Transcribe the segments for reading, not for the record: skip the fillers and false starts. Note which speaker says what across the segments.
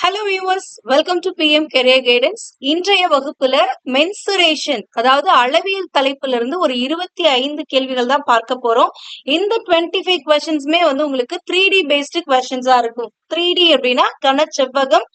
Speaker 1: Hello viewers, welcome to PM career guidance. இன்றைய வகுப்புல mensuration அதாவது அளவியல் தலைப்புல இருந்து ஒரு 25 கேள்விகள் தான் பார்க்க போறோம். இந்த 25 கொஸ்டின்ஸ்மே உங்களுக்கு 3D பேஸ்டு கொஸ்டின்ஸா இருக்கும். 3D அப்படின்னா கனச்செவ்வகம்,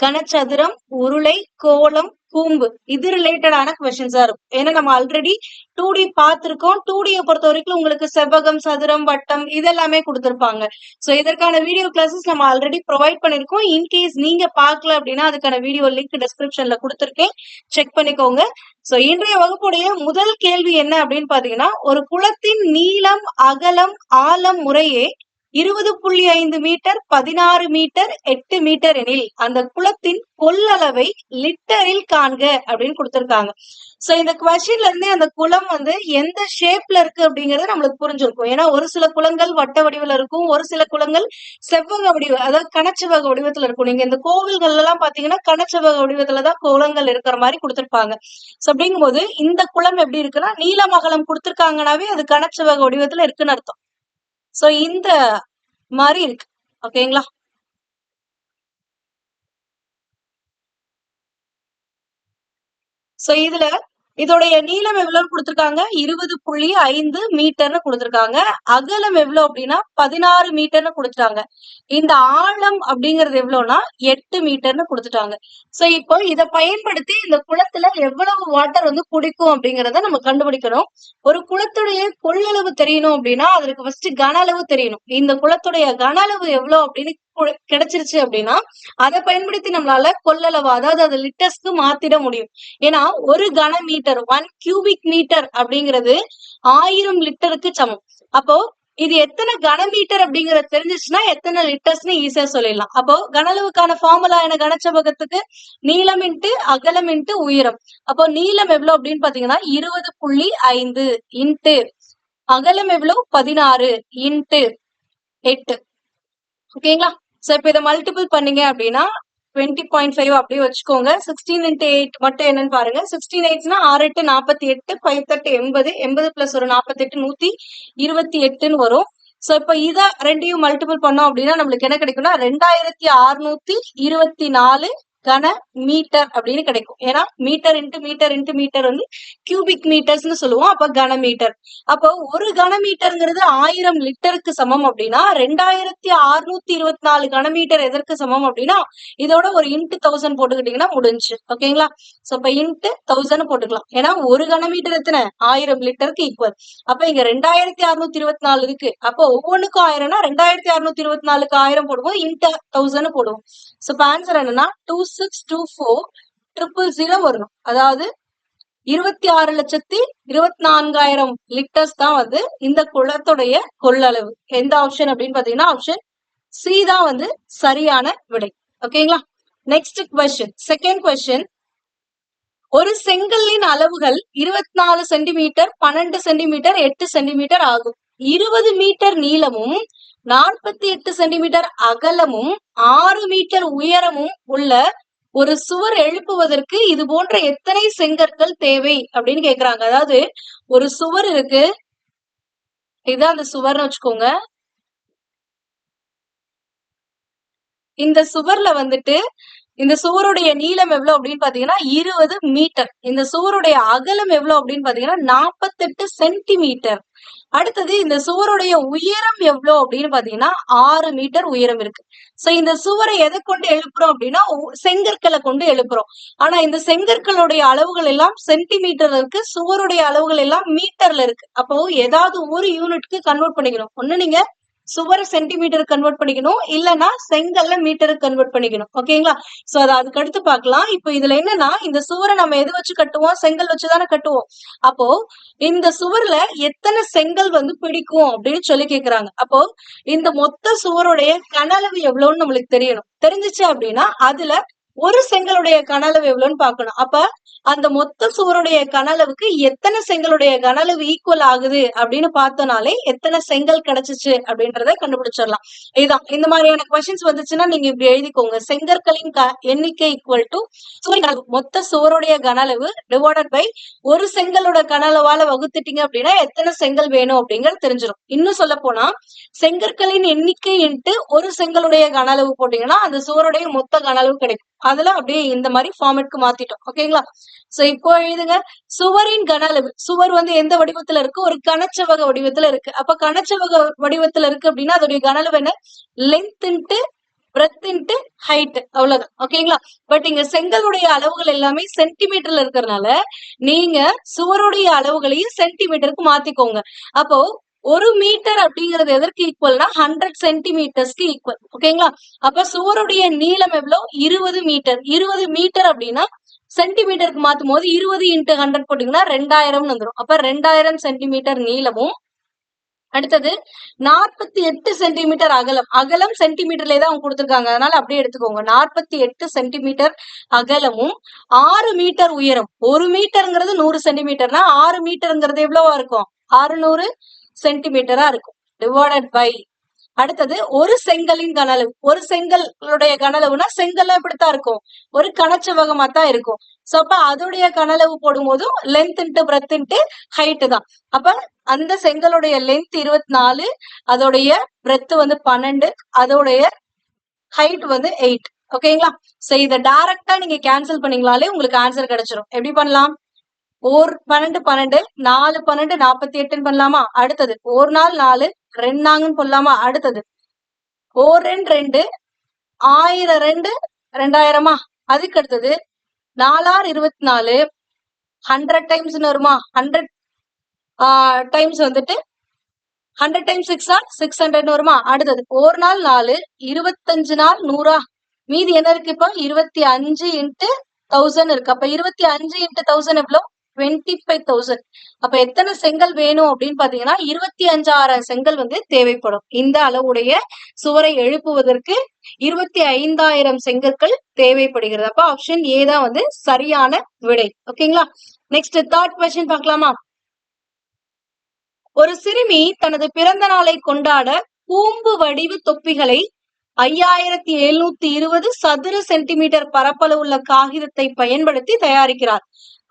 Speaker 1: கனச்சதுரம், உருளை, கோளம், கூம்பு இது ரிலேட்டடான கொஸ்டின்ஸா இருக்கும். ஏன்னா நம்ம ஆல்ரெடி 2D பார்த்திருக்கோம். 2D பொறுத்த வரைக்கும் உங்களுக்கு செவ்வகம், சதுரம், வட்டம் இதெல்லாமே கொடுத்திருப்பாங்க. சோ இதற்கான வீடியோ கிளாஸஸ் நம்ம ஆல்ரெடி ப்ரொவைட் பண்ணிருக்கோம். இன்கேஸ் நீங்க பார்க்கல அப்படின்னா அதுக்கான வீடியோ லிங்க் டிஸ்கிரிப்ஷன்ல கொடுத்திருக்கேன், செக் பண்ணிக்கோங்க. சோ இன்றைய வகுப்புடைய முதல் கேள்வி என்ன அப்படின்னு பாத்தீங்கன்னா, ஒரு குளத்தின் நீளம், அகலம், ஆழம் முறையே 20.5 மீட்டர், 16 மீட்டர், 8 மீட்டர் எனில் அந்த குளத்தின் கொள்ளளவை லிட்டரில் காண்க அப்படின்னு கொடுத்திருக்காங்க. சோ இந்த கொஸ்டின்ல இருந்தே அந்த குளம் எந்த ஷேப்ல இருக்கு அப்படிங்கறது நம்மளுக்கு புரிஞ்சிருக்கும். ஏன்னா ஒரு சில குளங்கள் வட்ட வடிவில் இருக்கும், ஒரு சில குளங்கள் செவ்வக வடிவ அதாவது கனச்செவ்வக வடிவத்துல இருக்கும். நீங்க இந்த கோவில்கள் எல்லாம் பாத்தீங்கன்னா கனச்செவ்வக வடிவத்துலதான் குளங்கள் இருக்கிற மாதிரி கொடுத்திருப்பாங்க. சோ அப்படிங்கும் போது இந்த குளம் எப்படி இருக்குன்னா நீளம் அகலம் கொடுத்திருக்காங்கன்னாவே அது கனச்செவ்வக வடிவத்துல இருக்குன்னு அர்த்தம். சோ இந்த மாதிரி இருக்கு. ஓகேங்களா? சோ இதுல இதோடைய நீளம் எவ்வளவு கொடுத்திருக்காங்க? 20.5 மீட்டர்னு கொடுத்திருக்காங்க. அகலம் எவ்வளவு அப்படின்னா 16 மீட்டர்னு கொடுத்துட்டாங்க. இந்த ஆழம் அப்படிங்கிறது எவ்வளவுனா 8 மீட்டர்னு கொடுத்துட்டாங்க. சோ இப்போ இத பயன்படுத்தி இந்த குளத்துல எவ்வளவு வாட்டர் குடிக்கும் அப்படிங்கறத நம்ம கண்டுபிடிக்கணும். ஒரு குளத்துடைய கொள்ளளவு தெரியணும் அப்படின்னா அதற்கு ஃபர்ஸ்ட் கன அளவு தெரியணும். இந்த குளத்துடைய கன அளவு எவ்வளவு அப்படின்னு கிடைச்சிருச்சு அப்படின்னா அதை பயன்படுத்தி நம்மளால கொள்ளளவு அதாவது அது லிட்டர்ஸ்க்கு மாத்திட முடியும். ஏன்னா ஒரு கன மீட்டர் 1 கியூபிக் மீட்டர் அப்படிங்கிறது 1000 லிட்டருக்கு சமம். அப்போ இது எத்தனை கனமீட்டர் அப்படிங்கறது தெரிஞ்சிச்சுன்னா எத்தனை லிட்டர்ஸ்னு ஈஸியா சொல்லிடலாம். அப்போ கனளவுக்கான ஃபார்முலா என்ன? கனச்செவ்வகத்துக்கு நீளம் இன்ட்டு அகலம் இன்ட்டு உயரம். அப்போ நீளம் எவ்வளவு அப்படின்னு பாத்தீங்கன்னா 20.5 இன்ட்டு அகலம் எவ்வளவு 16 இன்ட்டு 8. ஓகேங்களா? சோ இப்ப இதை மல்டிபிள் பண்ணீங்க அப்படின்னா 20.5 அப்படியே வச்சுக்கோங்க. 16 into 8 மட்டும் என்னன்னு பாருங்க. 16 8னா 6 8 48, 5 8 80, 80 பிளஸ் ஒரு 48 128ன்னு வரும். சோ இப்ப இத ரெண்டையும் மல்டிபிள் பண்ணோம் அப்படின்னா நம்மளுக்கு என்ன கிடைக்கும்னா 2624 கன மீட்டர் அப்படின்னு கிடைக்கும். ஏன்னா metre into metre into metre cubic மீட்டர்ஸ்னு சொல்லுவோம். அப்ப கன மீட்டர். அப்போ ஒரு கன மீட்டர்ங்கிறது 1000 லிட்டருக்கு சமம் அப்படின்னா 2624 கனமீட்டர் எதற்கு சமம் அப்படின்னா இதோட ஒரு இன்ட்டு 1000 போட்டுக்கிட்டீங்கன்னா முடிஞ்சு. ஓகேங்களா? சோ இப்ப இன்ட்டு 1000 போட்டுக்கலாம். ஏன்னா ஒரு கனமீட்டர் எத்தனை 1000 லிட்டருக்கு ஈக்குவல். அப்ப இங்க 2624 இருக்கு. அப்போ ஒவ்வொன்றுக்கும் 1000னா 2624க்கு 1000 போடுவோம், இன்ட்டு 1000 போடுவோம். சோ இப்ப ஆன்சர் என்னன்னா 2624,000 வரணும். அதாவது 26,24,000 லிட்டர்ஸ் தான் இந்த குளத்துடைய கொள்ளளவு. எந்த ஆப்ஷன் அப்படின்னு பாத்தீங்கன்னா ஆப்ஷன் சி தான் சரியான விடை. ஓகேங்களா? Next question, second question. ஒரு செங்கல்லின் அளவுகள் 24 சென்டிமீட்டர், 12 சென்டிமீட்டர், 8 சென்டிமீட்டர் ஆகும். 20 மீட்டர் நீளமும் 48 சென்டிமீட்டர் அகலமும் 6 மீட்டர் உயரமும் உள்ள ஒரு சுவர் எழுப்புவதற்கு இது போன்ற எத்தனை செங்கற்கள் தேவை அப்படின்னு கேக்குறாங்க. அதாவது ஒரு சுவர் இருக்கு, இதுதான் அந்த சுவர்னு வச்சுக்கோங்க. இந்த சுவர்ல இந்த சுவருடைய நீளம் எவ்வளவு அப்படின்னு பாத்தீங்கன்னா 20 மீட்டர். இந்த சுவருடைய அகலம் எவ்வளவு அப்படின்னு பாத்தீங்கன்னா 48 சென்டிமீட்டர். அடுத்தது இந்த சுவருடைய உயரம் எவ்வளவு அப்படின்னு பாத்தீங்கன்னா 6 மீட்டர் உயரம் இருக்கு. சோ இந்த சுவரை எதை கொண்டு எழுப்புறோம் அப்படின்னா செங்கற்களை கொண்டு எழுப்புறோம். ஆனா இந்த செங்கற்களுடைய அளவுகள் எல்லாம் சென்டிமீட்டர்ல இருக்கு, சுவருடைய அளவுகள் எல்லாம் மீட்டர்ல இருக்கு. அப்போ ஏதாவது ஒரு யூனிட்க்கு கன்வெர்ட் பண்ணிக்கணும். ஒண்ணு நீங்க சுவரை சென்டிமீட்டர் கன்வெர்ட் பண்ணிக்கணும், இல்லைன்னா செங்கல்ல மீட்டருக்கு கன்வெர்ட் பண்ணிக்கணும். ஓகேங்களா? சோ அதை அதுக்கு அடுத்து பார்க்கலாம். இப்போ இதுல என்னன்னா இந்த சுவரை நம்ம எது வச்சு கட்டுவோம்? செங்கல் வச்சுதானே கட்டுவோம். அப்போ இந்த சுவர்ல எத்தனை செங்கல் பிடிக்கும் அப்படின்னு சொல்லி கேக்குறாங்க. அப்போ இந்த மொத்த சுவருடைய கன அளவு எவ்வளவுன்னு நம்மளுக்கு தெரியணும். தெரிஞ்சிச்சு அப்படின்னா அதுல ஒரு செங்கலுடைய கன அளவு எவ்வளவுன்னு பார்க்கணும். அப்ப அந்த மொத்த சுவருடைய கன அளவுக்கு எத்தனை செங்கலுடைய கன அளவு ஈக்குவல் ஆகுது அப்படின்னு பார்த்தோம்னாலே எத்தனை செங்கல் கிடைச்சிச்சு அப்படின்றத கண்டுபிடிச்சிடலாம். இதுதான் இந்த மாதிரியான கொஸ்டின்ஸ் வந்துச்சுன்னா நீங்க இப்படி எழுதிக்கோங்க. செங்கற்களின் எண்ணிக்கை ஈக்குவல் டு சுவரின் அளவு, மொத்த சுவருடைய கன அளவு டிவைடட் பை ஒரு செங்கலோட கன அளவால வகுத்துட்டீங்க அப்படின்னா எத்தனை செங்கல் வேணும் அப்படிங்கிறது தெரிஞ்சிடும். இன்னும் சொல்ல போனா செங்கற்களின் எண்ணிக்கை இன்ட்டு ஒரு செங்கலுடைய கன அளவு போட்டீங்கன்னா அந்த சுவருடைய மொத்த கன அளவு கிடைக்கும். அதுல அப்படியே இந்த மாதிரி ஃபார்மேட்க்கு மாத்திட்டோம். ஓகேங்களா? சோ இப்போ எழுதுங்க. சுவரின் கன அளவு. சுவர் வந்து எந்த வடிவத்துல இருக்கு? ஒரு கனச்செவ்வக வடிவத்துல இருக்கு. அப்ப கனச்செவ்வக வடிவத்துல இருக்கு அப்படின்னா அதோடைய கன அளவு என்ன? Length into breadth into height, அவ்வளவுதான். ஓகேங்களா? பட் இங்க செங்கலுடைய அளவுகள் எல்லாமே சென்டிமீட்டர்ல இருக்கிறதுனால நீங்க சுவருடைய அளவுகளையும் சென்டிமீட்டருக்கு மாத்திக்கோங்க. அப்போ ஒரு மீட்டர் அப்படிங்கிறது எதற்கு ஈக்குவல்னா 100 சென்டிமீட்டர்ஸ்க்கு ஈக்குவல். ஓகேங்களா? அப்ப சுவருடைய நீளம் எவ்வளவு? 20 மீட்டர். 20 மீட்டர் அப்படின்னா சென்டிமீட்டருக்கு மாத்தும் போது 20 இன்ட்டு 100 போட்டீங்கன்னா 2000 வந்துடும். அப்ப 2000 சென்டிமீட்டர் நீளமும், அடுத்தது 48 சென்டிமீட்டர் அகலம். அகலம் சென்டிமீட்டர்லயே தான் அவங்க கொடுத்திருக்காங்க, அதனால அப்படியே எடுத்துக்கோங்க. 48 சென்டிமீட்டர் அகலமும் 6 மீட்டர் உயரம். 1 மீட்டர்ங்கிறது 100 சென்டிமீட்டர்னா 6 மீட்டர்ங்கிறது எவ்வளவா இருக்கும்? 600 சென்டிமீட்டரா இருக்கும். டிவைடட் பை, அடுத்தது ஒரு செங்கலின் கன அளவு. ஒரு செங்கலுடைய கன அளவுனா செங்கல் இப்படித்தான் இருக்கும், ஒரு கனச்செவ்வகமா தான் இருக்கும். சோ அப்ப அதோடைய கன அளவு போடும் போதும் length into breadth into height தான். அப்ப அந்த செங்கலுடைய லென்த் 24, அதோடைய பிரெத் வந்து 12, அதோடைய ஹைட் வந்து 8. ஓகேங்களா? சோ இதை டைரக்டா நீங்க கேன்சல் பண்ணீங்களாலே உங்களுக்கு ஆன்சர் கிடைச்சிடும். எப்படி பண்ணலாம்? 12 12 4 12 48 பண்ணலாமா? அடுத்தது 1 நாள் 4 2 நாங்கன்னு போடலாமா? அடுத்தது 1 2 2 1000 2 2000மா? அதுக்கு அடுத்தது 4 6 24 100 டைம்ஸ் வருமா? 100 டைம்ஸ் வந்துட்டு 100 டைம்ஸ் 6 ஆர் 600 வருமா? அடுத்தது 1 நாள் 4 25 நாள் 100. மீதி என்ன இருக்கு? இப்போ 25 இன்ட்டு 1000 இருக்கு. அப்ப 25 இன்ட்டு 1000 எவ்வளவு? 25,000. அப்ப எத்தனை செங்கல் வேணும் அப்படின்னு பாத்தீங்கன்னா 25,000 செங்கல் வந்து தேவைப்படும். இந்த அளவுடைய சுவரை எழுப்புவதற்கு 25,000 செங்கற்கள் தேவைப்படுகிறது. அப்ப ஆப்ஷன் ஏ தான் வந்து சரியான விடை. ஓகேங்களா? நெக்ஸ்ட் தேர்ட் கொஸ்டின் பார்க்கலாமா? ஒரு சிறுமி தனது பிறந்த நாளை கொண்டாட கூம்பு வடிவு தொப்பிகளை 5720 சதுர சென்டிமீட்டர் பரப்பளவுள்ள காகிதத்தை பயன்படுத்தி தயாரிக்கிறார்.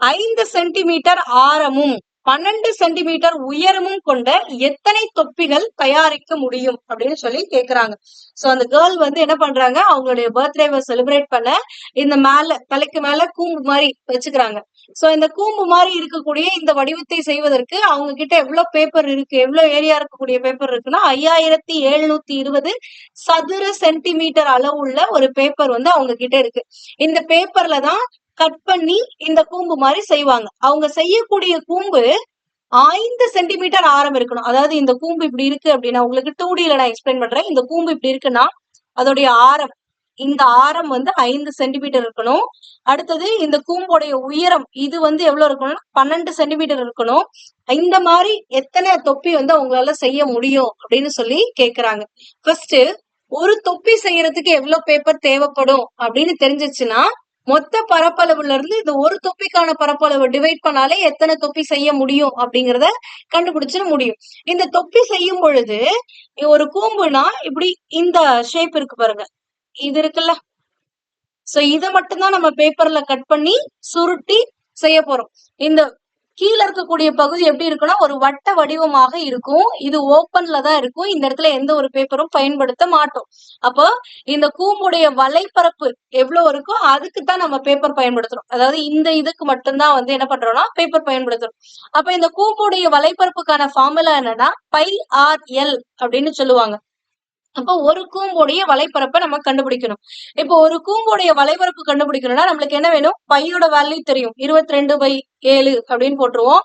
Speaker 1: 5 சென்டிமீட்டர் ஆரமும் 12 சென்டிமீட்டர் உயரமும் கொண்ட எத்தனை தொப்பிகள் தயாரிக்க முடியும் அப்படின்னு சொல்லி கேக்குறாங்க. சோ அந்த கேர்ள் வந்து என்ன பண்றாங்க, அவங்களுடைய பர்த்டேவை செலிப்ரேட் பண்ண இந்த மேல தலைக்கு மேல கூம்பு மாதிரி வச்சுக்கிறாங்க. சோ இந்த கூம்பு மாதிரி இருக்கக்கூடிய இந்த வடிவத்தை செய்வதற்கு அவங்க கிட்ட எவ்வளவு பேப்பர் இருக்கு, எவ்வளவு ஏரியா இருக்கக்கூடிய பேப்பர் இருக்குன்னா 5720 சதுர சென்டிமீட்டர் அளவுள்ள ஒரு பேப்பர் வந்து அவங்க கிட்ட இருக்கு. இந்த பேப்பர்ல தான் கட் பண்ணி இந்த கூம்பு மாதிரி செய்வாங்க. அவங்க செய்யக்கூடிய கூம்பு 5 சென்டிமீட்டர் ஆரம் இருக்கணும். அதாவது இந்த கூம்பு இப்படி இருக்கு அப்படின்னா, உங்களுக்கு 2Dல நான் எக்ஸ்பிளைன் பண்றேன். இந்த கூம்பு இப்படி இருக்குன்னா அதோடைய ஆரம், இந்த ஆரம் வந்து 5 சென்டிமீட்டர் இருக்கணும். அடுத்தது இந்த கூம்போடைய உயரம் இது வந்து எவ்வளவு இருக்கணும்னா 12 சென்டிமீட்டர் இருக்கணும். இந்த மாதிரி எத்தனை தொப்பி வந்து அவங்களால செய்ய முடியும் அப்படின்னு சொல்லி கேக்குறாங்க. ஃபர்ஸ்ட் ஒரு தொப்பி செய்யறதுக்கு எவ்வளவு பேப்பர் தேவைப்படும் அப்படின்னு தெரிஞ்சிச்சுன்னா மொத்த பரப்பளவுல இருந்து இந்த ஒரு தொப்பிக்கான பரப்பளவு டிவைட் பண்ணாலே எத்தனை தொப்பி செய்ய முடியும் அப்படிங்கறத கண்டுபிடிச்சிட முடியும். இந்த தொப்பி செய்யும் பொழுது ஒரு கூம்புனா இப்படி இந்த ஷேப் இருக்கு பாருங்க, இது இருக்குல்ல. சோ இதை மட்டும்தான் நம்ம பேப்பர்ல கட் பண்ணி சுருட்டி செய்ய போறோம். இந்த கீழே இருக்கக்கூடிய பகுதி எப்படி இருக்குன்னா ஒரு வட்ட வடிவமாக இருக்கும். இது ஓப்பன்ல தான் இருக்கும். இந்த இடத்துல எந்த ஒரு பேப்பரும் பயன்படுத்த மாட்டோம். அப்போ இந்த கூம்புடைய வலைப்பரப்பு எவ்வளவு இருக்கோ அதுக்கு தான் நம்ம பேப்பர் பயன்படுத்துறோம். அதாவது இந்த இதுக்கு மட்டும்தான் வந்து என்ன பண்றோம்னா பேப்பர் பயன்படுத்துறோம். அப்ப இந்த கூம்புடைய வலைப்பரப்புக்கான ஃபார்முலா என்னன்னா πr/l அப்படின்னு சொல்லுவாங்க. அப்போ ஒரு கூம்புடைய வலைப்பரப்பை நம்ம கண்டுபிடிக்கணும். இப்போ ஒரு கூம்புடைய வலைப்பரப்பு கண்டுபிடிக்கணும்னா நம்மளுக்கு என்ன வேணும்? பையோட வேல்யூ தெரியும், 22/7 அப்படின்னு போட்டுருவோம்.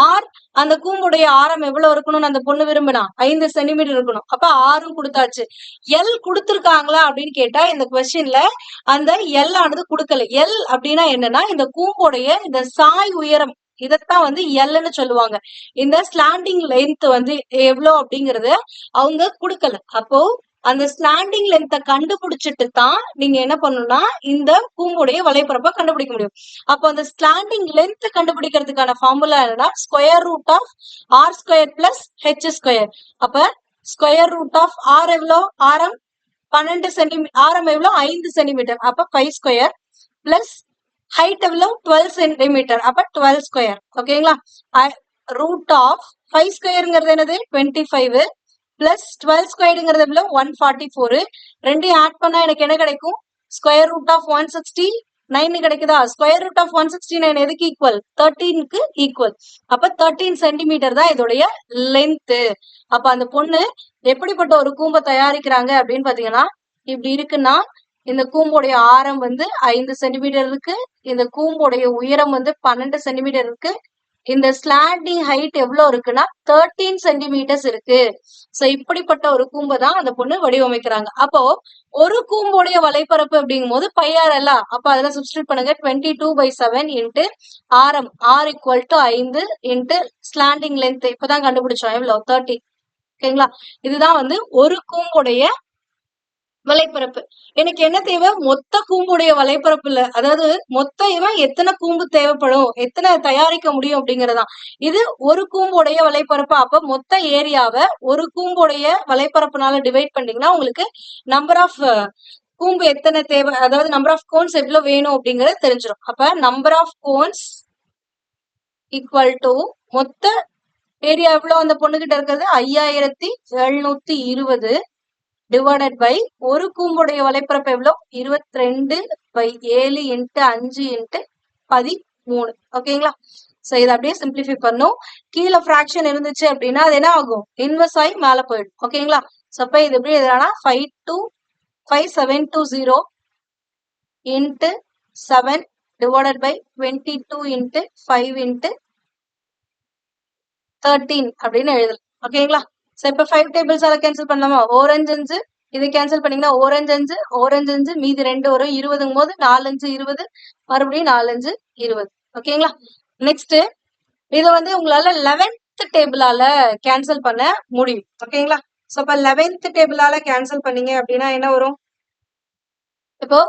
Speaker 1: ஆர் அந்த கூம்புடைய ஆரம் எவ்வளவு இருக்கணும்னு அந்த பொண்ணு விரும்பினா 5 சென்டிமீட்டர் இருக்கணும். அப்ப 6 கொடுத்தாச்சு. எல் கொடுத்திருக்காங்களா அப்படின்னு கேட்டா இந்த கொஸ்டின்ல அந்த எல் ஆனது கொடுக்கல. எல் அப்படின்னா என்னன்னா இந்த கூம்புடைய இந்த சாய் உயரம், இதத்தான் வந்து எல்ன்னு சொல்லுவாங்க. இந்த ஸ்லாண்டிங் லென்த் வந்து எவ்வளவு அப்படிங்கறது அவங்க கொடுக்கல. அப்போ அந்த ஸ்லாண்டிங் லென்த்தை கண்டுபிடிச்சிட்டு தான் நீங்க என்ன பண்ணணும்னா இந்த கூம்புடைய வலைப்பரப்பை கண்டுபிடிக்க முடியும். அப்போ அந்த ஸ்லாண்டிங் லென்த் கண்டுபிடிக்கிறதுக்கான ஃபார்முலா என்னன்னா square root of R square plus H square. அப்ப ஸ்கொயர் ரூட் ஆஃப் ஆர் எவ்வளோ, ஆரம் 12 சென்டிமீட்டர், ஆரம் எவ்வளோ 5 சென்டிமீட்டர், அப்ப 5 ஸ்கொயர் பிளஸ் ஹைட் எவ்வளோ 12 சென்டிமீட்டர், அப்ப 12 ஸ்கொயர். ஓகேங்களா? ரூட் ஆஃப் 5 ஸ்கொயருங்கிறது என்னது 25 பிளஸ் 12 ஸ்கொயருங்கிறது எவ்வளோ 144. ரெண்டையும் ஆட் பண்ணா எனக்கு என்ன கிடைக்கும், ஸ்கொயர் ரூட் ஆஃப் 169 கிடைக்குதா? ஸ்கொயர் ரூட் ஆஃப் 169 எதுக்கு ஈக்குவல், 13க்கு ஈக்குவல். அப்ப 13 சென்டிமீட்டர் தான் இதோடைய லென்த். அப்ப அந்த பொண்ணு எப்படிப்பட்ட ஒரு கூம்பை தயாரிக்கிறாங்க அப்படின்னு பாத்தீங்கன்னா, இப்படி இருக்குன்னா இந்த கூம்போடைய ஆரம் வந்து 5 சென்டிமீட்டர் இருக்கு, இந்த கூம்போடைய உயரம் வந்து 12 சென்டிமீட்டர் இருக்கு, இந்த ஸ்லாண்டிங் ஹைட் எவ்வளவு இருக்குன்னா 13 சென்டிமீட்டர்ஸ் இருக்கு. சோ இப்படிப்பட்ட ஒரு கூம்பை தான் அந்த பொண்ணு வடிவமைக்கிறாங்க. அப்போ ஒரு கூம்போடைய வலைப்பரப்பு அப்படிங்கும் போது பையார் அல்ல, அப்ப அதுல சப்ஸ்டியூட் பண்ணுங்க 22/7 இன்ட்டு ஆரம் R equal to 5 into slanting length இப்பதான் கண்டுபிடிச்சோம் எவ்வளவு 30. ஓகேங்களா? இதுதான் வந்து ஒரு கூம்புடைய வலைப்பரப்பு. எனக்கு என்ன தேவை, மொத்த கூம்புடைய வலைப்பரப்பு இல்ல, அதாவது மொத்த இவன் எத்தனை கூம்பு தேவைப்படும், எத்தனை தயாரிக்க முடியும் அப்படிங்கறதான். இது ஒரு கூம்புடைய வலைப்பரப்பு. அப்ப மொத்த ஏரியாவை ஒரு கூம்புடைய வலைப்பரப்புனால டிவைட் பண்ணீங்கன்னா உங்களுக்கு நம்பர் ஆஃப் கூம்பு எத்தனை தேவை, அதாவது நம்பர் ஆஃப் கோன்ஸ் எவ்வளவு வேணும் அப்படிங்கறது தெரிஞ்சிடும். அப்ப number of cones equal to மொத்த ஏரியா எவ்வளவு அந்த பொண்ணுகிட்ட இருக்கிறது 5720 டிவைடட் பை ஒரு கூம்புடைய வலைப்பரப்பு எவ்வளவு 22/7 இன்ட்டு 5 இன்ட்டு 13. ஓகேங்களா? சோ இதை அப்படியே சிம்பிளிஃபை பண்ணும். கீழே ஃபிராக்ஷன் இருந்துச்சு அப்படின்னா அது என்ன ஆகும், இன்வெர்ஸ் ஆகி மேல போயிடும். ஓகேங்களா? சோ அப்ப இது எப்படி எதுனா 5720 into 7 divided by 22 into 5 into 13 அப்படின்னு எழுதலாம். ஓகேங்களா? சோ இப்ப 5 டேபிள்ஸால கேன்சல் பண்ணலாமா, ஓரஞ்சு 5 இது கேன்சல் பண்ணீங்கன்னா ஓரஞ்சு 5 மீதி 2 வரும், 20ங்கும் போது 4 5 20, மறுபடியும் 4 5 20. ஓகேங்களா? நெக்ஸ்ட் இது வந்து உங்களால 11th டேபிளால கேன்சல் பண்ண முடியும். ஓகேங்களா? சோ இப்ப 11th டேபிளால கேன்சல் பண்ணீங்க அப்படின்னா என்ன வரும், இப்போ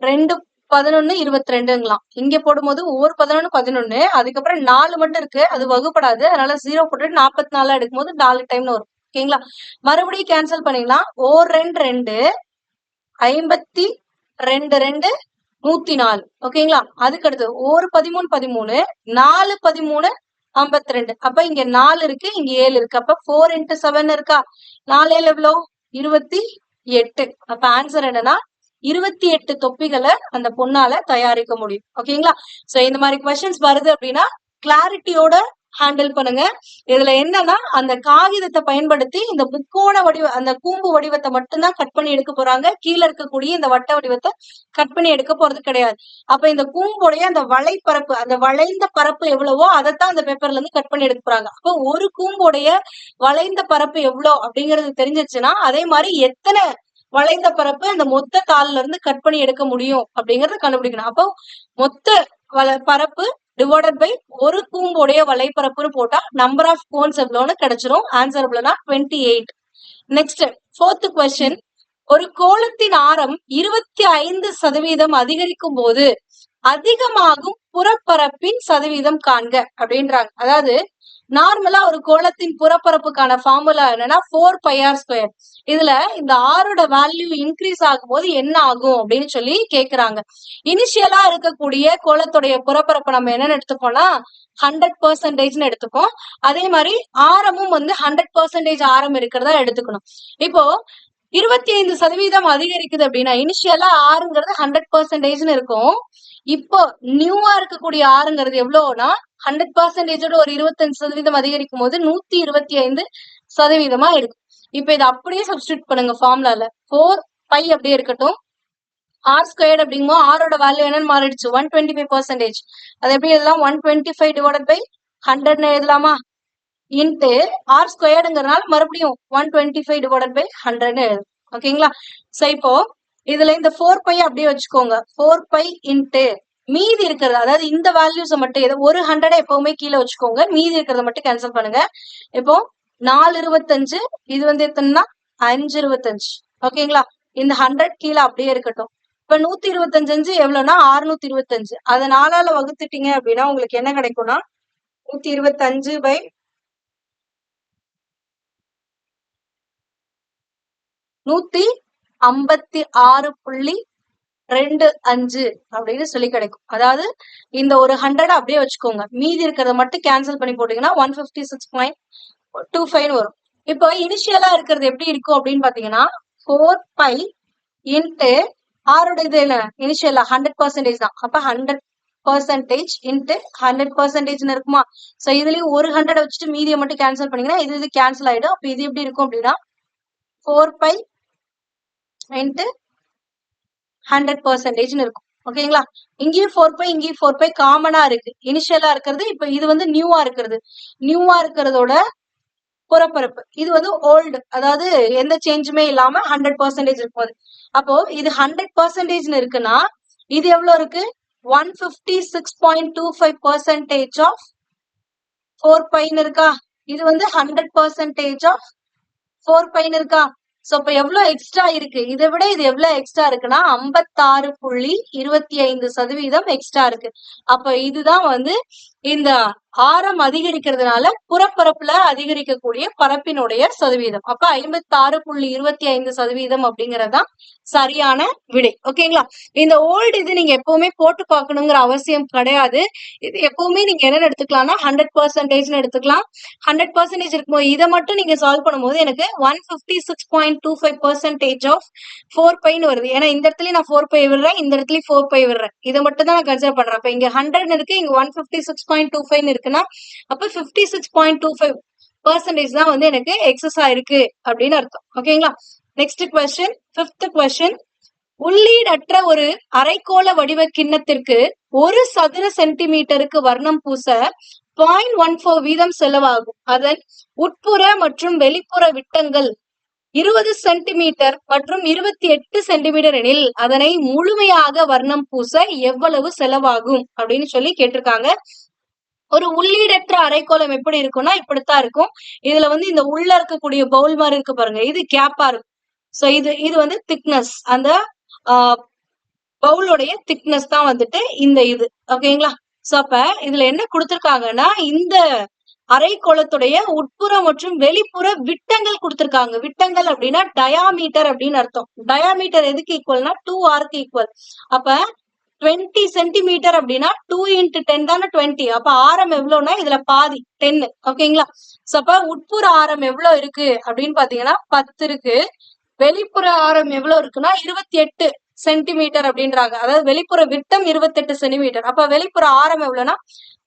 Speaker 1: 2 11 22ங்களாம், இங்க போடும்போது ஒவ்வொரு 11 11, அதுக்கப்புறம் 4 மட்டும் இருக்கு, அது வகுப்படாது, அதனால 0 போட்டுட்டு 44 எடுக்கும்போது 4 டைம்னு வரும். ஓகேங்களா? மறுபடியும் கேன்சல் பண்ணிக்கலாம், 2 52 2 104. ஓகேங்களா? அதுக்கு அடுத்து 13 13 4 13 52, அப்ப இங்க 4 இருக்கு, இங்க 7 இருக்கு, அப்ப 4 இன்ட்டு 7 இருக்கா, 4 7 எவ்வளோ 28. அப்ப ஆன்சர் என்னன்னா 28 தொப்பிகளை அந்த பொண்ணால தயாரிக்க முடியும். ஓகேங்களா? சோ இந்த மாதிரி கொஸ்டின்ஸ் வருது அப்படின்னா கிளாரிட்டியோட ஹேண்டில் பண்ணுங்க. இதுல என்னன்னா அந்த காகிதத்தை பயன்படுத்தி இந்த முக்கோண வடிவ அந்த கூம்பு வடிவத்தை மட்டும்தான் கட் பண்ணி எடுக்க போறாங்க, கீழே இருக்கக்கூடிய இந்த வட்ட வடிவத்தை கட் பண்ணி எடுக்க போறது கிடையாது. அப்ப இந்த கூம்புடைய அந்த வளைப்பரப்பு, அந்த வளைந்த பரப்பு எவ்வளவோ அதைத்தான் அந்த பேப்பர்ல இருந்து கட் பண்ணி எடுக்க போறாங்க. அப்போ ஒரு கூம்புடைய வளைந்த பரப்பு எவ்வளோ அப்படிங்கிறது தெரிஞ்சிச்சுன்னா அதே மாதிரி எத்தனை வளைந்த பரப்பு அந்த மொத்த தாள்ல இருந்து கட் பண்ணி எடுக்க முடியும் அப்படிங்கறத கண்டுபிடிக்கணும். அப்போ மொத்த பரப்பு டிவைடட் பை ஒரு கூம்புடைய வலைப்பரப்புன்னு போட்டா நம்பர் ஆஃப் கோன்ஸ் எவ்வளோன்னு கிடைச்சிரும். ஆன்சர் எவ்வளவுனா 28. நெக்ஸ்ட் 4th கொஸ்டின், ஒரு கோளத்தின் ஆரம் 25% அதிகரிக்கும் போது அதிகமாகும் புறப்பரப்பின் சதவீதம் காண்க அப்படின்றாங்க. அதாவது நார்மலா ஒரு கோளத்தின் புறப்பரப்புக்கான ஃபார்முலா என்னன்னா 4πr². இதுல இந்த ஆரோட வேல்யூ இன்க்ரீஸ் ஆகும் போது என்ன ஆகும் அப்படின்னு சொல்லி கேக்குறாங்க. இனிஷியலா இருக்கக்கூடிய கோளத்துடைய புறப்பரப்பு நம்ம என்னன்னு எடுத்துக்கோம்னா 100% எடுத்துக்கோம். அதே மாதிரி ஆரமும் வந்து 100% ஆரம் இருக்கிறதா எடுத்துக்கணும். இப்போ 25% அதிகரிக்குது அப்படின்னா இனிஷியலா ஆறுங்கிறது 100% இருக்கும். இப்போ நியூவா இருக்கக்கூடிய ஆறுங்கிறது எவ்வளவுனா 100%ஓட ஒரு 25% அதிகரிக்கும் போது 125% இருக்கும். இப்ப இதை அப்படியே சப்ஸ்டியூட் பண்ணுங்க ஃபார்முலால, 4π அப்படியே இருக்கட்டும், r² அப்படிங்கும்போது ஆரோட வேல்யூ என்னன்னு மாறிடுச்சு 125%. அது எப்படி எழுதலாம், 125 டிவைடட் பை 100 எழுதலாமா, இன்ட்டு r²ங்கிறதுனால மறுபடியும் 125 டிவைடட் பை 100 எழுதும். ஓகேங்களா? சோ இப்போ இதுல இந்த 4π அப்படியே வச்சுக்கோங்க, 4π இன்ட்டு மீதி இருக்கிறது, அதாவது இந்த வேல்யூஸை மட்டும் ஏதோ ஒரு 100 எப்பவுமே கீழே வச்சுக்கோங்க, மீதி இருக்கிறத மட்டும் கேன்சல் பண்ணுங்க. இப்போ 4 25 இது வந்து எத்தனைன்னா 525. ஓகேங்களா? இந்த 100 கீழே அப்படியே இருக்கட்டும். இப்ப 125 எவ்வளவுனா 625. அதை 4ஆல வகுத்துட்டீங்க அப்படின்னா உங்களுக்கு என்ன கிடைக்கும்னா 125 by 156.25 அப்படின்னு சொல்லி கிடைக்கும். அதாவது இந்த ஒரு 100 அப்படியே வச்சுக்கோங்க. மீதி இருக்கிறத மட்டும் கேன்சல் பண்ணி போட்டீங்கன்னா 156.25 வரும். இப்போ இனிஷியலா இருக்கிறது எப்படி இருக்கும் அப்படின்னு பாத்தீங்கன்னா 4π இன்ட்டு ஆரோட இது என்ன இனிஷியலா 100% தான். அப்ப 100% இன்ட்டு 100% இருக்குமா? சோ இதுலயும் ஒரு 100 வச்சுட்டு மீதியை மட்டும் கேன்சல் பண்ணீங்கன்னா இது கேன்சல் ஆயிடும். அப்ப இது எப்படி இருக்கும் அப்படின்னா 4π இன்ட்டு 100% இருக்கும். ஓகேங்களா? இங்கேயும் 4π இங்கேயும் 4π காமனா இருக்கு. இனிஷியலா இருக்கிறது இப்ப இது வந்து நியூவா இருக்கிறது. நியூவா இருக்கிறதோட புறப்பரப்பு இது வந்து ஓல்டு, அதாவது எந்த சேஞ்சுமே இல்லாம 100% இருக்கும். அப்போ இது 100% இருக்குன்னா இது எவ்வளவு இருக்கு? 156.25% ஆஃப் 4π இருக்கா? இது வந்து 100% ஆஃப் 4π இருக்கா? சோ அப்ப எவ்வளவு எக்ஸ்ட்ரா இருக்கு? இதை விட இது எவ்வளவு எக்ஸ்ட்ரா இருக்குன்னா 56.25% எக்ஸ்ட்ரா இருக்கு. அப்ப இதுதான் வந்து இந்த ஆரம் அதிகரிக்கிறதுனால புறப்பரப்புல அதிகரிக்கக்கூடிய பரப்பினுடைய சதவீதம். அப்ப 56.25% அப்படிங்கறதுதான் சரியான விடை. ஓகேங்களா? இந்த ஓல்டு இது நீங்க எப்பவுமே போட்டு பார்க்கணுங்கிற அவசியம் கிடையாது. இது எப்பவுமே நீங்க என்ன எடுத்துக்கலாம்னா 100% எடுத்துக்கலாம். 100% இருக்கும்போது இதை மட்டும் நீங்க சால்வ் பண்ணும்போது எனக்கு 156.25% ஆஃப் 4πன்னு வருது. ஏன்னா இந்த இடத்துல நான் 4π விடுறேன், இந்த இடத்துல 4π விடுறேன். இதை மட்டும் தான் நான் கன்சிடர் பண்றேன். அப்ப இங்க 100 இருக்கு, இங்க 156.25 இருக்குன்னா அப்ப 56.25% தான் வந்து எனக்கு எக்ஸஸ் ஆயிருக்கு அப்படின்னு அர்த்தம். ஓகேங்களா? Next question, 5th question. உள்ளீடற்ற ஒரு அரைக்கோள வடிவ கிண்ணத்திற்கு 1 சதுர சென்டிமீட்டருக்கு வர்ணம் பூச 0.14 வீதம் செலவாகும். அதன் உட்புற மற்றும் வெளிப்புற விட்டங்கள் 20 சென்டிமீட்டர் மற்றும் 28 சென்டிமீட்டர் எனில் அதனை முழுமையாக வர்ணம் பூச எவ்வளவு செலவாகும் அப்படின்னு சொல்லி கேட்டிருக்காங்க. ஒரு உள்ளீடற்ற அரைக்கோளம் எப்படி இருக்கும்னா இப்படித்தான் இருக்கும். இதுல வந்து இந்த உள்ள இருக்கக்கூடிய பவுல் மாதிரி இருக்கு பாருங்க, இது கேப்பா இருக்கும். சோ இது வந்து திக்னஸ், அந்த பவுலோடைய திக்னஸ் தான் வந்துட்டு இந்த இது. ஓகேங்களா? சோ அப்ப இதுல என்ன கொடுத்திருக்காங்கன்னா இந்த அரைக்கோளத்துடைய உட்புற மற்றும் வெளிப்புற விட்டங்கள் கொடுத்திருக்காங்க. விட்டங்கள் அப்படின்னா டயாமீட்டர் அப்படின்னு அர்த்தம். டயாமீட்டர் எதுக்கு ஈக்குவல்னா 2r ஈக்குவல். அப்ப 20 சென்டிமீட்டர் அப்படின்னா 2 into 10 தானே 20. அப்ப ஆரம் எவ்வளவுனா இதுல பாதி 10. ஓகேங்களா? சோ அப்ப உட்புற ஆரம் எவ்வளவு இருக்கு அப்படின்னு பாத்தீங்கன்னா 10 இருக்கு. வெளிப்புற ஆரம் எவ்வளவு இருக்குன்னா 28 சென்டிமீட்டர் அப்படின்றாங்க. அதாவது வெளிப்புற விட்டம் 28 சென்டிமீட்டர். அப்ப வெளிப்புற ஆரம் எவ்வளவுன்னா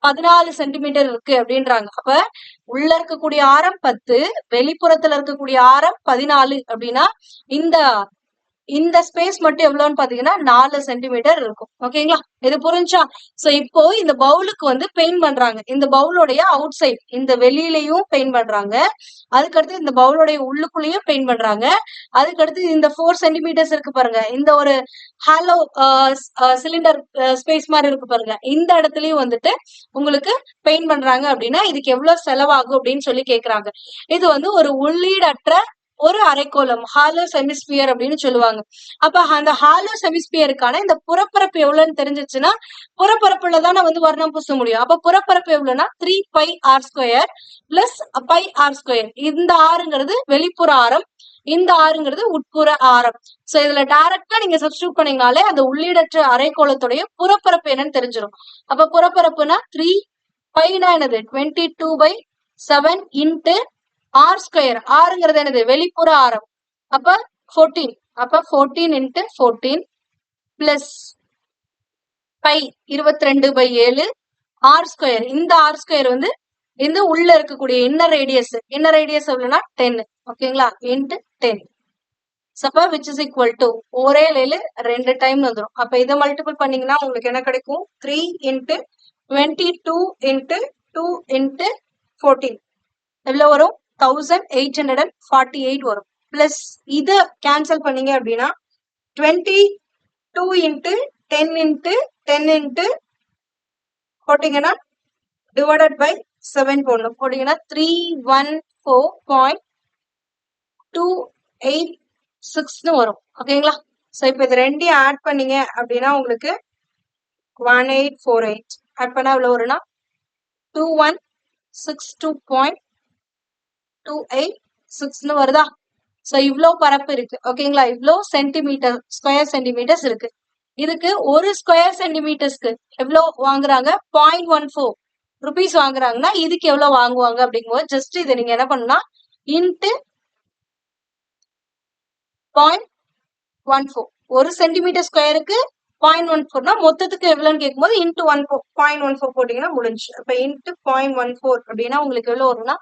Speaker 1: 14 சென்டிமீட்டர் இருக்கு அப்படின்றாங்க. அப்ப உள்ள இருக்கக்கூடிய ஆரம் 10, வெளிப்புறத்துல இருக்கக்கூடிய ஆரம் 14 அப்படின்னா இந்த ஸ்பேஸ் மட்டும் எவ்வளவுன்னு பாத்தீங்கன்னா 4 சென்டிமீட்டர் இருக்கும். ஓகேங்களா? இது புரிஞ்சா? சோ இப்போ இந்த பவுலுக்கு வந்து பெயிண்ட் பண்றாங்க. இந்த பவுலோடைய அவுட் சைட், இந்த வெளியிலையும் பெயிண்ட் பண்றாங்க. அதுக்கடுத்து இந்த பவுலோடைய உள்ளுக்குள்ளேயும் பெயிண்ட் பண்றாங்க. அதுக்கடுத்து இந்த 4 சென்டிமீட்டர்ஸ் இருக்கு பாருங்க, இந்த ஒரு ஹாலோ சிலிண்டர் ஸ்பேஸ் மாதிரி இருக்கு பாருங்க, இந்த இடத்துலயும் வந்துட்டு உங்களுக்கு பெயிண்ட் பண்றாங்க. அப்படின்னா இதுக்கு எவ்வளவு செலவாகும் அப்படின்னு சொல்லி கேக்குறாங்க. இது வந்து ஒரு உள்ளீடற்ற ஒரு அரைக்கோளம், ஹாலோ செமிஸ்பியர் அப்படின்னு சொல்லுவாங்க. அப்ப அந்த ஹாலோ செமிஸ்பியருக்கான இந்த புறப்பரப்பு எவ்வளவுன்னு தெரிஞ்சிச்சுன்னா புறப்பரப்புல தானே வந்து வர்ணம் பூச முடியும். அப்ப புறப்பரப்பு எவ்வளவுனா 3πr² பிளஸ் πr². இந்த ஆறுங்கிறது வெளிப்புற ஆரம், இந்த ஆறுங்கிறது உட்புற ஆரம். சோ இதுல டைரக்டா நீங்க சப்ஸ்டிடியூட் பண்ணீங்கனாலே அந்த உள்ளீடற்ற அரைக்கோளத்துடைய புறப்பரப்பு என்னன்னு தெரிஞ்சிடும். அப்ப புறப்பரப்புனா 3πனா என்னது 22/7 இன்ட்டு r². ஆறுங்கிறது என்னது வெளிப்புற ஆரம். அப்ப 14. அப்ப 14 இன்ட்டு 14 பிளஸ் π 22/7 r². இந்த r² வந்து இந்த உள்ள இருக்கக்கூடிய இன்னர் ரேடியஸ் எவ்வளவுனா 10. ஓகேங்களா? இன்ட்டு 10. அப்ப which is equal to ஒரே லைல 2 டைம் வந்துடும். அப்ப இதை மல்டிபிள் பண்ணீங்கன்னா உங்களுக்கு என்ன கிடைக்கும்? 3 இன்ட்டு 22 இன்ட்டு 2 இன்ட்டு 14 எவ்வளவு வரும்? 1848 வரும். பிளஸ் இத கேன்சல் பண்ணீங்க அப்படின்னா 22 இன்ட்டு 10 இன்ட்டு 10 இன்ட்டு போட்டீங்கன்னா டிவைடட் பை 7 போடணும். போட்டீங்கன்னா 314.2 2.86 வரும். ஓகேங்களா? ஸோ இப்போ இது ரெண்டையும் ஆட் பண்ணீங்க அப்படின்னா உங்களுக்கு 1848 ஆட் பண்ணா எவ்வளோ வரும்னா 2162.286 வருதா? ஸோ இவ்வளோ பரப்பு இருக்கு. ஓகேங்களா? இவ்வளோ சென்டிமீட்டர் ஸ்கொயர் சென்டிமீட்டர்ஸ் இருக்கு. இதுக்கு ஒரு ஸ்கொயர் சென்டிமீட்டர்ஸ்க்கு எவ்வளோ வாங்குறாங்க? 0.14 ருபீஸ் வாங்குறாங்கன்னா இதுக்கு எவ்வளவு வாங்குவாங்க அப்படிங்கும்போது ஜஸ்ட் இதை நீங்க என்ன பண்ணா இன்ட்டு 0.14 ஒரு சென்டிமீட்டர் ஸ்கொயருக்கு 0.14னா மொத்தத்துக்கு எவ்வளவுன்னு கேட்கும்போது இன்ட்டு 0.14 போட்டீங்கன்னா முடிஞ்சு. அப்ப இன்ட்டு 0.14 அப்படின்னா உங்களுக்கு எவ்வளவு வரும்னா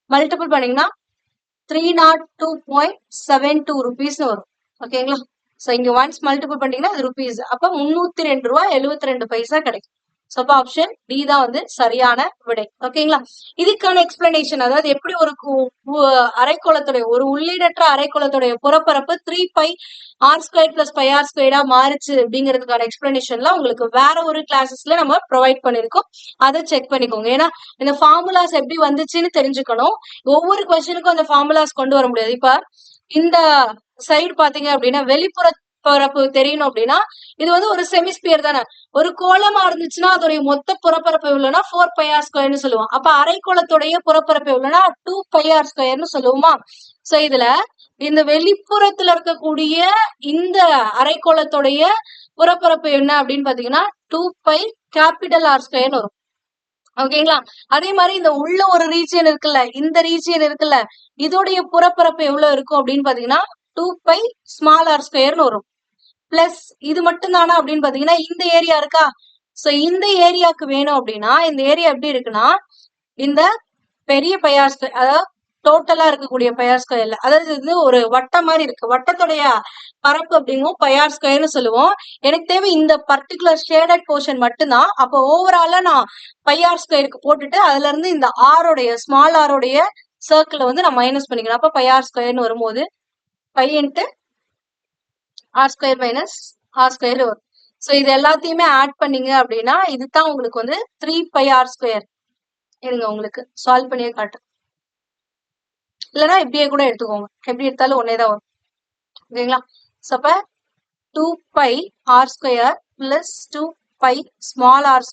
Speaker 1: மல்டிபிள் பண்ணீங்கன்னா 302.72 ருபீஸ்னு வரும். ஓகேங்களா? சோ இங்க ஒன்ஸ் மல்டிபிள் பண்ணீங்கன்னா அது ருபீஸ். அப்ப 302 ரூபாய் 72 பைசா கிடைக்கும். ஸோ அப்போ ஆப்ஷன் டி தான் வந்து சரியான விடை. ஓகேங்களா? இதுக்கான எக்ஸ்பிளனேஷன், அதாவது எப்படி ஒரு அரைக்கோளத்துடைய ஒரு உள்ளீடற்ற அரைக்கோளத்துடைய புறப்பரப்பு 3πr² + πr² மாறுச்சு அப்படிங்கிறதுக்கான எக்ஸ்பிளனேஷன்லாம் உங்களுக்கு வேற ஒரு கிளாஸஸ்ல நம்ம ப்ரொவைட் பண்ணிருக்கோம். அதை செக் பண்ணிக்கோங்க. ஏன்னா இந்த ஃபார்முலாஸ் எப்படி வந்துச்சுன்னு தெரிஞ்சுக்கணும். ஒவ்வொரு கொஸ்டினுக்கும் அந்த ஃபார்முலாஸ் கொண்டு வர முடியாது. இப்ப இந்த சைடு பாத்தீங்க அப்படின்னா வெளிப்புற பரப்பு தெரியணும் அப்படின்னா இது வந்து ஒரு செமிஸ்பியர் தானே. ஒரு கோளமா இருந்துச்சுன்னா அதோடைய மொத்த புறப்பரப்பு எவ்வளவுனா 4πr² சொல்லுவோம். அப்ப அரைக்கோளத்துடைய புறப்பரப்பு எவ்வளவுனா 2πr² சொல்லுவோமா? சோ இதுல இந்த வெளிப்புறத்துல இருக்கக்கூடிய இந்த அரைக்கோளத்துடைய புறப்பரப்பு என்ன அப்படின்னு பாத்தீங்கன்னா 2πR² வரும். ஓகேங்களா? அதே மாதிரி இந்த உள்ள ஒரு ரீஜியன் இருக்குல்ல, இந்த ரீஜியன் இருக்குல்ல, இதோடைய புறப்பரப்பு எவ்வளவு இருக்கும் அப்படின்னு பாத்தீங்கன்னா 2πr² வரும். பிளஸ் இது மட்டும் தானா அப்படின்னு பாத்தீங்கன்னா இந்த ஏரியா இருக்கா. சோ இந்த ஏரியாவுக்கு வேணும் அப்படின்னா இந்த ஏரியா எப்படி இருக்குன்னா இந்த பெரிய πr², அதாவது டோட்டலா இருக்கக்கூடிய πr², அதாவது இது ஒரு வட்டம் மாதிரி இருக்கு. வட்டத்துடைய பரப்பு அப்படிங்கும் πr² சொல்லுவோம். எனக்கு தேவை இந்த பர்டிகுலர் ஷேடட் போர்ஷன் மட்டும்தான். அப்போ ஓவராலா நான் πr² போட்டுட்டு அதுல இருந்து இந்த ஆரோடைய ஸ்மால் ஆரோடைய சர்க்கிளை வந்து நான் மைனஸ் பண்ணிக்கணும். அப்ப πr² வரும்போது π இன்ட்டு r² - r² வரும். சோ இது எல்லாத்தையுமே ஆட் பண்ணீங்க அப்படின்னா இதுதான் உங்களுக்கு வந்து 3πr². இருங்க உங்களுக்கு சால்வ் பண்ணியே காட்டு. இல்லைன்னா இப்படியே கூட எடுத்துக்கோங்க. எப்படி எடுத்தாலும் ஒன்னேதான் வரும். ஓகேங்களா? சோ அப்ப 2πr² + 2π small r² +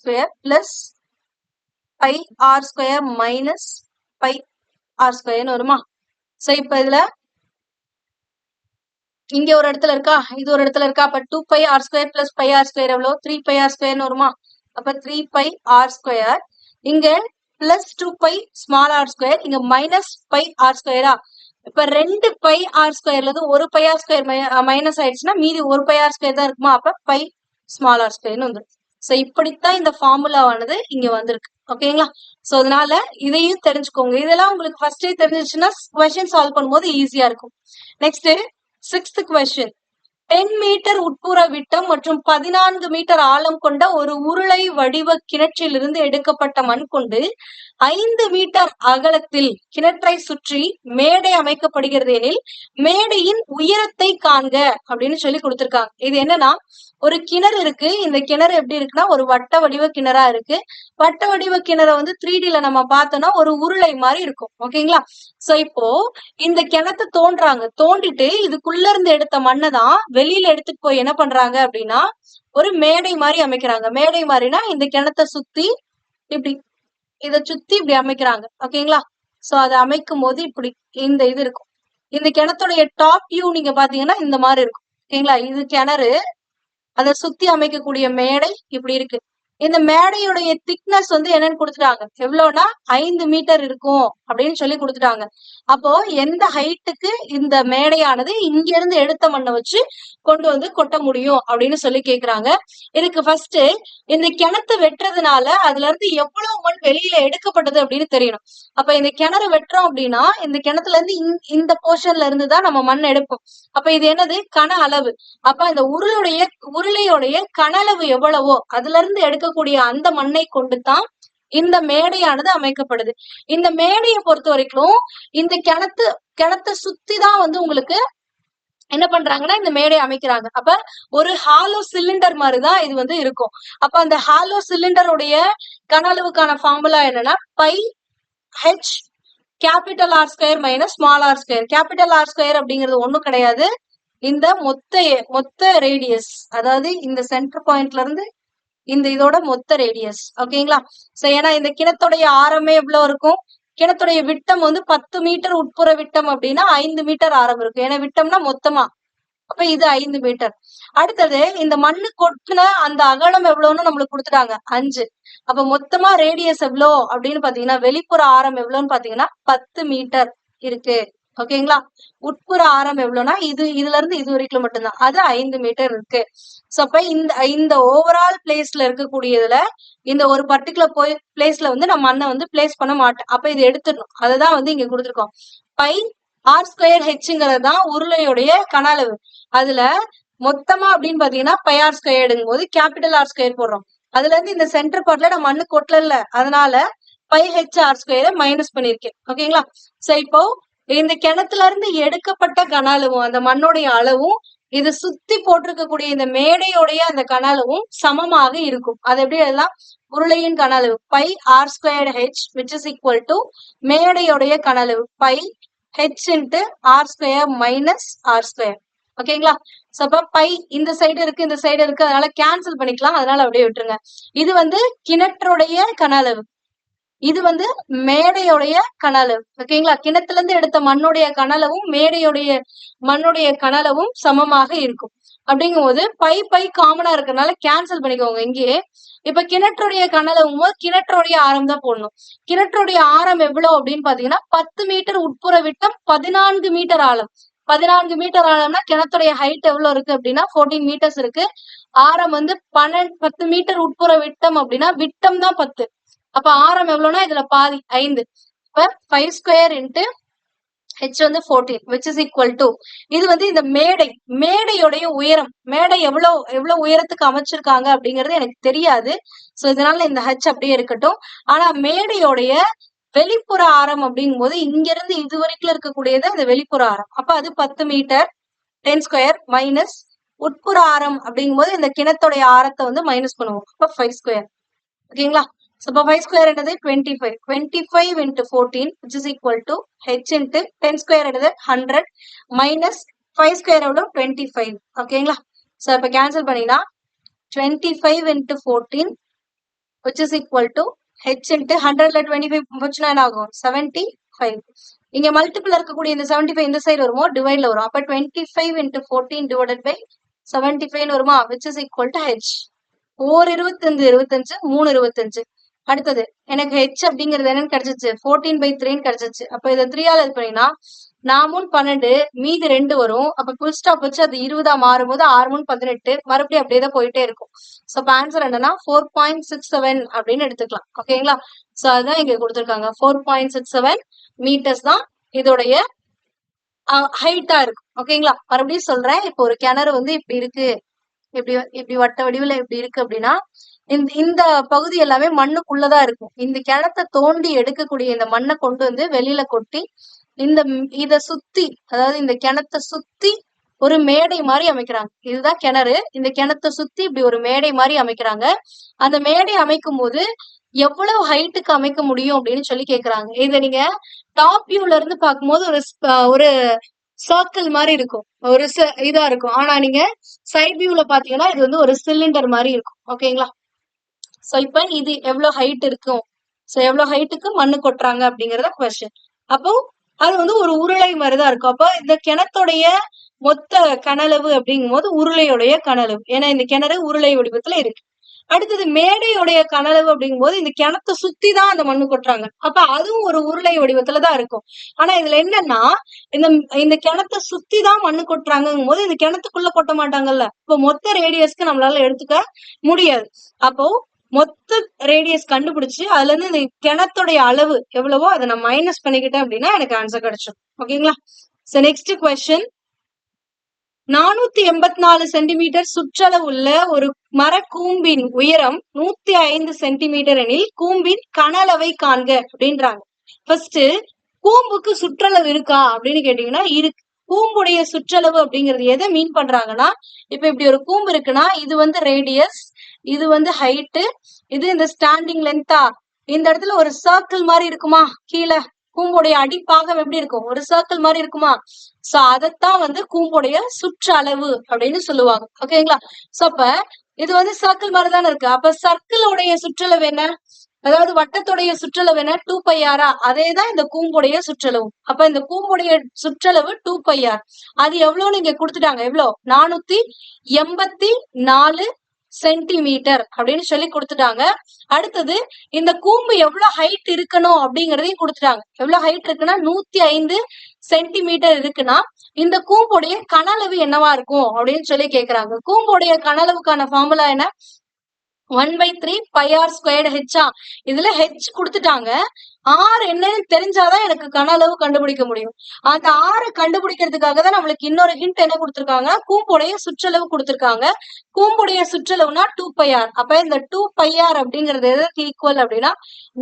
Speaker 1: πr² - πr² வருமா? சோ இப்ப இதுல இங்க ஒரு இடத்துல இருக்கா, இது ஒரு இடத்துல இருக்கா. அப்ப 2πr² + πr² எவ்வளவு? 3πr² வருமா? அப்ப 3πr². இங்க பிளஸ் 2π small r², இங்க மைனஸ் πr². இப்ப 2 πr²ல ஒரு πr² மைனஸ் ஆயிடுச்சுன்னா மீதி ஒரு πr² தான் இருக்குமா? அப்ப π small r² வந்துடும். சோ இப்படித்தான் இந்த ஃபார்முலாவானது இங்க வந்திருக்கு. ஓகேங்களா? சோ அதனால இதையும் தெரிஞ்சுக்கோங்க. இதெல்லாம் உங்களுக்கு ஃபர்ஸ்டே தெரிஞ்சிச்சுன்னா கொஸ்டின் சால்வ் பண்ணும்போது ஈஸியா இருக்கும். Next 6th question. 10 மீட்டர் உட்புற விட்டம் மற்றும் 14 மீட்டர் ஆழம் கொண்ட ஒரு உருளை வடிவ கிணற்றிலிருந்து எடுக்கப்பட்ட மண் கொண்டு 5 மீட்டர் அகலத்தில் கிணற்றை சுற்றி மேடை அமைக்கப்படுகிறது எனில் மேடையின் உயரத்தை காண்க அப்படின்னு சொல்லி கொடுத்திருக்காங்க. இது என்னன்னா ஒரு கிணறு இருக்கு. இந்த கிணறு எப்படி இருக்குன்னா ஒரு வட்ட வடிவ கிணறா இருக்கு. வட்ட வடிவ கிணறை வந்து 3Dல நம்ம பார்த்தோம்னா ஒரு உருளை மாதிரி இருக்கும். ஓகேங்களா? சோ இப்போ இந்த கிணத்தை தோண்டிட்டு இதுக்குள்ள இருந்து எடுத்த மண்ணை தான் வெளியில எடுத்துட்டு போய் என்ன பண்றாங்க அப்படின்னா ஒரு மேடை மாதிரி அமைக்கிறாங்க. மேடை மாதிரினா இந்த கிணத்தை சுத்தி இப்படி இதை சுத்தி இப்படி அமைக்கிறாங்க. ஓகேங்களா? சோ அதை அமைக்கும் போது இப்படி இந்த இது இருக்கும். இந்த கிணத்துடைய டாப் வியூ நீங்க பாத்தீங்கன்னா இந்த மாதிரி இருக்கும். ஓகேங்களா? இது கிணறு, அதை சுத்தி அமைக்கக்கூடிய மேடை இப்படி இருக்கு. இந்த மேடையுடைய திக்னஸ் வந்து என்னன்னு கொடுத்துட்டாங்க, எவ்வளவுனா 5 மீட்டர் இருக்கும் அப்படின்னு சொல்லி கொடுத்துட்டாங்க. அப்போ எந்த ஹைட்டுக்கு இந்த மேடையானது இங்க இருந்து எடுத்த மண்ணை வச்சு கொண்டு வந்து கொட்ட முடியும் அப்படின்னு சொல்லி கேக்குறாங்க. இதுக்கு ஃபர்ஸ்ட் இந்த கிணத்து வெட்டுறதுனால அதுல இருந்து எவ்வளவு மண் வெளியில எடுக்கப்பட்டது அப்படின்னு தெரியணும். அப்ப இந்த கிணறு வெட்டுறோம் அப்படின்னா இந்த கிணத்துல இருந்து இந்த போர்ஷன்ல இருந்துதான் நம்ம மண் எடுப்போம். அப்ப இது என்னது? கன அளவு. அப்ப அந்த உருளையோடைய கன அளவு எவ்வளவோ அதுல இருந்து எடுக்கக்கூடிய அந்த மண்ணை கொண்டுதான் இந்த மேடையானது அமைக்கப்படுது. இந்த மேடையை பொறுத்த வரைக்கும் இந்த கிணத்தை சுத்தி தான் வந்து உங்களுக்கு என்ன பண்றாங்கன்னா இந்த மேடை அமைக்கிறாங்க. அப்ப ஒரு ஹாலோ சிலிண்டர் மாதிரிதான் இது வந்து இருக்கும். அப்ப அந்த ஹாலோ சிலிண்டருடைய கன அளவுக்கான ஃபார்முலா என்னன்னா πh capital R square minus small R square. Capital R square அப்படிங்கிறது ஒண்ணும் கிடையாது, இந்த மொத்த ரேடியஸ், அதாவது இந்த சென்டர் பாயிண்ட்ல இருந்து இந்த இதோட மொத்த ரேடியஸ். ஓகேங்களா? சோ ஏன்னா இந்த கிணத்துடைய ஆரமே எவ்வளவு இருக்கும், கிணத்துடைய விட்டம் வந்து 10 மீட்டர் உட்புற விட்டம் அப்படின்னா 5 மீட்டர் ஆரம் இருக்கும். ஏன்னா விட்டம்னா மொத்தமா, அப்ப இது 5 மீட்டர். அடுத்தது இந்த மண்ணு கொட்டின அந்த அகலம் எவ்வளவுன்னு நம்மளுக்கு கொடுத்துட்டாங்க 5. அப்ப மொத்தமா ரேடியஸ் எவ்வளோ அப்படின்னு பாத்தீங்கன்னா, வெளிப்புற ஆரம் எவ்வளவுன்னு பாத்தீங்கன்னா 10 மீட்டர் இருக்கு. ஓகேங்களா? உட்புற ஆரம் எவ்வளவுனா இதுல இருந்து இது வரைக்கும் மட்டும்தான், அது 5 மீட்டர் இருக்கு. சோ அப்ப இந்த ஓவரால் பிளேஸ்ல இருக்கக்கூடியதுல இந்த ஒரு பர்டிகுலர் பிளேஸ்ல வந்து நம்ம மண்ணை வந்து பிளேஸ் பண்ண மாட்டேன். அப்ப இது எடுத்துடணும். அதுதான் வந்து இங்க கொடுத்துருக்கோம். பை ஆர் ஸ்கொயர் ஹெச்ங்கிறது தான் உருளையுடைய கன அளவு. அதுல மொத்தமா அப்படின்னு பாத்தீங்கன்னா பை ஆர் ஸ்கொயர்டுங்கும் போது கேபிட்டல் ஆர் ஸ்கொயர் போடுறோம். அதுல இருந்து இந்த சென்டர் பார்ட்ல நான் மண்ணு கொட்டல, அதனால பை ஹெச் ஆர் ஸ்கொயரை மைனஸ் பண்ணிருக்கேன். ஓகேங்களா? சோ இப்போ இந்த கிணத்துல இருந்து எடுக்கப்பட்ட கன அளவும் அந்த மண்ணுடைய அளவும் இது சுத்தி போட்டிருக்கக்கூடிய இந்த மேடையோடைய அந்த கன அளவும் சமமாக இருக்கும். அது எப்படி எல்லாம் உருளையின் கன அளவு pi R square H which is equal to மேடையோடைய கன அளவு pi H into R square minus R square. ஓகேங்களா? சோ அப்ப பை இந்த சைடு இருக்கு இந்த சைடு இருக்கு, அதனால கேன்சல் பண்ணிக்கலாம், அதனால அப்படியே விட்டுருங்க. இது வந்து கிணற்றுடைய கன அளவு, இது வந்து மேடையுடைய கன அளவு. ஓகேங்களா? கிணத்துல இருந்து எடுத்த மண்ணுடைய கன அளவும் மேடையுடைய மண்ணுடைய கன அளவும் சமமாக இருக்கும். அப்படிங்கும் போது பை காமனா இருக்கறனால கேன்சல் பண்ணிக்கோங்க இங்கேயே. இப்ப கிணற்றுடைய கன அளவும் போது கிணற்றுடைய ஆரம் தான் போடணும். கிணற்றுடைய ஆரம் எவ்வளவு அப்படின்னு பாத்தீங்கன்னா 10 மீட்டர் உட்புற விட்டம் 14 மீட்டர் ஆழம். 14 மீட்டர் ஆழம்னா கிணத்துடைய ஹைட் எவ்வளவு இருக்கு அப்படின்னா 14 மீட்டர்ஸ் இருக்கு. ஆரம் வந்து 10 மீட்டர் உட்புற விட்டம் அப்படின்னா விட்டம் தான் 10. அப்ப ஆரம் எவ்வளவுனா இதுல பாதி 5. இப்ப 5 ஸ்கொயர் இன்ட்டு ஹெச் வந்து 14 விச் இஸ் ஈக்குவல் டு, இது வந்து இந்த மேடையோடைய உயரம், மேடை எவ்வளவு உயரத்துக்கு அமைச்சிருக்காங்க அப்படிங்கிறது எனக்கு தெரியாது. சோ இதனால இந்த ஹெச் அப்படியே இருக்கட்டும். ஆனா மேடையோடைய வெளிப்புற ஆரம் அப்படிங்கும் போது இங்க இருந்து இது வரைக்கும் இருக்கக்கூடியது அந்த வெளிப்புற ஆரம். அப்ப அது 10 மீட்டர் 10 ஸ்கொயர் மைனஸ் உட்புற ஆரம் அப்படிங்கும் போது இந்த கிணத்துடைய ஆரத்தை வந்து மைனஸ் பண்ணுவோம். அப்ப 5 ஸ்கொயர். ஓகேங்களா? So, 5 square என்னது 25. 25 into 14 which is equal to h into 10 square என்னது 100 minus 5 square எவ்வளோ 25. ஓகேங்களா? So, இப்ப கேன்சல் பண்ணினா 25 into 14 which is equal to h into 100ல 25 போச்சுன்னா என்ன ஆகும் 75. இங்க மல்டிபிள் இருக்கக்கூடிய இந்த 75 இந்த சைடு வருமோ டிவைட்ல வரும். அப்ப 25 into 14 divided by 75 வருமா which is equal to h. 4 25 25 3 25. அடுத்தது எனக்கு ஹெச் அப்படிங்கிறது என்னன்னு கிடைச்சிச்சு 14/3 கிடைச்சிச்சு. அப்ப இதை 3ஆல இது பண்ணினா 4 12 மீதி 2 வரும். அப்ப புல் ஸ்டாப் வச்சு அது 20 மாறும்போது 6 18 மறுபடியும் அப்படியே தான் போயிட்டே இருக்கும். சோ அப்ப ஆன்சர் என்னன்னா 4.67 அப்படின்னு எடுத்துக்கலாம். ஓகேங்களா? சோ அதுதான் இங்க கொடுத்துருக்காங்க 4.67 மீட்டர்ஸ் தான் இதோடைய ஹைட்டா இருக்கும். ஓகேங்களா? மறுபடியும் சொல்றேன், இப்போ ஒரு கிணறு வந்து இப்படி இருக்கு, இப்படி வட்ட வடிவுல இப்படி இருக்கு அப்படின்னா இந்த பகுதி எல்லாமே மண்ணுக்குள்ளதான் இருக்கும். இந்த கிணத்தை தோண்டி எடுக்கக்கூடிய இந்த மண்ணை கொண்டு வந்து வெளியில கொட்டி இத சுத்தி, அதாவது இந்த கிணத்தை சுத்தி ஒரு மேடை மாதிரி அமைக்கிறாங்க. இதுதான் கிணறு. இந்த கிணத்தை சுத்தி இப்படி ஒரு மேடை மாதிரி அமைக்கிறாங்க. அந்த மேடை அமைக்கும் போது எவ்வளவு ஹைட்டுக்கு அமைக்க முடியும் அப்படின்னு சொல்லி கேக்குறாங்க. இத நீங்க டாப் வியூல இருந்து பார்க்கும்போது ஒரு சர்க்கிள் மாதிரி இருக்கும், ஒரு இதா இருக்கும். ஆனா நீங்க சைட் வியூல பாத்தீங்கன்னா இது வந்து ஒரு சிலிண்டர் மாதிரி இருக்கும். ஓகேங்களா? சோ இப்ப இது எவ்வளவு ஹைட் இருக்கும், சோ எவ்வளவு ஹைட்டுக்கு மண்ணு கொட்டுறாங்க அப்படிங்கறத கொஸ்டின். அப்போ அது வந்து ஒரு உருளை மாதிரிதான் இருக்கும். அப்போ இந்த கிணத்துடைய மொத்த கனளவு அப்படிங்கும் போது உருளையுடைய கனளவு, ஏன்னா இந்த கிணறு உருளை வடிவத்துல இருக்கு. அடுத்தது மேடையுடைய கனளவு அப்படிங்கும் போது இந்த கிணத்தை சுத்தி தான் அந்த மண்ணு கொட்டுறாங்க. அப்ப அதுவும் ஒரு உருளை வடிவத்துலதான் இருக்கும். ஆனா இதுல என்னன்னா இந்த கிணத்தை சுத்தி தான் மண்ணு கொட்டுறாங்கும் போது இந்த கிணத்துக்குள்ள கொட்ட மாட்டாங்கல்ல. இப்போ மொத்த ரேடியஸ்க்கு நம்மளால எடுத்துக்க முடியாது. அப்போ மொத்த ரேடியஸ் கண்டுபிடிச்சு அதுல இருந்து இந்த கிணத்துடைய அளவு எவ்வளவோ அதை நான் மைனஸ் பண்ணிக்கிட்டேன் அப்படின்னா எனக்கு ஆன்சர் கிடைச்சிடும். ஓகேங்களா? சோ நெக்ஸ்ட் கொஸ்டின், 484 சென்டிமீட்டர் சுற்றளவு உள்ள ஒரு மர கூம்பின் உயரம் 105 சென்டிமீட்டர் எனில் கூம்பின் கனளவை காண்க அப்படின்றாங்க. ஃபர்ஸ்ட் கூம்புக்கு சுற்றளவு இருக்கா அப்படின்னு கேட்டீங்கன்னா இருக்கு. கூம்புடைய சுற்றளவு அப்படிங்கிறது எதை மீன் பண்றாங்கன்னா, இப்ப இப்படி ஒரு கூம்பு இருக்குன்னா இது வந்து ரேடியஸ், இது வந்து ஹைட்டு, இது இந்த ஸ்டாண்டிங் லென்த்தா. இந்த இடத்துல ஒரு சர்க்கிள் மாதிரி இருக்குமா கீழே கூம்புடைய அடிப்பாகம் எப்படி இருக்கும்? ஒரு சர்க்கிள் மாதிரி இருக்குமா? சோ அதத்தான் வந்து கூம்புடைய சுற்றளவு அப்படின்னு சொல்லுவாங்க. ஓகேங்களா? சோ அப்ப இது வந்து சர்க்கிள் மாதிரி தானே இருக்கு. அப்ப சர்க்கிளோடைய சுற்றளவு என்ன? அதாவது வட்டத்துடைய சுற்றளவு என்ன? 2πr. அதேதான் இந்த கூம்புடைய சுற்றளவு. அப்ப இந்த கூம்புடைய சுற்றளவு 2πr. அது எவ்வளவுன்னு இங்க கொடுத்துட்டாங்க. எவ்வளவு? 484 சென்டிமீட்டர் அப்படின்னு சொல்லி கொடுத்துட்டாங்க. அடுத்தது இந்த கூம்பு எவ்வளவு ஹைட் இருக்கணும் அப்படிங்கறதையும் கொடுத்துட்டாங்க. எவ்வளவு ஹைட் இருக்குன்னா 105 சென்டிமீட்டர் இருக்குன்னா இந்த கூம்புடைய கனளவு என்னவா இருக்கும் அப்படின்னு சொல்லி கேக்குறாங்க. கூம்புடைய கனளவுக்கான ஃபார்முலா என்ன? 1/3 πr². ஹெச்சா இதுல ஹெச் கொடுத்துட்டாங்க. ஆர் என்னன்னு தெரிஞ்சாதான் எனக்கு கன அளவு கண்டுபிடிக்க முடியும். அந்த ஆரை கண்டுபிடிக்கிறதுக்காக தான் நம்மளுக்கு இன்னொரு ஹிண்ட் என்ன கொடுத்திருக்காங்க? கூம்புடைய சுற்றளவு கொடுத்திருக்காங்க. கூம்புடைய சுற்றளவுனா 2πr. அப்ப இந்த 2πr அப்படிங்கிறது எதுக்கு ஈக்குவல் அப்படின்னா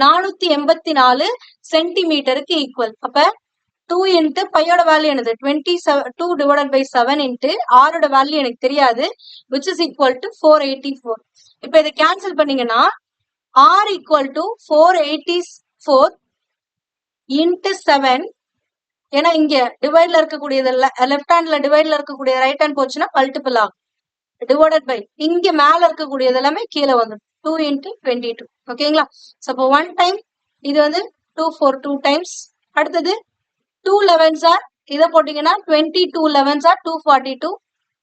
Speaker 1: 484 சென்டிமீட்டருக்கு ஈக்குவல். அப்ப 2 இன்ட்டு பையோட வேல்யூ என்னது? 2/7 இன்ட்டு ஆரோட வேல்யூ எனக்கு தெரியாது, which is equal to 484. இப்ப இதை கேன்சல் பண்ணீங்கன்னா r equal to 484 இன்ட்டு 7. ஏன்னா இங்க டிவைட்ல இருக்கக்கூடியது லெஃப்ட் ஹேண்ட்ல டிவைட்ல இருக்கக்கூடிய ரைட் ஹேண்ட் போச்சுன்னா மல்டிபிள் ஆகும். டிவைடட் பை இங்க மேல இருக்கக்கூடியது எல்லாமே கீழே வந்துடும். 2 இன்ட்டு 22. ஓகேங்களா? சோ அப்போ 1 டைம் இது வந்து 2 4 2 டைம்ஸ். அடுத்தது 2 11s are இதை போட்டீங்கன்னா 22 11s are 242.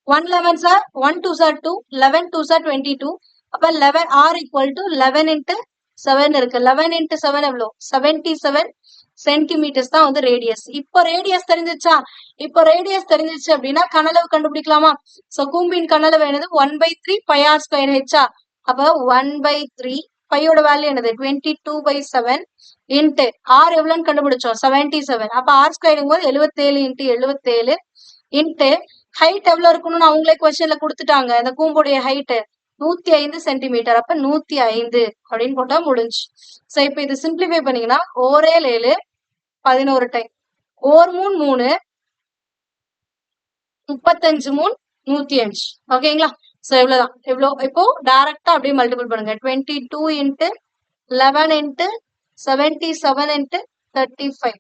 Speaker 1: 1 11s are 1 2s are 2, 11 2s are 22. அப்ப 11 r equal to 11 into 7 இருக்கு. 11 into 7 எவ்வளோ? 77 சென்டிமீட்டர்ஸ் தான் வந்து ரேடியஸ். இப்போ ரேடியஸ் தெரிஞ்சிச்சா? இப்போ ரேடியஸ் தெரிஞ்சிச்சு அப்படின்னா கனளவு கண்டுபிடிக்கலாமா? சோ கூம்பின் கனளவு என்னது? 1/3 πr². ஹெச்சா அப்ப 1/3 பையோட வேல்யூ என்னது? 22/7 இன்ட்டு ஆர் எவ்வளவுன்னு கண்டுபிடிச்சோம்? 77. அப்ப r² 77 இன்ட்டு 77 இன்ட்டு ஹைட் எவ்வளவு இருக்கணும்னு அவங்களே கொஸ்டின்ல கொடுத்துட்டாங்க. இந்த கூம்புடைய ஹைட் 105 சென்டிமீட்டர். அப்ப 105 அப்படின்னு போட்டா முடிஞ்சு. சோ இப்ப இது சிம்பிளிஃபை பண்ணீங்கன்னா 7 7 11 டைம் 4 3 3 35 3 105. ஓகேங்களா? சோ இவ்வளவுதான். எவ்வளவு? இப்போ டைரக்டா அப்படியே மல்டிபிள் பண்ணுங்க. 22 இன்ட்டு 11 இன்ட்டு 77 இன்ட்டு 35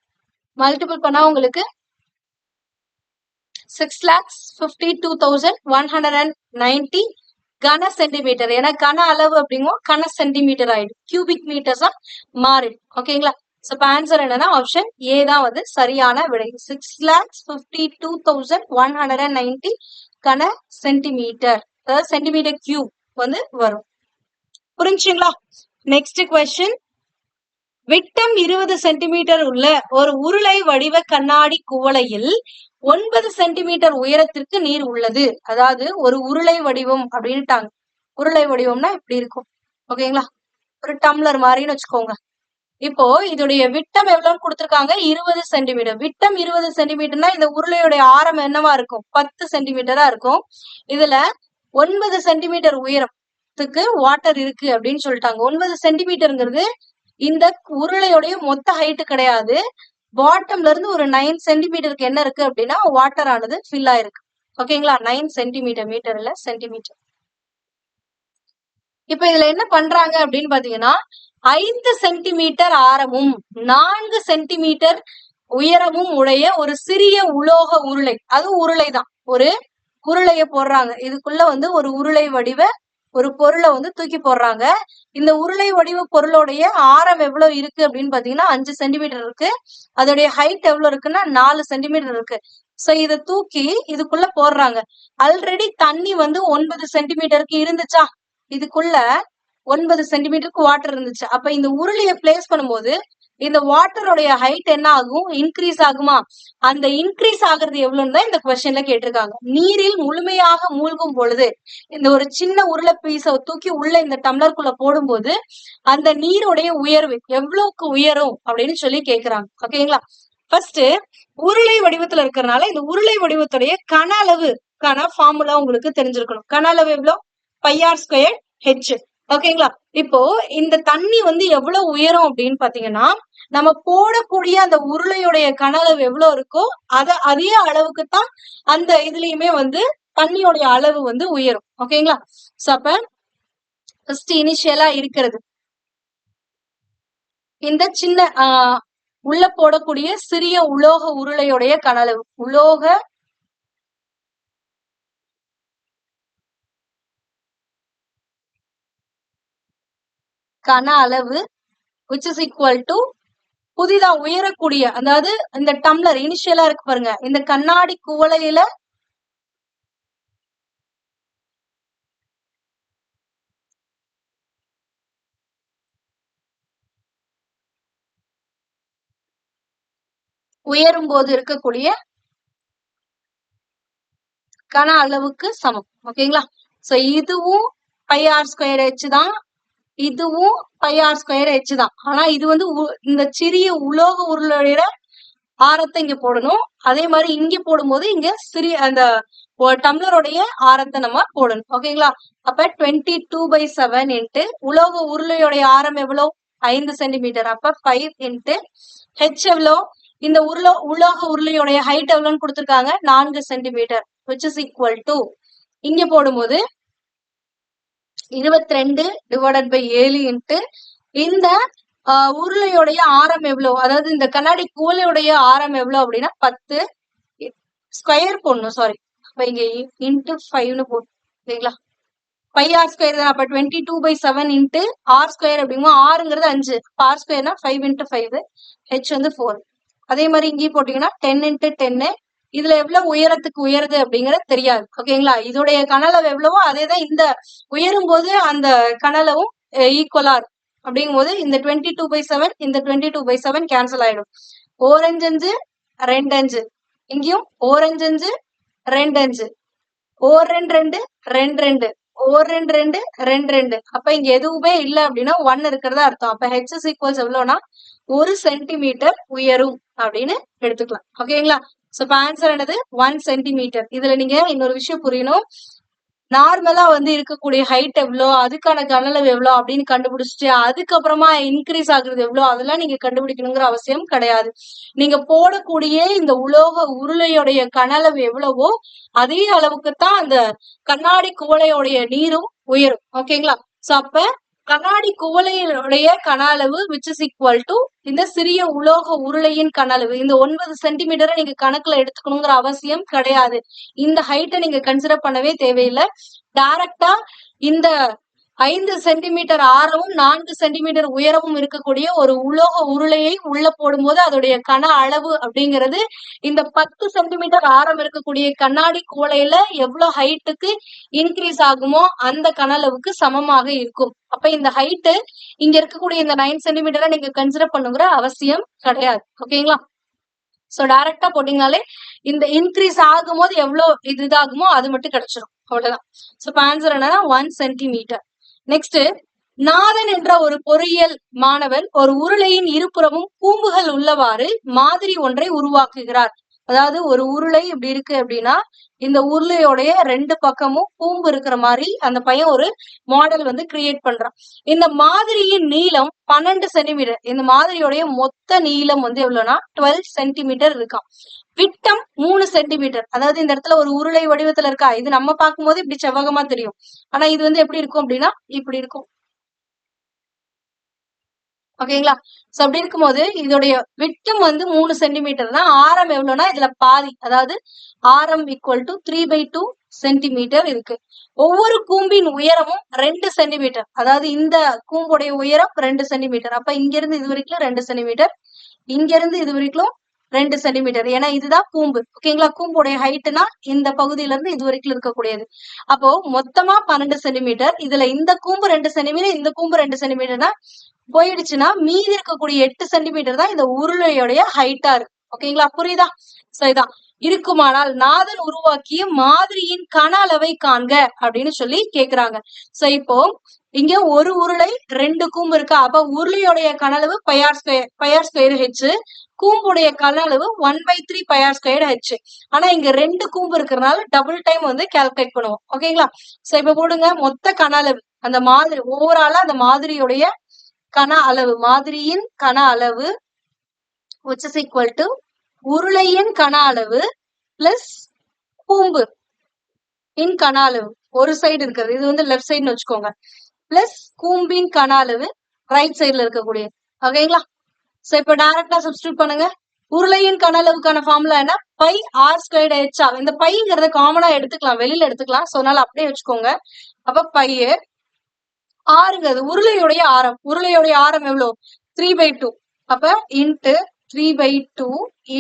Speaker 1: மல்டிபிள் பண்ணா உங்களுக்கு 6,52,190 கன சென்டிமீட்டர். ஏன்னா கன அளவு அப்படிங்கும் கன சென்டிமீட்டர் ஆயிடும். கியூபிக் மீட்டர்ஸா மாறிடும். ஓகேங்களா? சோ ஆன்சர் என்னன்னா ஆப்ஷன் ஏ தான் வந்து சரியான விடை. 6,52,190 கன சென்டிமீட்டர், அதாவது சென்டிமீட்டர் கியூப் வந்து வரும். புரிஞ்சுங்களா? Next question. விட்டம் 20 சென்டிமீட்டர் உள்ள ஒரு உருளை வடிவ கண்ணாடி குவளையில் 9 சென்டிமீட்டர் உயரத்திற்கு நீர் உள்ளது. அதாவது ஒரு உருளை வடிவம் அப்படின்ட்டாங்க. உருளை வடிவம்னா இப்படி இருக்கும். ஓகேங்களா? ஒரு டம்ளர் மாதிரின்னு வச்சுக்கோங்க. இப்போ இதோடைய விட்டம் எவ்வளவுன்னு கொடுத்திருக்காங்க? 20 சென்டிமீட்டர். விட்டம் 20 சென்டிமீட்டர்னா இந்த உருளையுடைய ஆரம் என்னவா இருக்கும்? 10 சென்டிமீட்டரா இருக்கும். இதுல 9 சென்டிமீட்டர் உயரத்துக்கு வாட்டர் இருக்கு அப்படின்னு சொல்லிட்டாங்க. 9 சென்டிமீட்டருங்கிறது இந்த உருளையுடைய மொத்த ஹைட் கிடையாது. பாட்டம்ல இருந்து ஒரு 9 சென்டிமீட்டருக்கு என்ன இருக்கு அப்படின்னா வாட்டர் ஆனது ஃபில் ஆயிருக்கு. ஓகேங்களா? 9 சென்டிமீட்டர், மீட்டர் இல்ல சென்டிமீட்டர். இப்ப இதுல என்ன பண்றாங்க அப்படின்னு பாத்தீங்கன்னா 5 சென்டிமீட்டர் ஆரமும் 4 சென்டிமீட்டர் உயரமும் உடைய ஒரு சிறிய உலோக உருளை, அது உருளைதான், ஒரு உருளைய போடுறாங்க. இதுக்குள்ள வந்து ஒரு உருளை வடிவ ஒரு பொருளை வந்து தூக்கி போடுறாங்க. இந்த உருளை வடிவ பொருளுடைய ஆரம் எவ்வளவு இருக்கு அப்படின்னு பாத்தீங்கன்னா 5 சென்டிமீட்டர் இருக்கு. அதோடைய ஹைட் எவ்வளவு இருக்குன்னா 4 சென்டிமீட்டர் இருக்கு. சோ இத தூக்கி இதுக்குள்ள போடுறாங்க. ஆல்ரெடி தண்ணி வந்து 9 சென்டிமீட்டருக்கு இருந்துச்சா? இதுக்குள்ள 9 சென்டிமீட்டருக்கு வாட்டர் இருந்துச்சு. அப்ப இந்த உருளையை பிளேஸ் பண்ணும்போது இந்த வாட்டருடைய ஹைட் என்ன ஆகும்? இன்க்ரீஸ் ஆகுமா? அந்த இன்க்ரீஸ் ஆகுறது எவ்வளவுன்னு தான் இந்த கொஸ்டின்ல கேட்டிருக்காங்க. நீரில் முழுமையாக மூழ்கும் பொழுது இந்த ஒரு சின்ன உருளை பீஸை தூக்கி உள்ள இந்த டம்ளருக்குள்ள போடும்போது அந்த நீருடைய உயர்வு எவ்வளவுக்கு உயரும் அப்படின்னு சொல்லி கேக்குறாங்க. ஓகேங்களா? ஃபர்ஸ்ட் உருளை வடிவத்துல இருக்கிறதுனால இந்த உருளை வடிவத்துடைய கன அளவுக்கான ஃபார்முலா உங்களுக்கு தெரிஞ்சிருக்கணும். கன அளவு எவ்வளவு? πr². h. ஓகேங்களா? இப்போ இந்த தண்ணி வந்து எவ்வளவு உயரும் அப்படின்னு பாத்தீங்கன்னா நம்ம போடக்கூடிய அந்த உருளையுடைய கன அளவு எவ்வளவு இருக்கோ அதே அளவுக்கு தான் அந்த இதுலயுமே வந்து தண்ணியோடைய அளவு வந்து உயரும். ஓகேங்களா? சோ அப்ப ஃபர்ஸ்ட் இனிஷியலா இருக்கிறது இந்த சின்ன உள்ள போடக்கூடிய சிறிய உலோக உருளையுடைய கன அளவு. உலோக கன அளவு which is equal to புதிதா உயரக்கூடிய, அதாவது இந்த டம்ளர் இனிஷியலா இருக்கு பாருங்க, இந்த கண்ணாடி குவளையில உயரும் போது இருக்கக்கூடிய கன அளவுக்கு சமம். ஓகேங்களா? சோ இதுவும் பை ஆர் ஸ்கொயர் ஹெச் தான், இதுவும் பை ஆர் ஸ்கொயர் ஹெச் தான். ஆனா இது வந்து இந்த சிறிய உலோக உருளையோட ஆரத்தை இங்க போடணும். அதே மாதிரி இங்க போடும்போது இங்க சிறிய அந்த டம்ளருடைய ஆரத்தை நம்ம போடணும். ஓகேங்களா? அப்ப 22/7 இன்ட்டு உலோக உருளையோடைய ஆரம் எவ்வளவு? 5 சென்டிமீட்டர். அப்ப 5 இன்ட்டு ஹெச் எவ்வளோ? இந்த உலோக உருளையோடைய ஹைட் எவ்வளோன்னு கொடுத்துருக்காங்க? 4 centimetre which is equal to இங்க போடும்போது 22 divided by 7 இன்ட்டு இந்த உருளையோடைய ஆரம் எவ்வளவு, அதாவது இந்த கண்ணாடி குவளையுடைய ஆரம் எவ்வளவு அப்படின்னா 10 ஸ்கொயர் போடணும். சாரி, அப்ப இங்க இன்ட்டு 5ன்னு போட்டு சரிங்களா? பை ஆர் ஸ்கொயர் தான். அப்ப 22/7 இன்ட்டு ஆர் ஸ்கொயர் அப்படிங்கும்போது ஆறுங்கிறது 5, ஆர் ஸ்கொயர்னா 5 இன்ட்டு 5, ஹெச் வந்து 4. அதே மாதிரி இங்கேயும் போட்டீங்கன்னா 10 இன்ட்டு 10, இதுல எவ்வளவு உயரத்துக்கு உயருது அப்படிங்கறது தெரியாது. ஓகேங்களா? இதோடைய கனளவு எவ்வளவோ அதே தான் இந்த உயரும் போது அந்த கனளவும் ஈக்குவலா இருக்கும். அப்படிங்கும் போது இந்த 22/7 இந்த 22/7 கேன்சல் ஆயிடும். ஓரஞ்சு 5 2 5, இங்கேயும் ஓரஞ்சு 5 2 5, ஓர் 2 2 2 2, ஓர் 2 2 2 2. அப்ப இங்க எதுவுமே இல்ல அப்படின்னா 1 இருக்கிறதா அர்த்தம். அப்ப ஹெச் இஸ் ஈக்குவல்ஸ் எவ்வளவுனா 1 சென்டிமீட்டர் உயரும் அப்படின்னு எடுத்துக்கலாம். ஓகேங்களா? சோ இப்ப ஆன்சர் என்னது? 1 சென்டிமீட்டர். இதுல நீங்க இன்னொரு விஷயம் புரியணும். நார்மலா வந்து இருக்கக்கூடிய ஹைட் எவ்வளோ, அதுக்கான கனளவு எவ்வளோ அப்படின்னு கண்டுபிடிச்சிட்டு அதுக்கப்புறமா இன்க்ரீஸ் ஆகுறது எவ்வளோ அதெல்லாம் நீங்க கண்டுபிடிக்கணுங்கிற அவசியம் கிடையாது. நீங்க போடக்கூடிய இந்த உலோக உருளையுடைய கனளவு எவ்வளவோ அதே அளவுக்கு தான் அந்த கண்ணாடி குவளையோடைய நீரும் உயரும். ஓகேங்களா? சோ அப்ப கண்ணாடி குவளையுடைய கன அளவு which is equal to இந்த சிறிய உலோக உருளையின் கன அளவு. இந்த 9 சென்டிமீட்டரை நீங்க கணக்குல எடுத்துக்கணுங்கிற அவசியம் கிடையாது. இந்த ஹைட்டை நீங்க கன்சிடர் பண்ணவே தேவையில்லை. டைரக்டா இந்த 5 சென்டிமீட்டர் ஆரமும் 4 சென்டிமீட்டர் உயரமும் இருக்கக்கூடிய ஒரு உலோக உருளையை உள்ள போடும்போது அதோடைய கன அளவு அப்படிங்கிறது இந்த 10 சென்டிமீட்டர் ஆரம் இருக்கக்கூடிய கண்ணாடி குவளையில எவ்வளவு ஹைட்டுக்கு இன்க்ரீஸ் ஆகுமோ அந்த கன அளவுக்கு சமமாக இருக்கும். அப்ப இந்த ஹைட்டு இங்க இருக்கக்கூடிய இந்த 9 சென்டிமீட்டரை நீங்க கன்சிடர் பண்ணுங்கிற அவசியம் கிடையாது. ஓகேங்களா? சோ டைரக்டா போட்டீங்கனாலே இந்த இன்க்ரீஸ் ஆகும் போது எவ்வளவு இது இதாகுமோ அது மட்டும் கிடைச்சிடும். அவ்வளவுதான். சோ இப்ப ஆன்சர் என்னன்னா 1 சென்டிமீட்டர். நெக்ஸ்ட், நாதன் என்ற ஒரு பொறியியல் மாணவன் ஒரு உருளையின் இருபுறமும் கூம்புகள் உள்ளவாறு மாதிரி ஒன்றை உருவாக்குகிறார். அதாவது ஒரு உருளை இப்படி இருக்கு அப்படின்னா இந்த உருளையோடைய 2 பக்கமும் கூம்பு இருக்கிற மாதிரி அந்த பையன் ஒரு மாடல் வந்து கிரியேட் பண்றான். இந்த மாதிரியின் நீளம் 12 சென்டிமீட்டர். இந்த மாதிரியோடைய மொத்த நீளம் வந்து எவ்வளவுனா 12 சென்டிமீட்டர் இருக்கான். விட்டம் 3 சென்டிமீட்டர். அதாவது இந்த இடத்துல ஒரு உருளை வடிவத்துல இருக்கா, இது நம்ம பார்க்கும்போது இப்படி செவ்வகமா தெரியும். ஆனா இது வந்து எப்படி இருக்கும் அப்படின்னா இப்படி இருக்கும். ஓகேங்களா? சோ அப்படி இருக்கும்போது இதோடைய விட்டம் வந்து 3 சென்டிமீட்டர் தான். ஆரம் எவ்வளவுனா இதுல பாதி, அதாவது ஆரம் ஈக்குவல் டு 3/2 சென்டிமீட்டர் இருக்கு. ஒவ்வொரு கூம்பின் உயரமும் 2 சென்டிமீட்டர். அதாவது இந்த கூம்புடைய உயரம் 2 சென்டிமீட்டர். அப்ப இங்க இருந்து இது வரைக்கும் 2 சென்டிமீட்டர், இங்க இருந்து இது வரைக்கும் 2 சென்டிமீட்டர். ஏன்னா இதுதான் கூம்பு. ஓகேங்களா? கூம்புடைய ஹைட்னா இந்த பகுதியில இருந்து இது வரைக்கும் இருக்கக்கூடியது. அப்போ மொத்தமா 12 சென்டிமீட்டர். இதுல இந்த கூம்பு 2 சென்டிமீட்டர், இந்த கூம்பு 2 சென்டிமீட்டர்னா போயிடுச்சுன்னா மீதி இருக்கக்கூடிய 8 சென்டிமீட்டர் தான் இந்த உருளையோடைய ஹைட்டா இருக்கு. ஓகேங்களா? புரியுதா? சோ இதான் இருக்குமானால் நாதன் உருவாக்கிய மாதிரியின் கன அளவை காண்க அப்படின்னு சொல்லி கேக்குறாங்க. சோ இப்போ இங்க ஒரு உருளை 2 கூம்பு இருக்கா, அப்ப உருளையோடைய கன அளவு பையார் ஸ்கொயர் ஹெச், கூம்புடைய கன அளவு 1/3 பையார் ஸ்கொயர் ஹெச். ஆனா இங்க 2 கூம்பு இருக்கிறதுனால டபுள் டைம் வந்து கால்குலேட் பண்ணுவோம். ஓகேங்களா? சோ இப்ப போடுங்க மொத்த கன அளவு, அந்த மாதிரி ஓவராலா அந்த மாதிரியோடைய கன அளவு, மாதிரியின் கன அளவு which is equal to உருளையின் கன அளவு பிளஸ் கூம்பு இன் கன அளவு. ஒரு சைடு இருக்கிறது, இது வந்து லெஃப்ட் சைடுன்னு வச்சுக்கோங்க, பிளஸ் கூம்பின் கன அளவு ரைட் சைடுல இருக்கக்கூடியது. ஓகேங்களா? சோ இப்ப டைரக்டா சப்ஸ்டிடியூட் பண்ணுங்க. உருளையின் கன அளவுக்கான ஃபார்முலா என்ன? Pi R squared H R. இந்த பைங்கிறத காமனா எடுத்துக்கலாம், வெளியில எடுத்துக்கலாம். சோ அதனால அப்படியே வச்சுக்கோங்க. அப்ப பை ஆறுங்கிறது உருளையுடைய ஆரம். உருளையுடைய ஆரம் எவ்வளவு? 3/2. அப்ப இன்ட்டு 3/2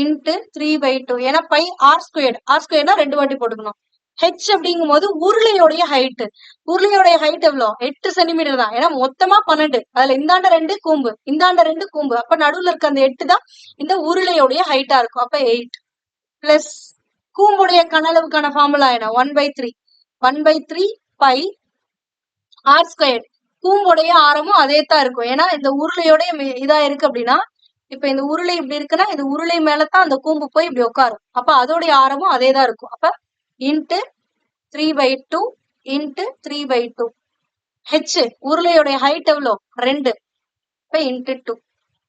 Speaker 1: இன்ட்டு 3/2. ஏன்னா பை ஆர் ஸ்கொயர்டு. ஆர் ஸ்கொயர்னா 2 வாட்டி போட்டுக்கணும். ஹெச் அப்படிங்கும் போது உருளையுடைய ஹைட். உருளையுடைய ஹைட் எவ்வளவு? 8 சென்டிமீட்டர் தான். ஏன்னா மொத்தமா 12. அதுல இந்தாண்ட 2 கூம்பு, இந்தாண்ட 2 கூம்பு. அப்ப நடுவுல இருக்க அந்த 8 தான் இந்த உருளையுடைய ஹைட்டா இருக்கும். அப்ப 8 பிளஸ் கூம்புடைய கன அளவுக்கான ஃபார்முலா என்ன? 1/3. 1/3 பை ஆர் ஸ்கொயர். கூம்புடைய ஆரமும் அதே தான் இருக்கும். ஏன்னா இந்த உருளையோட இதா இருக்கு அப்படின்னா, இப்ப இந்த உருளை இப்படி இருக்குன்னா இந்த உருளை மேலதான் அந்த கூம்பு போய் இப்படி உட்காரும். அப்ப அதோடைய ஆரமும் அதே தான் இருக்கும். அப்ப இன்ட்டு 3/2 இன்ட்டு 3/2. ஹெச் உருளையோடைய ஹைட் எவ்வளோ? 2. இப்ப இன்ட்டு 2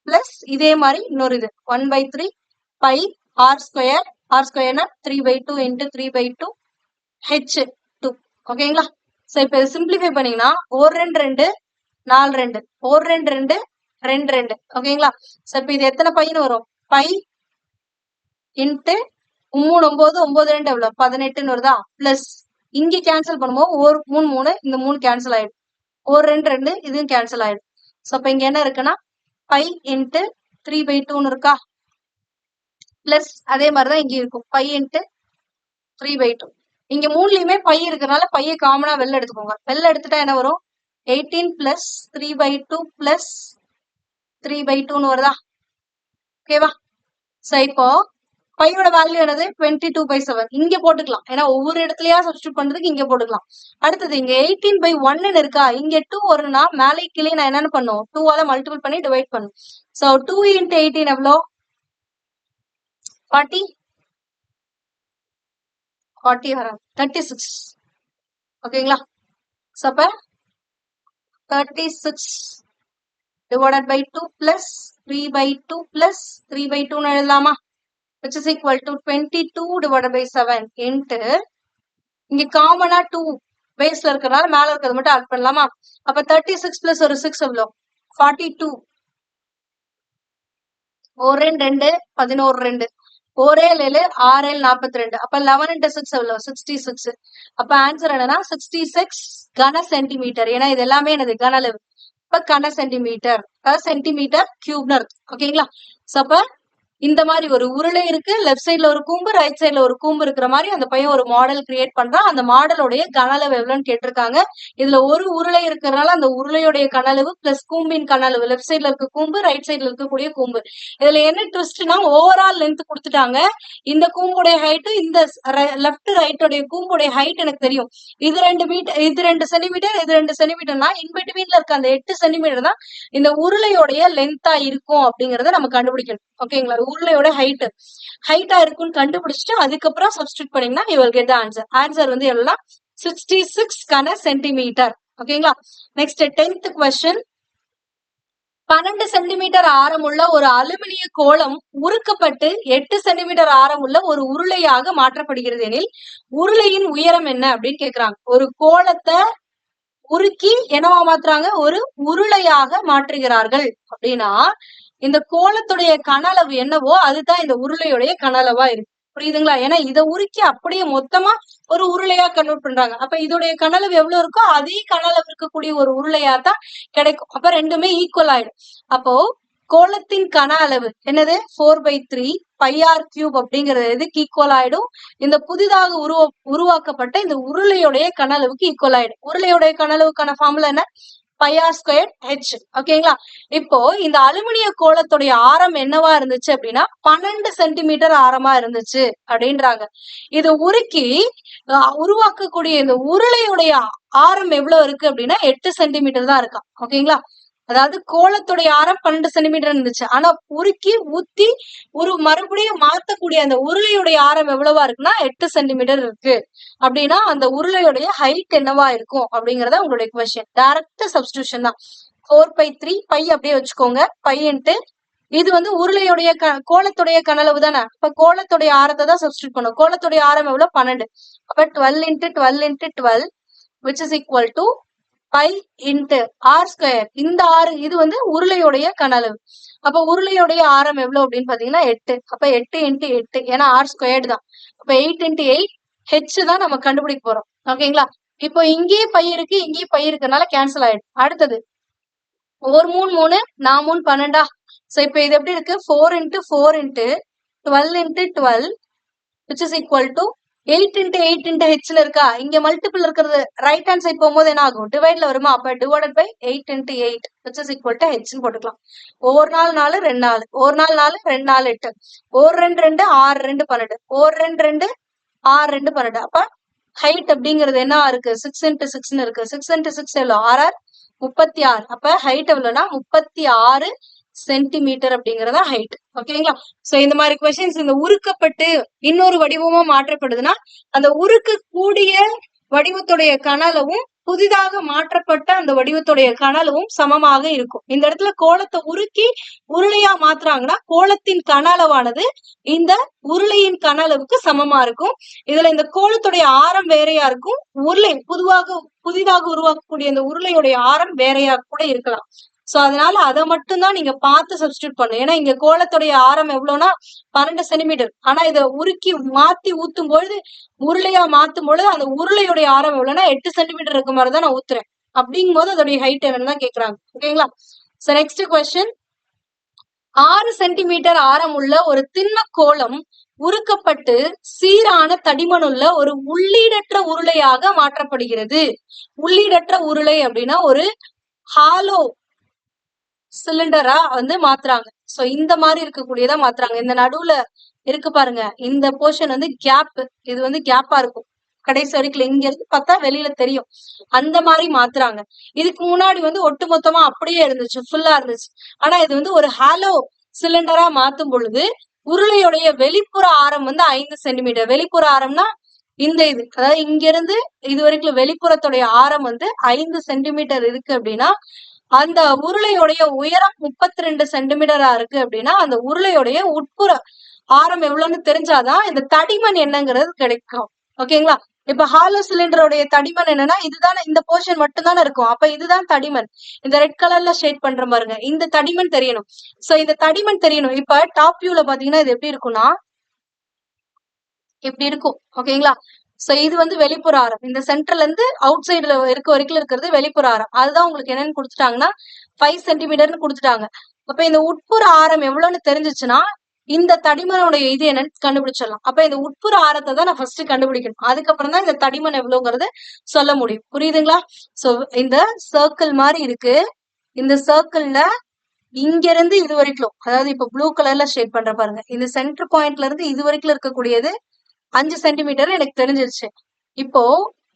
Speaker 1: பிளஸ் இதே மாதிரி இன்னொரு இது 1/3 பை ஆர் ஸ்கொயர். ஆர் ஸ்கொயர்னா 3/2 இன்ட்டு 3/2 ஹெச் 2. ஓகேங்களா? சோ இப்ப இதை சிம்பிளிஃபை பண்ணீங்கன்னா 1 2 2 4 2 1 2 2 2 2. ஓகேங்களா? சோ இப்ப இது எத்தனை பைன்னு வரும்? பை இன்ட்டு 3 9 9 2 எவ்வளவு? 18ன்னு வருதா? பிளஸ் இங்க கேன்சல் பண்ணும்போது 1 3 3 இந்த 3 கேன்சல் ஆயிடும். 1 2 2 இதுவும் கேன்சல் ஆயிடும். சோ அப்ப இங்க என்ன இருக்குன்னா பை இன்ட்டு 3/2ன்னு இருக்கா? பிளஸ் அதே மாதிரிதான் இங்க இருக்கும் பை இன்ட்டு 3/2. இங்க மூணுலயுமே பை இருக்கிறதுனால பையை காமனா வெளில எடுத்துக்கோங்க. வெளில எடுத்துட்டா என்ன வரும்? 18 பிளஸ் 3/2 பிளஸ் 3/2ன்னு வருதா? ஓகேவா? சோ இப்போ பையோட வேல்யூ என்னது? 22/7. இங்க போட்டுக்கலாம். ஏன்னா ஒவ்வொரு இடத்துலயா சப்ஸ்டிடியூட் பண்றதுக்கு இங்க போட்டுக்கலாம். அடுத்தது இங்க 18/1 இருக்கா? இங்க 2 வரும்னா மேலே கீழே நான் என்னன்னு பண்ணும்? 2ஆல மல்டிபிள் பண்ணி டிவைட் பண்ணும். சோ 2 இன்ட்டு 18 எவ்வளோ? 40 வராது, 36. ஓகேங்களா? சோ அப்ப 36 divided by 2 plus 3/2 plus 3/2 எழுதலாமா? which is equal to 22 divided by 7 into இங்க காமனா 2 பேஸ்ல இருக்கிறதுனால மேல இருக்கிறது மட்டும் ஆட் பண்ணலாமா? அப்ப 36 பிளஸ் ஒரு 6 எவ்வளோ? 42. 1 2 11 2 1 7 6 42. அப்ப 11 into 6 எவ்வளோ? 66. அப்ப ஆன்சர் என்னன்னா 66 கன சென்டிமீட்டர். ஏன்னா இது எல்லாமே என்னது? கன அளவு. இப்ப கன சென்டிமீட்டர் சென்டிமீட்டர் கியூப்னு இருக்கு. ஓகேங்களா? சோ அப்ப இந்த மாதிரி ஒரு உருளை இருக்கு, லெஃப்ட் சைட்ல ஒரு கூம்பு, ரைட் சைட்ல ஒரு கூம்பு இருக்கிற மாதிரி அந்த பையன் ஒரு மாடல் கிரியேட் பண்றான். அந்த மாடலோடைய கன அளவு எவ்வளவுன்னு கேட்டிருக்காங்க. இதுல ஒரு உருளை இருக்கிறதுனால அந்த உருளையுடைய கன அளவு பிளஸ் கூம்பின் கன அளவு, லெஃப்ட் சைட்ல இருக்க கூம்பு, ரைட் சைட்ல இருக்கக்கூடிய கூம்பு. இதுல என்ன ட்விஸ்ட்னா ஓவரால் லென்த் கொடுத்துட்டாங்க. இந்த கூம்புடைய ஹைட், இந்த லெஃப்ட் ரைட்டோடைய கூம்புடைய ஹைட் எனக்கு தெரியும். இது 2 மீட்டர், இது 2 சென்டிமீட்டர், இது 2 சென்டிமீட்டர்னா இன்பிட்வீன்ல இருக்க அந்த 8 சென்டிமீட்டர் தான் இந்த உருளையோடைய லென்த்தா இருக்கும் அப்படிங்கறத நம்ம கண்டுபிடிக்கணும். ஓகேங்களா? உருளையோட ஹைட்டா இருக்குன்னு கண்டுபிடிச்சிட்டு அதுக்கப்புறம் சப்ஸ்டிடியூட் பண்ணீங்கன்னா you will get the answer. Answer வந்து எவ்வளவுனா 66 கன சென்டிமீட்டர். ஓகேங்களா? Next 10th question. 12 சென்டிமீட்டர் ஆரமுள்ள ஒரு அலுமினிய கோளம் உருக்கப்பட்டு 8 சென்டிமீட்டர் ஆரமுள்ள ஒரு உருளையாக மாற்றப்படுகிறது எனில் உருளையின் உயரம் என்ன அப்படின்னு கேக்குறாங்க. ஒரு கோளத்தை உருக்கி என்னவா மாத்துறாங்க? ஒரு உருளையாக மாற்றுகிறார்கள் அப்படின்னா இந்த கோளத்துடைய கன அளவு என்னவோ அதுதான் இந்த உருளையுடைய கன அளவா இருக்கு. புரியுதுங்களா? ஏன்னா இதை உருக்கி அப்படியே மொத்தமா ஒரு உருளையா கன்வெர்ட் பண்றாங்க. அப்ப இதோடைய கன அளவு எவ்வளவு இருக்கோ அதே கன அளவு இருக்கக்கூடிய ஒரு உருளையா தான் கிடைக்கும். அப்ப ரெண்டுமே ஈக்குவல் ஆயிடும். அப்போ கோளத்தின் கன அளவு என்னது? 4/3 பைஆர் கியூப் அப்படிங்கிறது எதுக்கு ஈக்குவல் ஆயிடும்? இந்த புதிதாக உருவாக்கப்பட்ட இந்த உருளையுடைய கன அளவுக்கு ஈக்குவல் ஆயிடும். உருளையுடைய கன அளவுக்கான ஃபார்முலா என்ன? Pi r square H. ஓகேங்களா? இப்போ இந்த அலுமினிய கோளத்துடைய ஆரம் என்னவா இருந்துச்சு அப்படின்னா 12 சென்டிமீட்டர் ஆரமா இருந்துச்சு அப்படின்றாங்க. இது உருக்கி உருவாக்கக்கூடிய இந்த உருளையுடைய ஆரம் எவ்வளவு இருக்கு அப்படின்னா 8 சென்டிமீட்டர் தான் இருக்கா. ஓகேங்களா? அதாவது கோளத்துடைய ஆரம் 12 சென்டிமீட்டர் இருந்துச்சு. ஆனா உருக்கி ஊத்தி மறுபடியும் மாத்தக்கூடிய அந்த உருளையுடைய ஆரம் எவ்வளவா இருக்குன்னா 8 சென்டிமீட்டர் இருக்கு. அப்படின்னா அந்த உருளையுடைய ஹைட் என்னவா இருக்கும் அப்படிங்கறத உங்களுடைய கொஸ்டின். டைரக்ட் சப்ஸ்டிடியூஷன் தான். 4/3 பை அப்படியே வச்சுக்கோங்க. பை இன்ட்டு இது வந்து உருளையுடைய கோளத்துடைய கனளவு தானே. இப்ப கோளத்துடைய ஆரத்தை தான் சப்ஸ்டிடியூட் பண்ணும். கோளத்துடைய ஆரம் எவ்வளவு? 12. அப்ப 12 into 12 into 12 which is equal to pi into R square. இந்த ஆறு இது வந்து உருளையுடைய கன அளவு. அப்ப உருளையுடைய ஆரம் எவ்வளவு அப்படின்னு பாத்தீங்கன்னா 8. அப்ப 8 இன்ட்டு 8, ஏன்னா ஆர் ஸ்கொயர்டு தான். அப்ப 8 இன்ட்டு 8 ஹெச் தான் நம்ம கண்டுபிடிக்க போறோம். ஓகேங்களா? இப்போ இங்கேயே பை இருக்கு, இங்கேயும் பை இருக்கனால கேன்சல் ஆயிடும். அடுத்தது ஒரு 3 3 நான் 3 12. சோ இப்போ இது எப்படி இருக்கு? 4 into 4 into 12 into 12 which is equal to 8 into 8 into ஹெச்ல இருக்கா? இங்க மல்டிபிள் இருக்கிறது ரைட் ஹேண்ட் சைட் போகும்போது என்ன ஆகும்? டிவைட்ல வருமா? அப்ப divided by 8 into 8 which is equal to ஹெச்னு போட்டுக்கலாம். ஒரு நாள் 4 2 4, ஒரு நாள் 4 2 4 8, ஒரு 2 2 6 2 12, ஒரு 2 2 6 2 12. அப்ப ஹைட் அப்படிங்கிறது என்ன இருக்கு? 6 இன்ட்டு 6ன்னு இருக்கு. 6 இன்ட்டு 6 எவ்வளோ? 6 36. அப்ப ஹைட் எவ்வளவுனா 36 சென்டிமீட்டர் அப்படிங்கறதா ஹைட். ஓகேங்களா? சோ இந்த மாதிரி கொஸ்டின்ஸ் இந்த உருக்கப்பட்டு இன்னொரு வடிவமா மாற்றப்படுதுன்னா அந்த உருக்கு கூடிய வடிவத்துடைய கன அளவும் புதிதாக மாற்றப்பட்ட அந்த வடிவத்துடைய கன அளவும் சமமாக இருக்கும். இந்த இடத்துல கோலத்தை உருக்கி உருளையா மாத்துறாங்கன்னா கோலத்தின் கன அளவானது இந்த உருளையின் கன அளவுக்கு சமமா இருக்கும். இதுல இந்த கோலத்துடைய ஆரம் வேறையா இருக்கும். உருளை புதிதாக உருவாக்கக்கூடிய இந்த உருளையுடைய ஆரம் வேறையா கூட இருக்கலாம். சோ அதனால அதை மட்டும்தான் நீங்க பார்த்து சப்ஸ்டியூட் பண்ணணும். ஏன்னா இங்க கோலத்துடைய ஆரம் எவ்வளவுனா 12 சென்டிமீட்டர். ஆனா இதை உருக்கி மாத்தி ஊத்தும் பொழுது உருளையா மாத்தும் பொழுது அந்த உருளையுடைய ஆரம் எவ்வளவுனா 8 சென்டிமீட்டர் இருக்க மாதிரிதான் நான் ஊத்துறேன். அப்படிங்கும் போது அதோடைய ஹைட் என்னன்னு தான் கேக்குறாங்க. ஓகேங்களா? சோ நெக்ஸ்ட் கொஸ்டின், 6 சென்டிமீட்டர் ஆரம் உள்ள ஒரு திண்ண கோலம் உருக்கப்பட்டு சீரான தடிமனுள்ள ஒரு உள்ளீடற்ற உருளையாக மாற்றப்படுகிறது. உள்ளீடற்ற உருளை அப்படின்னா ஒரு ஹாலோ சிலிண்டரா வந்து மாத்துறாங்க. சோ இந்த மாதிரி இருக்கக்கூடியதா மாத்துறாங்க. இந்த நடுவுல இருக்கு பாருங்க, இந்த போர்ஷன் வந்து கேப், இது வந்து கேப்பா இருக்கும். கடைசி வரைக்கும் இங்க இருந்து பார்த்தா வெளியில தெரியும். அந்த மாதிரி மாத்துறாங்க. இதுக்கு முன்னாடி வந்து ஒட்டு மொத்தமா அப்படியே இருந்துச்சு, ஃபுல்லா இருந்துச்சு. ஆனா இது வந்து ஒரு ஹாலோ சிலிண்டரா மாத்தும் பொழுது உருளையுடைய வெளிப்புற ஆரம் வந்து 5 சென்டிமீட்டர். வெளிப்புற ஆரம்னா இந்த இது, அதாவது இங்க இருந்து இது வரைக்கும் வெளிப்புறத்துடைய ஆரம் வந்து 5 சென்டிமீட்டர் இருக்கு அப்படின்னா அந்த உருளையுடைய உயரம் 32 சென்டிமீட்டரா இருக்கு அப்படின்னா அந்த உருளையுடைய உட்புற ஆரம் எவ்வளவுன்னு தெரிஞ்சாதான் இந்த தடிமன் என்னங்கிறது கிடைக்கும். ஓகேங்களா? இப்ப ஹாலோ சிலிண்டருடைய தடிமன் என்னன்னா இதுதானே, இந்த போர்ஷன் மட்டும் தானே இருக்கும். அப்ப இதுதான் தடிமன். இந்த ரெட் கலர்ல ஷேட் பண்ற பாருங்க, இந்த தடிமன் தெரியணும். சோ இந்த தடிமன் தெரியணும். இப்ப டாப் வியூல பாத்தீங்கன்னா இது எப்படி இருக்கும்னா இப்படி இருக்கும். ஓகேங்களா? சோ இது வந்து வெளிப்புற ஆரம். இந்த சென்டர்ல இருந்து அவுட் சைடுல இருக்க வரைக்கும் இருக்கிறது வெளிப்புற ஆரம். அதுதான் உங்களுக்கு என்னன்னு கொடுத்துட்டாங்கன்னா 5 சென்டிமீட்டர்னு கொடுத்துட்டாங்க. அப்ப இந்த உட்புற ஆரம் எவ்வளவுன்னு தெரிஞ்சிச்சுன்னா இந்த தடிமனுடைய இது என்னன்னு கண்டுபிடிச்சிடலாம். அப்ப இந்த உட்புற ஆரத்தை தான் நான் ஃபர்ஸ்ட் கண்டுபிடிக்கணும். அதுக்கப்புறம் தான் இந்த தடிமன் எவ்வளவுங்கிறது சொல்ல முடியும். புரியுதுங்களா? சோ இந்த சர்க்கிள் மாதிரி இருக்கு. இந்த சர்க்கிள்ல இங்க இருந்து இது வரைக்கும், அதாவது இப்ப ப்ளூ கலர்ல ஷேட் பண்ற பாருங்க, இந்த சென்டர் பாயிண்ட்ல இருந்து இது வரைக்கும் இருக்கக்கூடியது 5 சென்டிமீட்டர் எனக்கு தெரிஞ்சிருச்சு. இப்போ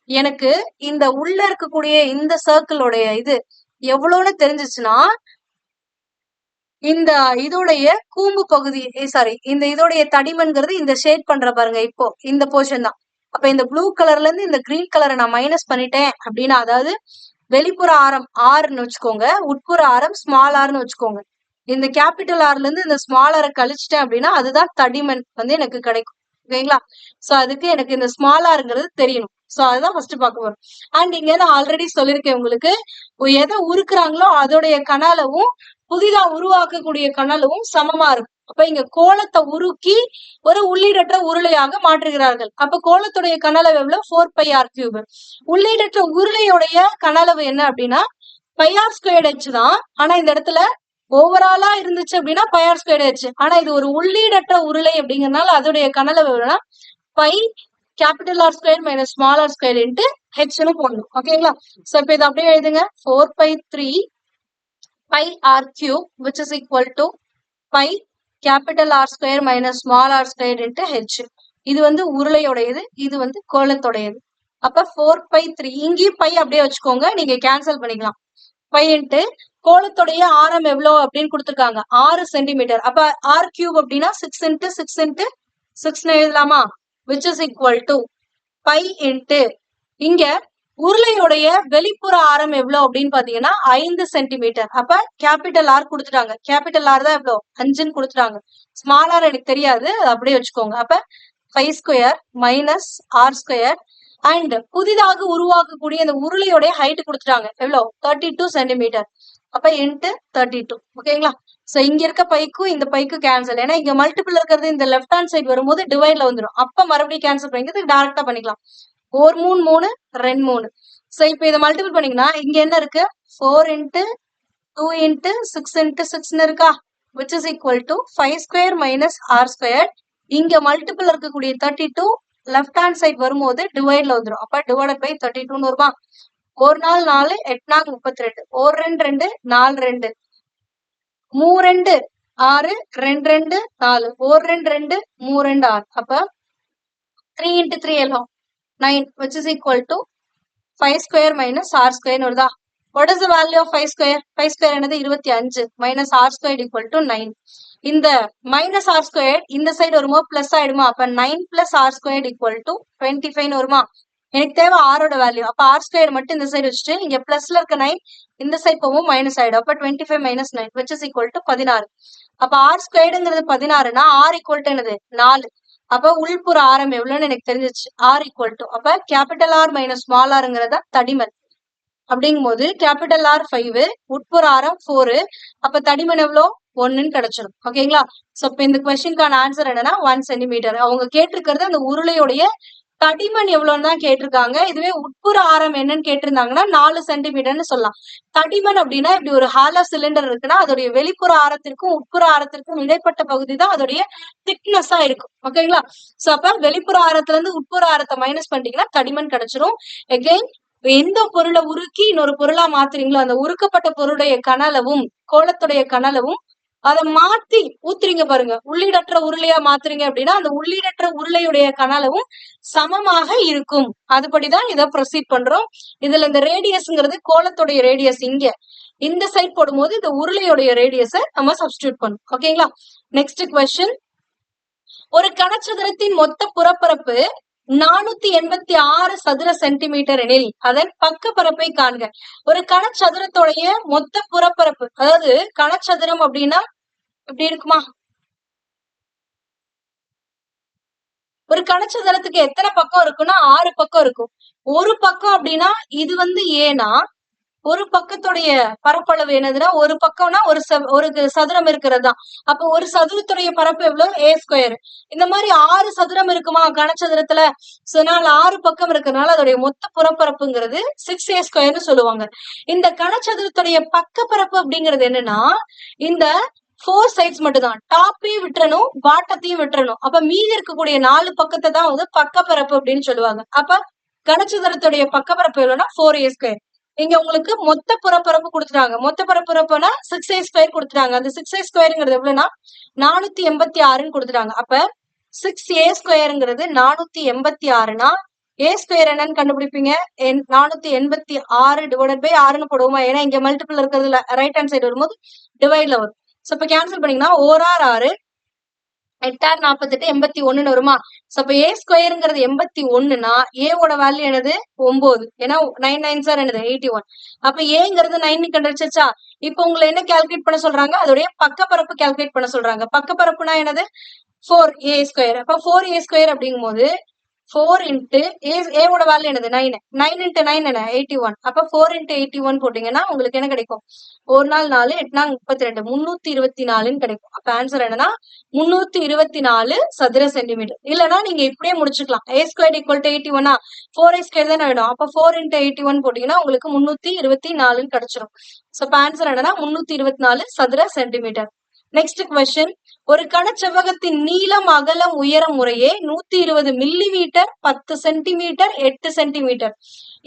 Speaker 1: எனக்கு இந்த உள்ள இருக்கக்கூடிய இந்த சர்க்கிளோடைய இது எவ்வளவுன்னு தெரிஞ்சிச்சுன்னா இந்த இதோடைய கூம்பு பகுதி, சாரி, இந்த இதோடைய தடிமன்கிறது இந்த ஷேட் பண்ற பாருங்க, இப்போ இந்த போர்ஷன் தான். அப்ப இந்த ப்ளூ கலர்ல இருந்து இந்த கிரீன் கலரை நான் மைனஸ் பண்ணிட்டேன் அப்படின்னா, அதாவது வெளிப்புற ஆரம் ஆர்ன்னு வச்சுக்கோங்க, உட்புற ஆரம் ஸ்மால் ஆர்ன்னு வச்சுக்கோங்க. இந்த கேபிட்டல் ஆர்ல இருந்து இந்த ஸ்மால் ஆரை கழிச்சிட்டேன் அப்படின்னா அதுதான் தடிமன் வந்து எனக்கு கிடைக்கும். ஓகேங்களா? சோ அதுக்கு எனக்கு இந்த ஸ்மால் ஆர்ங்கிறது தெரியணும். சோ அதுதான் ஃபர்ஸ்ட் பார்க்க போறோம். அண்ட் இங்க நான் ஆல்ரெடி சொல்லியிருக்கேன் உங்களுக்கு, எதை உருக்குறாங்களோ அதோடைய கன அளவும் புதிதா உருவாக்கக்கூடிய கன அளவும் சமமா இருக்கும். அப்ப இங்க கோலத்தை உருக்கி ஒரு உள்ளீடற்ற உருளையாக மாற்றுகிறார்கள். அப்ப கோலத்துடைய கன அளவு எவ்வளவு? 4πr3. உள்ளீடற்ற உருளையுடைய கன அளவு என்ன அப்படின்னா πr²h தான். ஆனா இந்த இடத்துல ஓவராலா இருந்துச்சு அப்படின்னா πr²h. ஆனா இது ஒரு உள்ளீடற்ற உருளை அப்படிங்கறதுனால அதோடைய கன அளவு எவ்வளவுனா π capital R square minus small R square into ஹெச்னு போடணும். ஓகேங்களா? சோ இப்ப இது அப்படியே எழுதுங்க, 4π3πr³ which is equal to π capital R square minus small R square into H. இது வந்து உருளையோடையது, இது வந்து கோலத்தோடையது. அப்ப 4π3, இங்கேயும் பை அப்படியே வச்சுக்கோங்க, நீங்க கேன்சல் பண்ணிக்கலாம். பை இன்ட்டு கோலத்துடைய ஆரம் எவ்வளவு அப்படின்னு கொடுத்துருக்காங்க, 6 சென்டிமீட்டர். அப்ப r³ அப்படின்னா 6 இன்ட்டு 6 இன்ட்டு 6 எழுதலாமா? which is equal to pi into இங்க உருளையுடைய வெளிப்புற ஆரம் எவ்வளவு அப்படின்னு பாத்தீங்கன்னா 5 சென்டிமீட்டர். அப்ப கேபிட்டல் ஆர் கொடுத்துட்டாங்க. கேபிட்டல் ஆர் தான் எவ்வளவு? 5ன்னு கொடுத்துட்டாங்க. ஸ்மால் ஆர் எனக்கு தெரியாது, அப்படியே வச்சுக்கோங்க. அப்ப 5² மைனஸ் r² அண்ட் புதிதாக உருவாக்கக்கூடிய அந்த உருளையோட ஹைட் கொடுத்துட்டாங்க எவ்வளவு 32 சென்டிமீட்டர். அப்ப இன்ட்டு 32. ஓகேங்களா? சோ இங்க இருக்க பைக்கும் இந்த பைக்கும் கேன்சல். ஏன்னா இங்க மல்டிபிள் இருக்கிறது இந்த லெஃப்ட் ஹேண்ட் சைடு வரும்போது டிவைட்ல வந்துடும். அப்ப மறுபடியும் கேன்சல் பண்ணிக்கிறது டைரக்டா பண்ணிக்கலாம். 4 3 3 2 3. சோ இப்ப இதை மல்டிபிள் பண்ணீங்கன்னா இங்க என்ன இருக்கு 4 இன்ட்டு 2 இன்ட்டு 6 இன்ட்டு 6 இருக்கா, which is equal to 5 square minus r square. இங்க மல்டிபிள் இருக்கக்கூடிய 32 லெஃப்ட் ஹேண்ட் சைடு வரும்போது டிவைட்ல வந்துடும். அப்ப டிவைடட் பை 32 வருமா? 1 நாள் 4 8 நாள் 32. 1 2 2 4 2 3 2 6 2 2 4 1 2 2 3 2 6. அப்ப 3 into 3 எல்லாம் 9, which is equal to 5 square minus r square வருதா? What is the value of 5 square? 5 square என்னது 25 minus r square equal to 9. இந்த minus r square இந்த சைடு வருமா பிளஸ் ஆயிடுமா? அப்ப 9 plus r square equal to 25 வருமா? எனக்கு தேவை r ஓட வேல்யூ. அப்ப r square மட்டும் இந்த சைடு வச்சுட்டு இங்க பிளஸ்ல இருக்க 9 இந்த சைடு போகும் மைனஸ் ஆயிடும். அப்ப 25 minus 9 which is equal to 16. அப்ப r squareங்கிறது 16னா r equal to என்னது 4. அப்ப உள்புற ஆரம் எவ்வளவுன்னு எனக்கு தெரிஞ்சிச்சு. r equal to அப்ப கேபிட்டல் R மைனஸ் ஸ்மால் ஆர்ங்கிறத தடிமன். அப்படிங்கும் போது கேபிட்டல் R 5, உட்புற ஆரம் 4. அப்ப தடிமன் எவ்வளோ 1ன்னு கிடைச்சிடும். ஓகேங்களா? சோ இப்ப இந்த கொஸ்டினுக்கான ஆன்சர் என்னன்னா 1 சென்டிமீட்டர். அவங்க கேட்டிருக்கிறது அந்த உருளையுடைய தடிமன் எவ்வளவுன்னு தான் கேட்டிருக்காங்க. இதுவே உட்புற ஆரம் என்னன்னு கேட்டிருந்தாங்கன்னா 4 சென்டிமீட்டர்னு சொல்லலாம். தடிமன் அப்படின்னா இப்படி ஒரு ஹாலோ சிலிண்டர் இருக்குன்னா அதோடைய வெளிப்புற ஆரத்திற்கும் உட்புற ஆரத்திற்கும் இடைப்பட்ட பகுதி தான் அதோடைய திக்னஸா இருக்கும். ஓகேங்களா? சோ அப்ப வெளிப்புற ஆரத்துல இருந்து உட்புற ஆரத்தை மைனஸ் பண்ணிட்டீங்கன்னா தடிமன் கிடைச்சிரும். எகைன் எந்த பொருளை உருக்கி இன்னொரு பொருளா மாத்துறீங்களோ அந்த உருக்கப்பட்ட பொருளுடைய கனளவும் கோலத்துடைய கனளவும் அதை மாத்தி ஊத்துறீங்க பாருங்க, உள்ளீடற்ற உருளையா மாத்துறீங்க அப்படின்னா அந்த உள்ளீடற்ற உருளையுடைய கனளவும் சமமாக இருக்கும். அதுபடிதான் இதை ப்ரொசீட் பண்றோம். இதுல இந்த ரேடியஸ்ங்கிறது கோலத்துடைய ரேடியஸ், இங்க இந்த சைட் போடும்போது இந்த உருளையுடைய ரேடியஸை நம்ம சப்ஸ்டியூட் பண்ணும். ஓகேங்களா? Next question. ஒரு கனசதுரத்தின் மொத்த புறப்பரப்பு 486 சதுர சென்டிமீட்டர் எனில் அதன் பக்க பரப்பை காண்க. ஒரு கனசதுரத்துடைய மொத்த புறப்பரப்பு, அதாவது கனசதுரம் அப்படின்னா இப்படி இருக்குமா? ஒரு கனசதுரத்துக்கு எத்தனை பக்கம் இருக்குன்னா 6 பக்கம் இருக்கும். ஒரு பக்கம் அப்படின்னா இது வந்து ஏனா ஒரு பக்கத்துடைய பரப்பளவு என்னதுன்னா ஒரு பக்கம்னா ஒரு சதுரம் இருக்கிறது தான். அப்போ ஒரு சதுரத்துடைய பரப்பு எவ்வளவு a ஸ்கொயர். இந்த மாதிரி 6 சதுரம் இருக்குமா கனசதுரத்துல? சோ 6 பக்கம் இருக்கிறதுனால அதோடைய மொத்த புறப்பரப்புங்கிறது 6a ஸ்கொயர்னு சொல்லுவாங்க. இந்த கனசதுரத்துடைய பக்க பரப்பு அப்படிங்கிறது என்னன்னா இந்த 4 சைட்ஸ் மட்டும் தான், டாப்பையும் விட்டுறணும் பாட்டத்தையும் விட்டுறணும். அப்ப மீதி இருக்கக்கூடிய 4 பக்கத்தை தான் வந்து பக்கப்பரப்பு அப்படின்னு சொல்லுவாங்க. அப்ப கனசதுரத்துடைய பக்கப்பரப்பு எவ்வளவுன்னா 4a ஸ்கொயர். இங்க உங்களுக்கு மொத்த புறப்பரப்பு கொடுத்துட்டாங்க. மொத்த புறப்பரப்புனா 6a ஸ்கொயர் கொடுத்துட்டாங்க. அந்த 6a ஸ்கொயருங்கிறது எவ்வளவுன்னா 486ன்னு கொடுத்துட்டாங்க. அப்ப 6a ஸ்கொயருங்கிறது 486னா a ஸ்கொயர் என்னன்னு கண்டுபிடிப்பீங்க. 486 டிவைடட் பை 6ன்னு போடுவோமா? ஏன்னா இங்க மல்டிபிள் இருக்கிறதுல ரைட் ஹேண்ட் சைடு வரும்போது டிவைட்ல வரும். சோ இப்ப கேன்சல் பண்ணீங்கன்னா 1 6 8 48 81 வருமா? சோ அப்ப a ஸ்கொயருங்கிறது 81னா a ஓட வேல்யூ என்னது 9. ஏன்னா 9 9 சார் என்னது 81. அப்ப ஏங்கிறது 9 கண்டுபிடிச்சா இப்ப உங்களை என்ன கால்குலேட் பண்ண சொல்றாங்க? அதோடைய பக்கப்பரப்பு கால்குலேட் பண்ண சொல்றாங்க. பக்கப்பரப்புனா என்னது 4a ஸ்கொயர். அப்ப 4a ஸ்கொயர் அப்படிங்கும் போது 4 இன்ட்டு a ஓட வேல்யூ என்னது 9. 9 இன்ட்டு 9 என்ன 81. அப்ப 4 இன்ட்டு 81 போட்டீங்கன்னா உங்களுக்கு என்ன கிடைக்கும்? 1 நாள் 4 8 நாள் 32 324ன்னு கிடைக்கும். அப்ப ஆன்சர் என்னன்னா 324 சதுர சென்டிமீட்டர். இல்லைன்னா நீங்க இப்படியே முடிச்சுக்கலாம். a square equal to 81 4a square தானே வேணும். அப்ப 4 இன்ட்டு 81 போட்டீங்கன்னா உங்களுக்கு 324ன்னு கிடைச்சிடும். சோ அப்ப ஆன்சர் என்னன்னா 324 சதுர சென்டிமீட்டர். Next question. ஒரு கனச்செவ்வகத்தின் நீளம் அகலம் உயரம் முறையே 120 மில்லிமீட்டர் 10 சென்டிமீட்டர் 8 சென்டிமீட்டர்.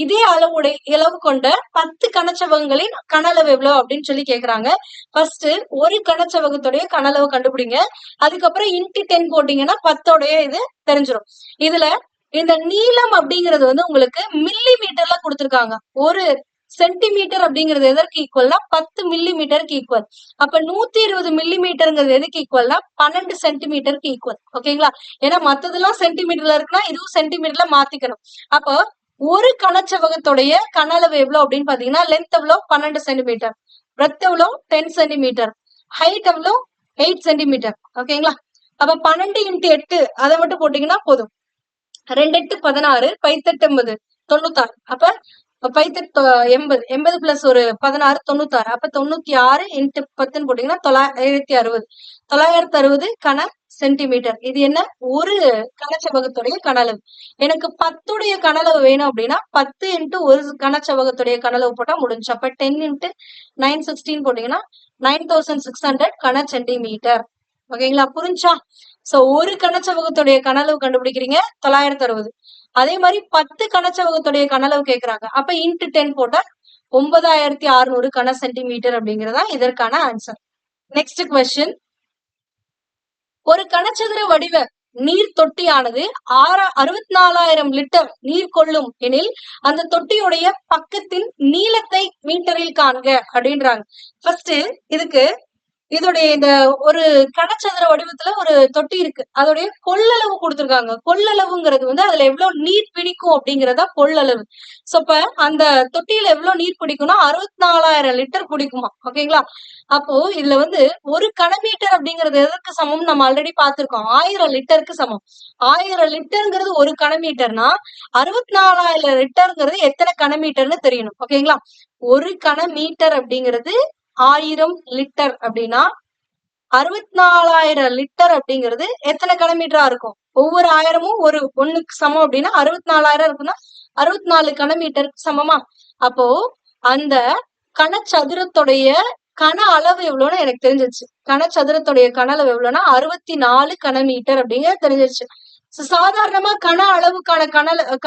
Speaker 1: இதே அளவு கொண்ட 10 கனச்செவ்வகங்களின் கனளவு எவ்வளவு அப்படின்னு சொல்லி கேக்குறாங்க. ஃபர்ஸ்ட் ஒரு கனச்செவ்வகத்துடைய கனளவு கண்டுபிடிங்க. அதுக்கப்புறம் இன்ட்டு 10 போட்டீங்கன்னா 10 இது தெரிஞ்சிடும். இதுல இந்த நீளம் அப்படிங்கிறது வந்து உங்களுக்கு மில்லி மீட்டர்ல கொடுத்திருக்காங்க. ஒரு சென்டிமீட்டர் அப்படிங்கிறது எதற்கு ஈக்குவல்னா 10 மில்லிமீட்டருக்கு ஈக்குவல். அப்ப 120 மில்லிமீட்டருங்கிறது எதுக்கு ஈக்குவல்னா 12 சென்டிமீட்டருக்கு ஈக்குவல். ஓகேங்களா? ஏன்னா மத்ததெல்லாம் சென்டிமீட்டர்ல இருக்குன்னா இதுவும் சென்டிமீட்டர்ல மாத்திக்கணும். அப்போ ஒரு கனச்செவ்வகத்துடைய கனளவு எவ்வளவு அப்படின்னு பாத்தீங்கன்னா லென்த் எவ்வளவு 12 சென்டிமீட்டர், பிரெத் எவ்வளவு 10 சென்டிமீட்டர், ஹைட் எவ்வளவு 8 சென்டிமீட்டர். ஓகேங்களா? அப்ப 12 இன்ட்டு 8 அதை மட்டும் போட்டீங்கன்னா போதும். 2 8 16 பைத்தெட்டு 80 96. அப்ப பைத்தெட்டு 80 80 பிளஸ் ஒரு 16 96. அப்ப 96 இன்ட்டு 10 போட்டீங்கன்னா 960. 960 கன சென்டிமீட்டர். இது என்ன? ஒரு கனச்செவ்வகத்துடைய கன அளவு. எனக்கு 10 கனளவு வேணும் அப்படின்னா 10 இன்ட்டு ஒரு கனச்செவ்வகத்துடைய கனளவு போட்டா முடிஞ்சு. அப்ப 10 இன்ட்டு 916 போட்டீங்கன்னா 9600 கன சென்டிமீட்டர். ஓகேங்களா? புரிஞ்சா? சோ ஒரு கனச்செவ்வகத்துடைய கனளவு கண்டுபிடிக்கிறீங்க 960. அதே மாதிரி 10 கனச்செவ்வகத்துடைய கனளவு கேக்குறாங்க. அப்ப இன்ட்டு 10 போட்டா 9600 கன சென்டிமீட்டர் அப்படிங்கறதா இதற்கான ஆன்சர். Next question. ஒரு கனச்சதுர வடிவ நீர் தொட்டியானது 64,000 லிட்டர் நீர் கொள்ளும் எனில் அந்த தொட்டியுடைய பக்கத்தின் நீளத்தை மீட்டரில் காண்க அப்படின்றாங்க. ஃபர்ஸ்ட் இதுக்கு இதோடைய இந்த ஒரு கனச்சதுர வடிவத்துல ஒரு தொட்டி இருக்கு. அதோடைய கொள்ளளவு கொடுத்திருக்காங்க. கொள்ளளவுங்கிறது வந்து அதுல எவ்வளவு நீர் பிடிக்கும் அப்படிங்கறதா கொள்ளளவு. சோ அப்ப அந்த தொட்டியில எவ்வளவு நீர் பிடிக்கும்னா 64,000 லிட்டர் பிடிக்குமா. ஓகேங்களா? அப்போ இதுல வந்து ஒரு கனமீட்டர் அப்படிங்கிறது எதற்கு சமம் நம்ம ஆல்ரெடி பார்த்திருக்கோம். 1000 லிட்டருக்கு சமம். 1000 லிட்டர்ங்கிறது ஒரு கனமீட்டர்னா 64,000 லிட்டர்ங்கிறது எத்தனை கனமீட்டர்னு தெரியணும். ஓகேங்களா? ஒரு கனமீட்டர் அப்படிங்கிறது 1000 லிட்டர் அப்படின்னா 64,000 லிட்டர் அப்படிங்கிறது எத்தனை கனமீட்டரா இருக்கும்? ஒவ்வொரு 1000மும் ஒரு ஒண்ணுக்கு சமம் அப்படின்னா 64,000 இருக்குன்னா 64 கனமீட்டருக்கு சமமா? அப்போ அந்த கனச்சதுரத்துடைய கன அளவு எவ்வளவுன்னு எனக்கு தெரிஞ்சிருச்சு. கனச்சதுரத்துடைய கன அளவு எவ்வளவுன்னா 64 கனமீட்டர் அப்படிங்கிறது தெரிஞ்சிருச்சு. சாதாரணமா கன அளவுக்கான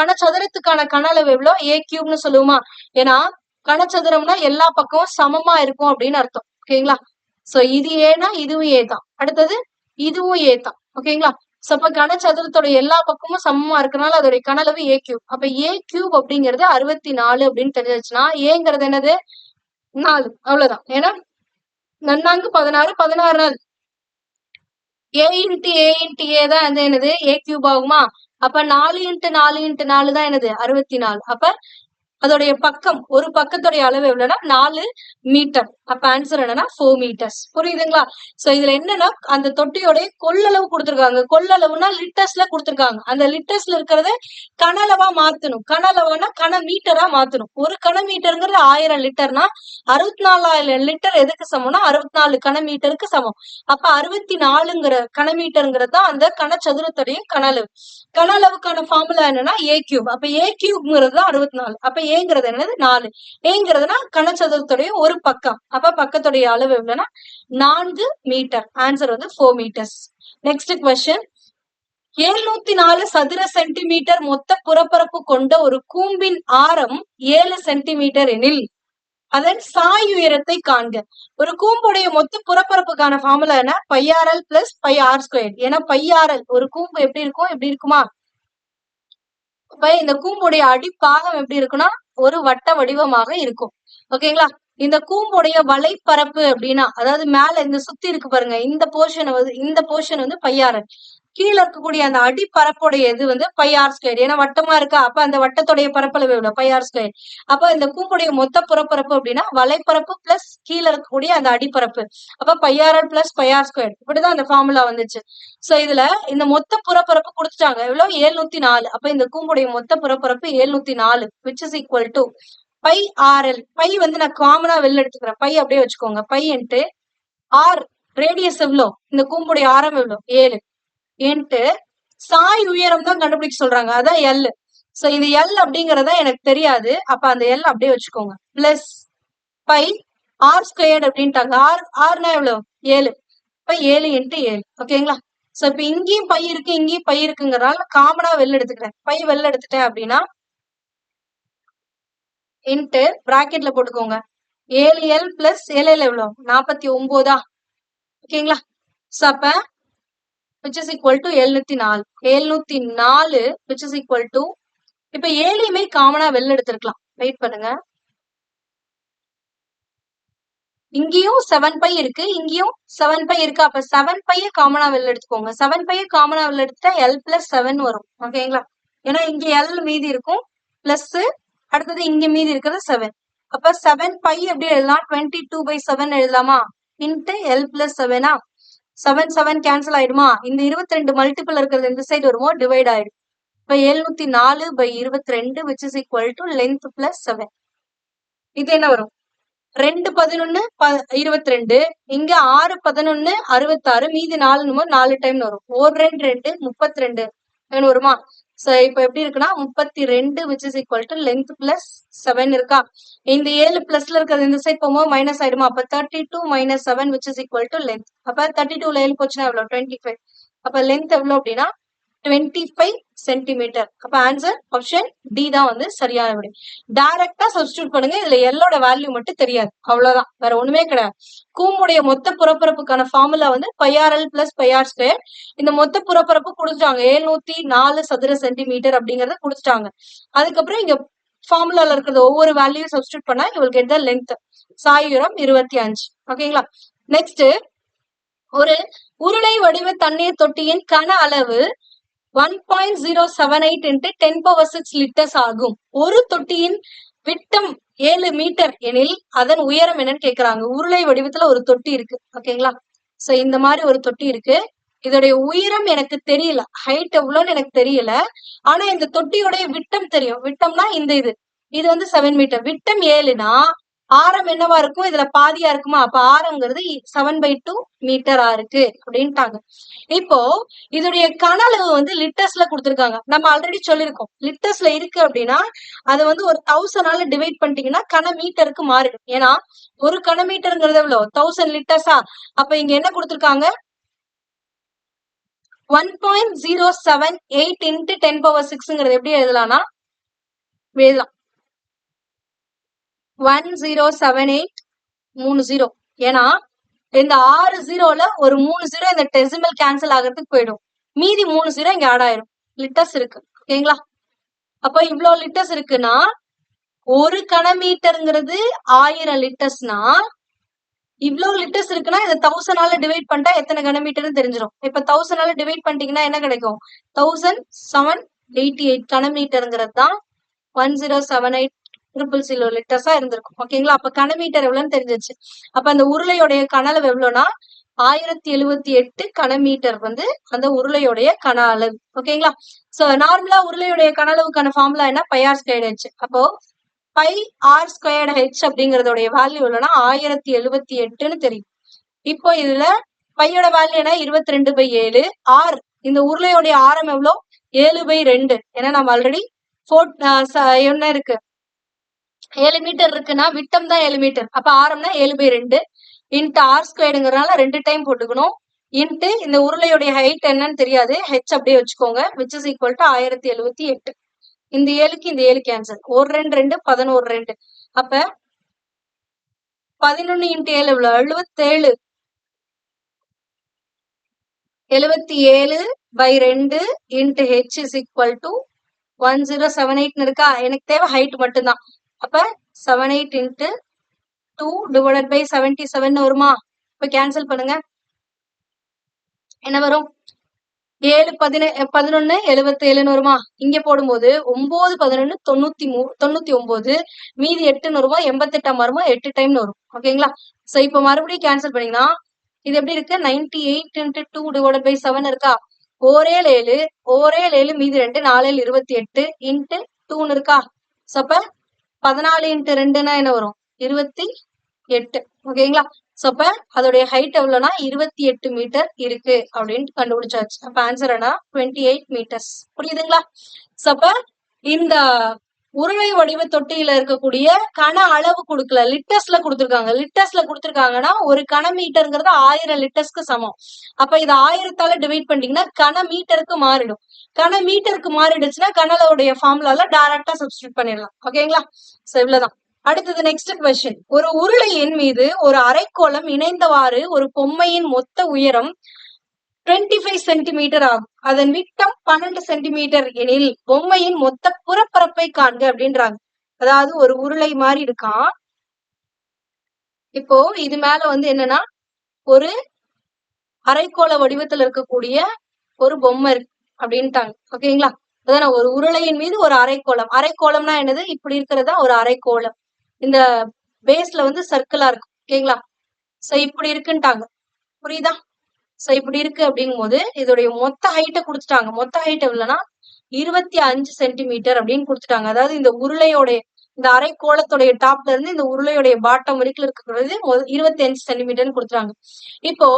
Speaker 1: கனச்சதுரத்துக்கான கன அளவு எவ்வளவு? ஏ கியூப்னு சொல்லுவோமா? ஏன்னா கனச்சதுரம்னா எல்லா பக்கமும் சமமா இருக்கும் அப்படின்னு அர்த்தம். ஓகேங்களா? சோ இது ஏன்னா இதுவும் ஏ தான். அடுத்தது இதுவும் ஏ தான். ஓகேங்களா? சோ அப்ப கனச்சதுரத்தோட எல்லா பக்கமும் சமமா இருக்கனால அதோட கனளவு ஏ கியூப். அப்ப ஏ கியூப் அப்படிங்கிறது 64 அப்படின்னு தெரிஞ்சிருச்சுன்னா ஏங்கிறது என்னது? 4. அவ்வளவுதான். ஏன்னா நன்னாங்கு 16 16 நாள் ஏ இன்ட்டு ஏ இன்ட்டு ஏ தான் வந்து என்னது? ஏ கியூப் ஆகுமா? அப்ப 4 இன்ட்டு 4 இன்ட்டு 4 தான் என்னது? 64. அப்ப அதோடைய பக்கம் ஒரு பக்கத்துடைய அளவு எவ்வளவுன்னா 4 மீட்டர். அப்ப ஆன்சர் என்னன்னா 4 மீட்டர்ஸ். புரியுதுங்களா? சோ இதுல என்னன்னா அந்த தொட்டியோடைய கொள்ளளவு கொடுத்திருக்காங்க. கொள்ளளவுனா லிட்டர்ஸ்ல கொடுத்திருக்காங்க. அந்த லிட்டர்ஸ்ல இருக்கிறத கனளவா மாத்தணும். கனளவானா கன மீட்டரா மாத்தணும். ஒரு கன மீட்டருங்கிறது 1000 லிட்டர்னா 64,000 லிட்டர் எதுக்கு சமம்னா 64 கன மீட்டருக்கு சமம். அப்ப 64ங்கிற கனமீட்டருங்கிறது தான் அந்த கனச்சதுரத்துடைய கனளவு. கனளவுக்கான ஃபார்முலா என்னன்னா ஏ கியூப். அப்ப ஏ கியூப்ங்கிறது தான் 64. அப்ப ஏங்கிறது என்னது? 4. ஏங்கிறதுனா கனச்சதுரத்துடைய ஒரு பக்கம். அப்ப பக்கத்துடைய அளவு எவ்வளவுன்னா 4 மீட்டர். ஆன்சர் வந்து 4 மீட்டர்ஸ். Next question. 704 சதுர சென்டிமீட்டர் மொத்த புறப்பரப்பு கொண்ட ஒரு கூம்பின் ஆரம் 7 சென்டிமீட்டர் எனில் அதன் சாய் உயரத்தை காண்க. ஒரு கூம்புடைய மொத்த புறப்பரப்புக்கான ஃபார்முலா என்ன? Pi r l plus pi r square. ஏன்னா பைஆர்எல் ஒரு கூம்பு எப்படி இருக்கும்? எப்படி இருக்குமா? இப்ப இந்த கூம்புடைய அடிப்பாகம் எப்படி இருக்குன்னா ஒரு வட்ட வடிவமாக இருக்கும். ஓகேங்களா? இந்த கூம்புடைய வலைப்பரப்பு அப்படின்னா அதாவது மேல இந்த சுத்தி இருக்கு பாருங்க. இந்த போர்ஷன் வந்து பைஆர்எல். கீழே இருக்கக்கூடிய அந்த அடிப்பரப்புடைய இது வந்து பைஆர் ஸ்கொயர். ஏன்னா வட்டமா இருக்கா. அப்ப அந்த வட்டத்துடைய பரப்பளவு எவ்வளவு? Pi r square. அப்ப இந்த கூம்புடைய மொத்த புறப்பரப்பு அப்படின்னா வலைப்பரப்பு பிளஸ் கீழே இருக்கக்கூடிய அந்த அடிப்பரப்பு. அப்ப பைஆர்எல் பிளஸ் பைஆர் ஸ்கொயர். இப்படிதான் அந்த ஃபார்முலா வந்துச்சு. சோ இதுல இந்த மொத்த புறப்பரப்பு கொடுத்துட்டாங்க. எவ்வளவு? 704. அப்ப இந்த கூம்புடைய மொத்த புறப்பரப்பு 704 which is equal to pi R L. Pi வந்து நான் காமனா வெளில எடுத்துக்கிறேன். பை அப்படியே வச்சுக்கோங்க. பை இன்ட்டு ஆர் ரேடியஸ் எவ்வளோ? இந்த கூம்புடைய ஆரம் எவ்வளோ? 7 இன்ட்டு சாய் உயரம் தான் கண்டுபிடிக்க சொல்றாங்க. அதான் எல். சோ இது எல் அப்படிங்கறத எனக்கு தெரியாது. அப்ப அந்த எல் அப்படியே வச்சுக்கோங்க. பிளஸ் பை ஆர் ஸ்கொயர்ட் அப்படின்ட்டாங்க. ஆர்னா எவ்வளவு? 7. இப்ப 7 இன்ட்டு 7. ஓகேங்களா? சோ இப்ப இங்கேயும் பை இருக்கு, இங்கேயும் பை இருக்குங்கிறனால காமனா வெளில எடுத்துக்கிறேன். பை வெளில எடுத்துட்டேன் அப்படின்னா இன்ட்டு பிராக்கெட்ல போட்டுக்கோங்க. 7l பிளஸ் 7l எவ்வளவு? 49. ஓகேங்களா? சோ அப்ப which is equal to 704. 704 which is equal to இப்ப 7யுமே காமனா வெளில எடுத்திருக்கலாம். வெயிட் பண்ணுங்க. இங்கேயும் 7 பை இருக்கு, இங்கேயும் 7 பை இருக்கு. அப்ப 7 பைய காமனா வெளில எடுத்துக்கோங்க. 7 பைய காமனா வெளில எடுத்துட்டா l பிளஸ் 7 வரும். ஓகேங்களா? ஏன்னா இங்க l மீதி இருக்கும். பிளஸ் அடுத்தது இங்க மீதி இருக்கிறது 7. அப்ப 7 பை எப்படி எழுதலாம்? 22/7 எழுதலாமா? இன்ட்டு l பிளஸ் 7ஆ? 7 7 கேன்சல் ஆயிடுமா? இந்த 22 மல்டிபிள் இருக்கிறது இந்த சைடு வருமோ டிவைட் ஆயிடும். இப்ப 704/22 which is equal to length plus 7. இது என்ன வரும்? 2/11 22, இங்க 6/11 66, மீதி 4 டைம் வரும். 1 2 2 32 வருமா? சோ இப்ப எப்படி இருக்குன்னா 32 which is equal to length plus 7 இருக்கா? இந்த 7 பிளஸ்ல இருக்கிறது இந்த சைட் போகும்போது மைனஸ் ஆயிடுமா? அப்ப 32 minus 7 which is equal to length. அப்ப 32ல 7 போச்சுன்னா எவ்வளவு? 25. அப்ப லென்த் எவ்வளவு அப்படின்னா 25 சென்டிமீட்டர். அப்ப ஆன்சர் ஆப்ஷன் டி தான் வந்து சரியான விடை. டைரக்டா சப்ஸ்டிடியூட் பண்ணுங்க. இதுல எல்லோட வேல்யூ மட்டும் தெரியாது, அவ்வளவுதான், வேற ஒண்ணுமே கிடையாது. கூம்புடைய மொத்த புறப்பரப்புக்கான ஃபார்முலா வந்து πRL பிளஸ் πR². இந்த மொத்த புறப்பரப்பு கொடுத்துட்டாங்க 704 சதுர சென்டிமீட்டர் அப்படிங்கறத கொடுத்துட்டாங்க. அதுக்கப்புறம் இங்க ஃபார்முலால இருக்கிறது ஒவ்வொரு வேல்யூ சப்ஸ்டிடியூட் பண்ணா you will get the length. சாயுரம் 25. ஓகேங்களா? நெக்ஸ்ட், ஒரு உருளை வடிவ தண்ணீர் தொட்டியின் கன அளவு 1.078 into 10⁶ லிட்டர்ஸ் ஆகும். ஒரு தொட்டியின் விட்டம் 7 மீட்டர் எனில் அதன் உயரம் என்னன்னு கேக்குறாங்க. உருளை வடிவத்துல ஒரு தொட்டி இருக்கு. ஓகேங்களா? சோ இந்த மாதிரி ஒரு தொட்டி இருக்கு. இதோடைய உயரம் எனக்கு தெரியல, ஹைட் எவ்வளோன்னு எனக்கு தெரியல. ஆனா இந்த தொட்டியோடைய விட்டம் தெரியும். விட்டம்னா இந்த இது வந்து 7 மீட்டர். விட்டம் 7னா ஆரம் என்னவா இருக்கும்? இதுல பாதியா இருக்குமா? அப்ப ஆரம்ங்கிறது 7/2 மீட்டரா இருக்கு அப்படின்ட்டாங்க. இப்போ இதோடைய கன அளவு வந்து லிட்டர்ஸ்ல கொடுத்திருக்காங்க. நம்ம ஆல்ரெடி சொல்லியிருக்கோம், லிட்டர்ஸ்ல இருக்கு அப்படின்னா அது வந்து ஒரு 1000ஆல டிவைட் பண்ணிட்டீங்கன்னா கன மீட்டருக்கு மாறிடும். ஏன்னா ஒரு கன மீட்டருங்கிறது எவ்வளவு? 1000 லிட்டர்ஸா? அப்ப இங்க என்ன கொடுத்திருக்காங்க? 1.078 into 10⁶ எப்படி எழுதலாம்னா எழுதலாம் 107830. ஏன்னா இந்த 6 0ல ஒரு 3 0 இந்த டெசிமல் கேன்சல் ஆகிறதுக்கு போயிடும். மீதி 3 0 இங்க ஆட் ஆயிரும். லிட்டர்ஸ் இருக்கு. ஓகேங்களா? அப்ப இவ்வளவு லிட்டர்ஸ் இருக்குன்னா ஒரு கனமீட்டருங்கிறது 1000 லிட்டர்ஸ்னா இவ்வளவு லிட்டர்ஸ் இருக்குன்னா இதை 1000ஆல டிவைட் பண்ணிட்டா எத்தனை கனமீட்டர்னு தெரிஞ்சிடும். இப்ப 1000ஆல டிவைட் பண்ணிட்டீங்கன்னா என்ன கிடைக்கும்? 1788 கனமீட்டருங்கிறது தான் 1078 லிட்டர்ஸா இருந்திருக்கும். ஓகேங்களா? அப்ப கனமீட்டர் எவ்வளவுன்னு தெரிஞ்சிச்சு. அப்ப அந்த உருளையுடைய கன அளவு எவ்வளவுனா 1078 கனமீட்டர் வந்து அந்த உருளையுடைய கன அளவு. ஓகேங்களா? சோ நார்மலா உருளையுடைய கன அளவுக்கான ஃபார்முலா என்ன? πr²h. அப்போ πr²h அப்படிங்கறதோடைய வேல்யூ எவ்வளவுனா 1078ன்னு தெரியும். இப்போ இதுல பையோட வேல்யூ என்ன? 22/7. ஆர் இந்த உருளையோடைய ஆரம் எவ்வளவு? 7/2. ஏன்னா நம்ம ஆல்ரெடி என்ன இருக்கு? 7 மீட்டர் இருக்குன்னா விட்டம் தான் 7 மீட்டர். அப்ப ஆரம்னா 7/2 இன்ட்டு r²ங்கிறதுனால 2 டைம் போட்டுக்கணும். இன்ட்டு இந்த உருளையுடைய ஹைட் என்னன்னு தெரியாது, ஹெச் அப்படியே வச்சுக்கோங்க, which is equal to 1078. இந்த 7க்கு இந்த 7 கேன்சல். 1 2 2 11 2. அப்ப 11 இன்ட்டு 7 எவ்வளவு? 77. 77/2 into h is equal to 1078 இருக்கா? எனக்கு தேவை ஹைட் மட்டும்தான். அப்ப 78 இன்ட்டு 2 divided by 77 வருமா? இப்ப கேன்சல் பண்ணுங்க. என்ன வரும்? 7 11 77 வருமா? இங்க போடும்போது 9 11 99, மீதி 8 வருமா? 88 வருமா? 8 டைம் வரும். ஓகேங்களா? சோ இப்ப மறுபடியும் கேன்சல் பண்ணீங்கன்னா இது எப்படி இருக்கு? 98 into 2 divided by 7 இருக்கா? ஒரே 7 மீதி 2 4 28 இன்ட்டு 2 இருக்கா? சோ அப்ப 14 into 2னா என்ன வரும்? 28. ஓகேங்களா? சோ அப்ப அதோடைய ஹைட் எவ்வளவுனா 28 மீட்டர் இருக்கு அப்படின்னு கண்டுபிடிச்சாச்சு. அப்ப ஆன்சர் என்ன? 28 மீட்டர்ஸ். புரியுதுங்களா? சோ அப்ப இந்த உருளை வடிவ தொட்டியில இருக்கக்கூடிய கன அளவு கொடுக்கல, லிட்டர்ஸ்ல கொடுத்திருக்காங்க. லிட்டர்ஸ்ல கொடுத்திருக்காங்கன்னா ஒரு கன மீட்டருங்கிறது 1000 லிட்டர்ஸ்க்கு சமம். அப்ப இது 1000ஆல டிவைட் பண்ணிட்டீங்கன்னா கன மீட்டருக்கு மாறிடும். கன மீட்டருக்கு மாறிடுச்சுன்னா கன அளவுடைய ஃபார்முலால டைரக்டா சப்ஸ்டிடியூட் பண்ணிடலாம். ஓகேங்களா? சோ இவ்வளவுதான். அடுத்தது நெக்ஸ்ட் கொஸ்டின். ஒரு உருளையின் மீது ஒரு அரைக்கோளம் இணைந்தவாறு ஒரு பொம்மையின் மொத்த உயரம் 25 சென்டிமீட்டர் ஆகும். அதன் விட்டம் 12 சென்டிமீட்டர் எனில் பொம்மையின் மொத்த புறப்பரப்பை காண்க அப்படின்றாங்க. அதாவது ஒரு உருளை மாதிரி இருக்கான். இப்போ இது மேல வந்து என்னன்னா ஒரு அரைக்கோள வடிவத்துல இருக்கக்கூடிய ஒரு பொம்மை இருக்கு அப்படின்ட்டாங்க. ஓகேங்களா? அதான் ஒரு உருளையின் மீது ஒரு அரைக்கோளம். அரைக்கோளம்னா என்னது? இப்படி இருக்கிறதா ஒரு அரைக்கோளம். இந்த பேஸ்ல வந்து சர்க்கிளா இருக்கும். ஓகேங்களா? சோ இப்படி இருக்குன்ட்டாங்க. புரியுதா? சோ இப்படி இருக்கு அப்படிங்கும் போது இதோடைய மொத்த ஹைட்டை கொடுத்துட்டாங்க. மொத்த ஹைட் எவ்வளவுனா 25 சென்டிமீட்டர் அப்படின்னு கொடுத்துட்டாங்க. அதாவது இந்த உருளையோடைய இந்த அரைக்கோளத்துடைய டாப்ல இருந்து இந்த உருளையுடைய பாட்டம் வரைக்கும் இருக்கிறது 25 சென்டிமீட்டர்னு கொடுத்துட்டாங்க. இப்போ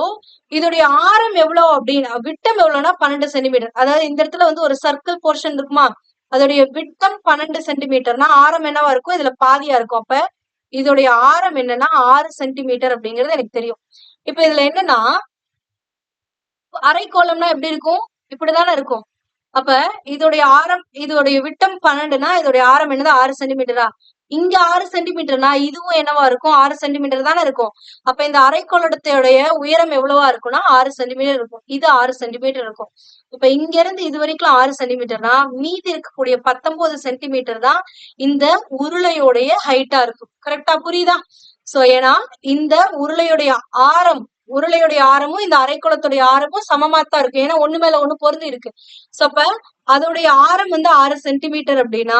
Speaker 1: இதோடைய ஆரம் எவ்வளவு அப்படின்னு விட்டம் எவ்வளவுனா 12 சென்டிமீட்டர். அதாவது இந்த இடத்துல வந்து ஒரு சர்க்கிள் போர்ஷன் இருக்குமா, அதோடைய விட்டம் 12 சென்டிமீட்டர்னா ஆரம் என்னவா இருக்கும், இதுல பாதியா இருக்கும். அப்ப இதோடைய ஆரம் என்னன்னா 6 சென்டிமீட்டர் அப்படிங்கிறது எனக்கு தெரியும். இப்ப இதுல என்னன்னா அரைக்கோளம்னா எப்படி இருக்கும், இப்படிதானே இருக்கும். அப்ப இதோடைய விட்டம் 12னா இதோடைய ஆரம் என்னது 6 சென்டிமீட்டரா, இங்க 6 சென்டிமீட்டர்னா இதுவும் என்னவா இருக்கும் 6 சென்டிமீட்டர் தானே இருக்கும். அப்ப இந்த அரைக்கோளத்துடைய உயரம் எவ்வளவா இருக்கும்னா 6 சென்டிமீட்டர் இருக்கும். இது 6 சென்டிமீட்டர் இருக்கும். இப்ப இங்க இருந்து இது வரைக்கும் 6 சென்டிமீட்டர்னா மீதி இருக்கக்கூடிய 19 சென்டிமீட்டர் தான் இந்த உருளையோடைய ஹைட்டா இருக்கும். கரெக்டா புரியுதா? சோ ஏன்னா இந்த உருளையுடைய ஆரமும் இந்த அரைக்கோளத்துடைய ஆரமும் சமமாத்தான் இருக்கு. ஏன்னா ஒண்ணு மேல ஒண்ணு பொருந்தி இருக்கு. சோ அப்ப அதோடைய ஆரம் வந்து 6 சென்டிமீட்டர் அப்படின்னா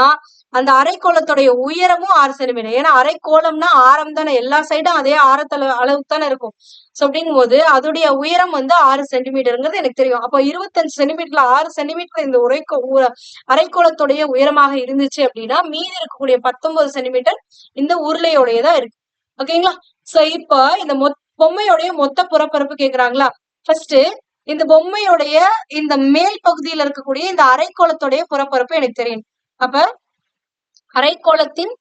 Speaker 1: அந்த அரைக்கோளத்துடைய உயரமும் 6 சென்டிமீட்டர். ஏன்னா அரைக்கோளம்னா ஆரம் தானே, எல்லா சைடும் அதே அளவுக்கு தானே இருக்கும். சோ அப்படிங்கும் போது அதோடைய உயரம் வந்து 6 சென்டிமீட்டருங்கிறது எனக்கு தெரியும். அப்போ 25 சென்டிமீட்டர்ல 6 சென்டிமீட்டர் இந்த அரைக்கோளத்துடைய உயரமாக இருந்துச்சு அப்படின்னா மீதி இருக்கக்கூடிய 19 சென்டிமீட்டர் இந்த உருளையோடையதான் இருக்கு. ஓகேங்களா? சோ இப்ப இந்த பொம்மையோடைய மொத்த புறப்பரப்பு கேக்குறாங்களா? ஃபர்ஸ்ட் இந்த பொம்மையோடைய இந்த மேல் பகுதியில் இருக்கக்கூடிய இந்த அரைக்கோளத்துடைய புறப்பரப்பு எனக்கு தெரியும். அப்ப அரைக்கோளத்தின்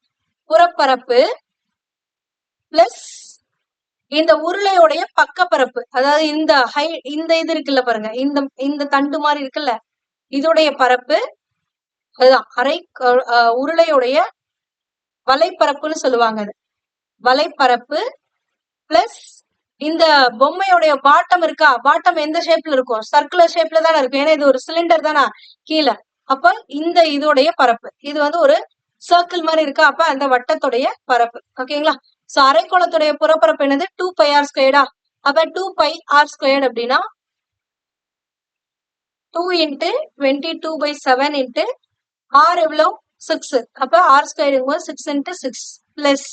Speaker 1: புறப்பரப்பு பிளஸ் இந்த உருளையோடைய பக்கப்பரப்பு, அதாவது இந்த இது இருக்குல்ல பாருங்க, இந்த தண்டு மாதிரி இருக்குல்ல, இதோடைய பரப்பு அதுதான் உருளையோடைய வலைப்பரப்புன்னு சொல்லுவாங்க. அது வலைப்பரப்பு பிளஸ் இந்த பொம்மையோடைய பாட்டம் இருக்கா, பாட்டம் எந்த ஷேப்ல இருக்கும், சர்க்குலர் ஷேப்ல தானே இருக்கும். ஏன்னா இது ஒரு சிலிண்டர் தானே கீழே. அப்ப இந்த இதோடைய பரப்பு இது வந்து ஒரு சர்க்கிள் மாதிரி இருக்கா, அப்ப அந்த வட்டத்துடைய பரப்பு. ஓகேங்களா? சோ அரைக்கோளத்துடைய புறப்பரப்பு என்னது 2πr². அப்ப 2πr² அப்படின்னா 2 × 22/7 × r எவ்வளவு 6. அப்ப r², 6 × 6 பிளஸ்